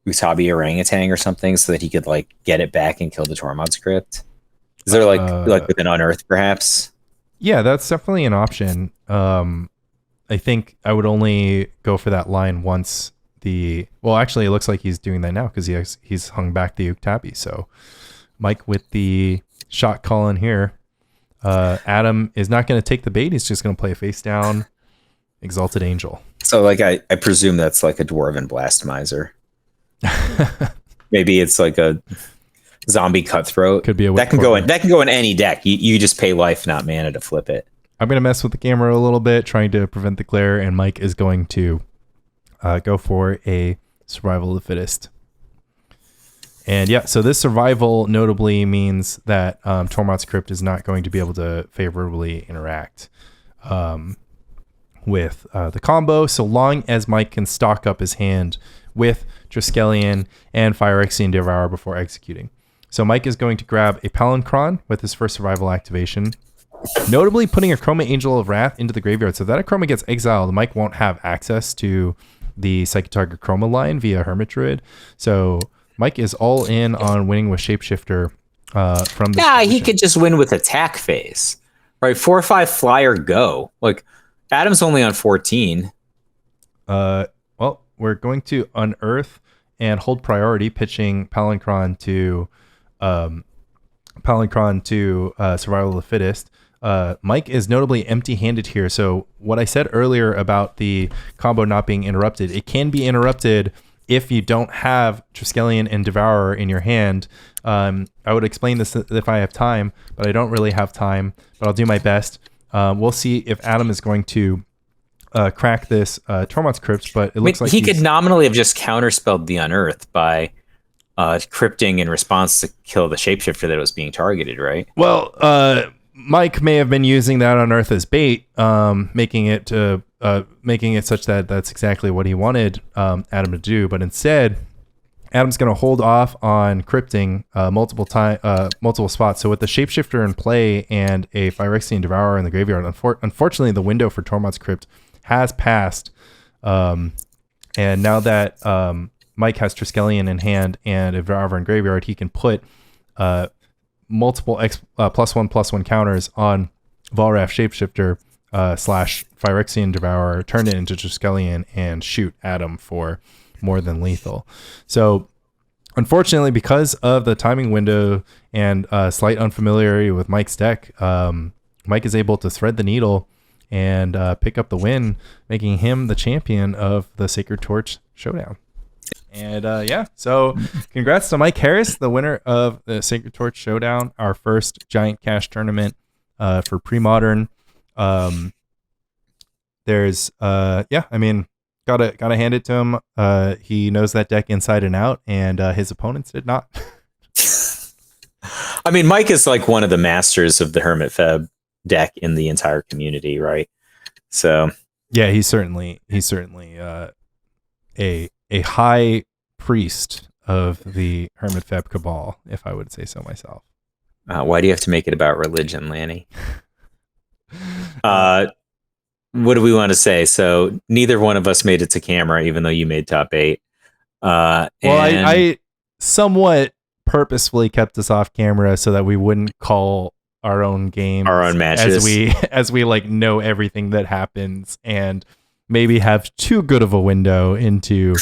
Uktabi Orangutan or something so that he could like get it back and kill the Tormod's Crypt? Is there like with an Unearth perhaps? Yeah, that's definitely an option. I think I would only go for that line once well, actually, it looks like he's doing that now because he's hung back the Uktabi. So Mike with the shot call in here. Adam is not going to take the bait. He's just going to play a face down Exalted Angel. So like I presume that's like a Dwarven Blastmizer. Maybe it's like a zombie cutthroat. Could be a that can go in any deck. You just pay life, not mana, to flip it. I'm going to mess with the camera a little bit, trying to prevent the glare, and Mike is going to go for a Survival of the Fittest. And yeah, so this survival notably means that Tormod's Crypt is not going to be able to favorably interact with the combo, so long as Mike can stock up his hand with Triskelion and Phyrexian Devour before executing. So Mike is going to grab a Palinchron with his first survival activation, notably putting a Chroma Angel of Wrath into the graveyard. So that a Chroma gets exiled, Mike won't have access to the Psychic Target Chroma line via Hermit Druid. So Mike is all in on winning with Shapeshifter from the he could just win with attack phase. Right, 4 or 5 flyer go. Like Adam's only on 14. Well, we're going to unearth and hold priority, pitching Palinchron to Survival of the Fittest. Mike is notably empty-handed here. So what I said earlier about the combo not being interrupted, it can be interrupted if you don't have Triskelion and Devourer in your hand. I would explain this if I have time, but I don't really have time, but I'll do my best. We'll see if Adam is going to crack this Tormod's Crypt, but it looks like he could nominally have just counterspelled the Unearth by crypting in response to kill the shapeshifter that was being targeted, right? Well, Mike may have been using that Unearth as bait, making it such that that's exactly what he wanted Adam to do, but instead Adam's going to hold off on crypting multiple spots. So with the shapeshifter in play and a Phyrexian Devourer in the graveyard, unfortunately the window for Tormod's Crypt has passed, and now that Mike has Triskelion in hand and a Devourer in graveyard, he can put multiple +1/+1 counters on Volrath Shapeshifter / Phyrexian Devourer, turn it into Triskelion, and shoot Adam for more than lethal. So unfortunately, because of the timing window and slight unfamiliarity with Mike's deck, Mike is able to thread the needle and pick up the win, making him the champion of the Sacred Torch Showdown. And so congrats to Mike Harris, the winner of the Sacred Torch Showdown, our first giant cash tournament for Premodern. Gotta hand it to him. He knows that deck inside and out, and his opponents did not. I mean, Mike is like one of the masters of the Hermit Feb deck in the entire community, right? So yeah, he's certainly a high priest of the Hermit Feb cabal, if I would say so myself. Why do you have to make it about religion, Lanny? What do we want to say? So neither one of us made it to camera, even though you made top 8. I somewhat purposefully kept us off camera so that we wouldn't call our own games, our own matches, as we like know everything that happens and maybe have too good of a window into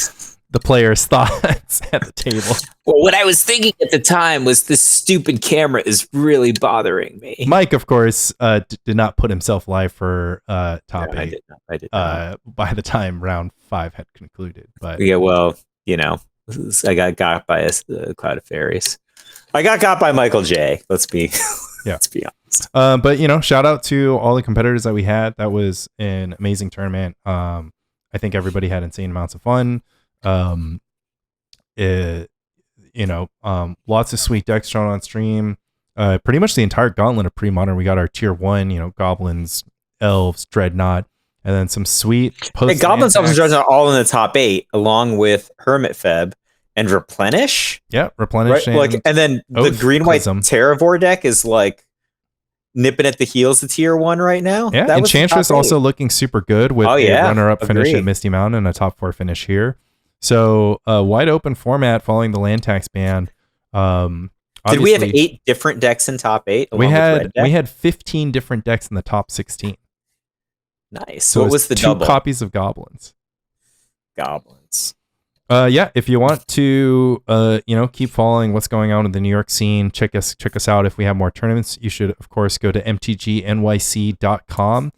the player's thoughts at the table. Well, what I was thinking at the time was this stupid camera is really bothering me. Mike, of course, did not put himself live for top 8. I did not. By the time round 5 had concluded. But yeah, well, I got by a cloud of fairies. I got by Michael J. Let's be honest. But shout out to all the competitors that we had. That was an amazing tournament. I think everybody had insane amounts of fun. Lots of sweet decks shown on stream. Pretty much the entire gauntlet of Premodern. We got our tier 1, goblins, elves, dreadnought, and then some sweet post. Goblins, elves, and dreadnought are all in the top 8, along with Hermit Feb and Replenish. Yeah, Replenish. Right? And then the green-white Terravore deck is like nipping at the heels of tier 1 right now. Yeah, that Enchantress also looking super good with a runner-up finish at Misty Mountain and a top 4 finish here. So wide open format following the land tax ban. Did we have 8 different decks in top 8? We had 15 different decks in the top 16. Nice. So what was the 2 double? copies of goblins. If you want to keep following what's going on in the New York scene, check us out. If we have more tournaments, you should of course go to mtgnyc.com.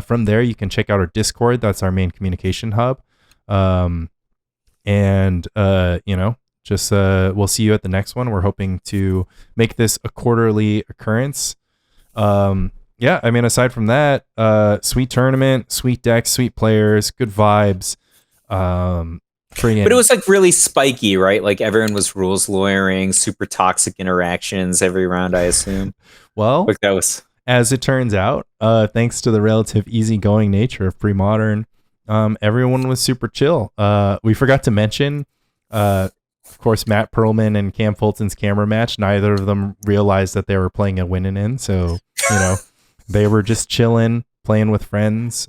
From there you can check out our Discord. That's our main communication hub. We'll see you at the next one. We're hoping to make this a quarterly occurrence. Aside from that, sweet tournament, sweet decks, sweet players, good vibes. But it was like really spiky, right? Like everyone was rules lawyering, super toxic interactions every round, I assume. Well, like that was, as it turns out, thanks to the relative easygoing nature of Premodern, everyone was super chill. We forgot to mention, of course, Matt Perlman and Cam Fulton's camera match. Neither of them realized that they were playing a win and in, so they were just chilling, playing with friends.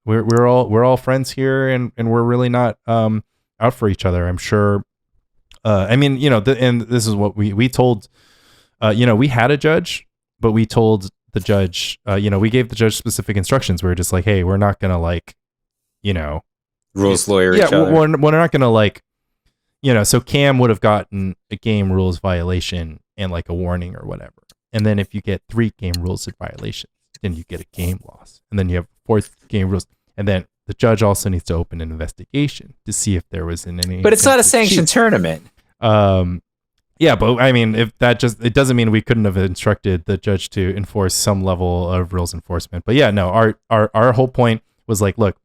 We're all friends here, and we're really not out for each other. I'm sure. And this is what we told. We had a judge, but we told the judge, we gave the judge specific instructions. We were just like, hey, we're not gonna like, rules lawyer yeah, each other. we're not gonna like, so Cam would have gotten a game rules violation and like a warning or whatever. And then if you get 3 game rules violations, then you get a game loss. And then you have 4th game rules. And then the judge also needs to open an investigation to see if there was any. But it's not a sanctioned tournament. Yeah, but I mean, if that it doesn't mean we couldn't have instructed the judge to enforce some level of rules enforcement. But yeah, no, our whole point was like, look,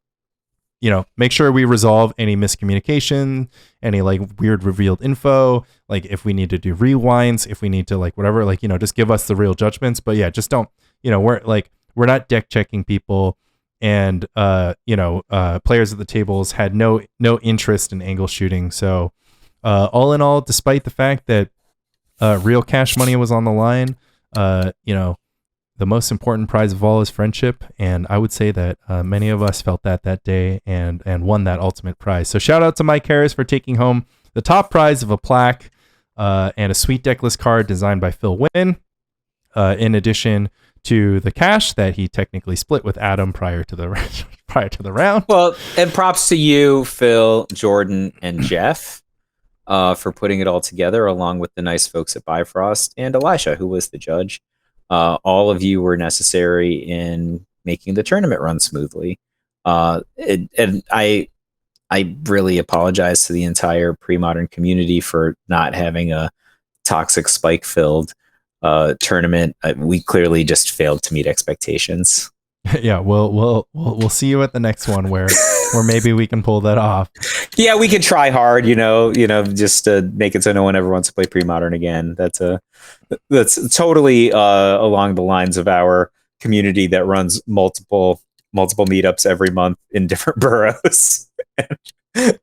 make sure we resolve any miscommunication, any like weird revealed info, like if we need to do rewinds, if we need to like whatever, like, just give us the real judgments. But yeah, just don't, we're not deck checking people. And, players at the tables had no interest in angle shooting. So, all in all, despite the fact that real cash money was on the line, the most important prize of all is friendship. And I would say that many of us felt that day and won that ultimate prize. So shout out to Mike Harris for taking home the top prize of a plaque and a sweet decklist card designed by Phil Wynn, in addition to the cash that he technically split with Adam prior to the round. Well, and props to you, Phil, Jordan, and Jeff. For putting it all together, along with the nice folks at Bifrost and Elisha, who was the judge. All of you were necessary in making the tournament run smoothly. And I really apologize to the entire Premodern community for not having a toxic spike-filled tournament. We clearly just failed to meet expectations. Yeah, we'll see you at the next one where maybe we can pull that off. Yeah, we could try hard, just to make it so no one ever wants to play Premodern again. That's totally along the lines of our community that runs multiple meetups every month in different boroughs.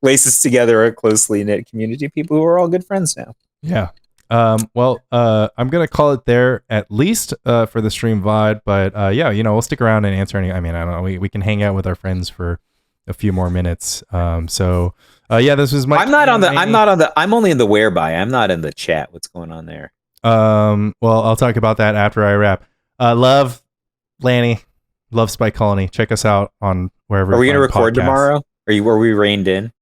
Laces together a closely knit community of people who are all good friends now. Yeah. I'm gonna call it there at least for the stream VOD, but we'll stick around and answer any. I mean, I don't know. We can hang out with our friends for a few more minutes. This was Mike. I'm only in the whereby. I'm not in the chat. What's going on there? I'll talk about that after I wrap. Love Lanny, love Spike Colony. Check us out on wherever. Are we gonna record tomorrow? Are we reined in?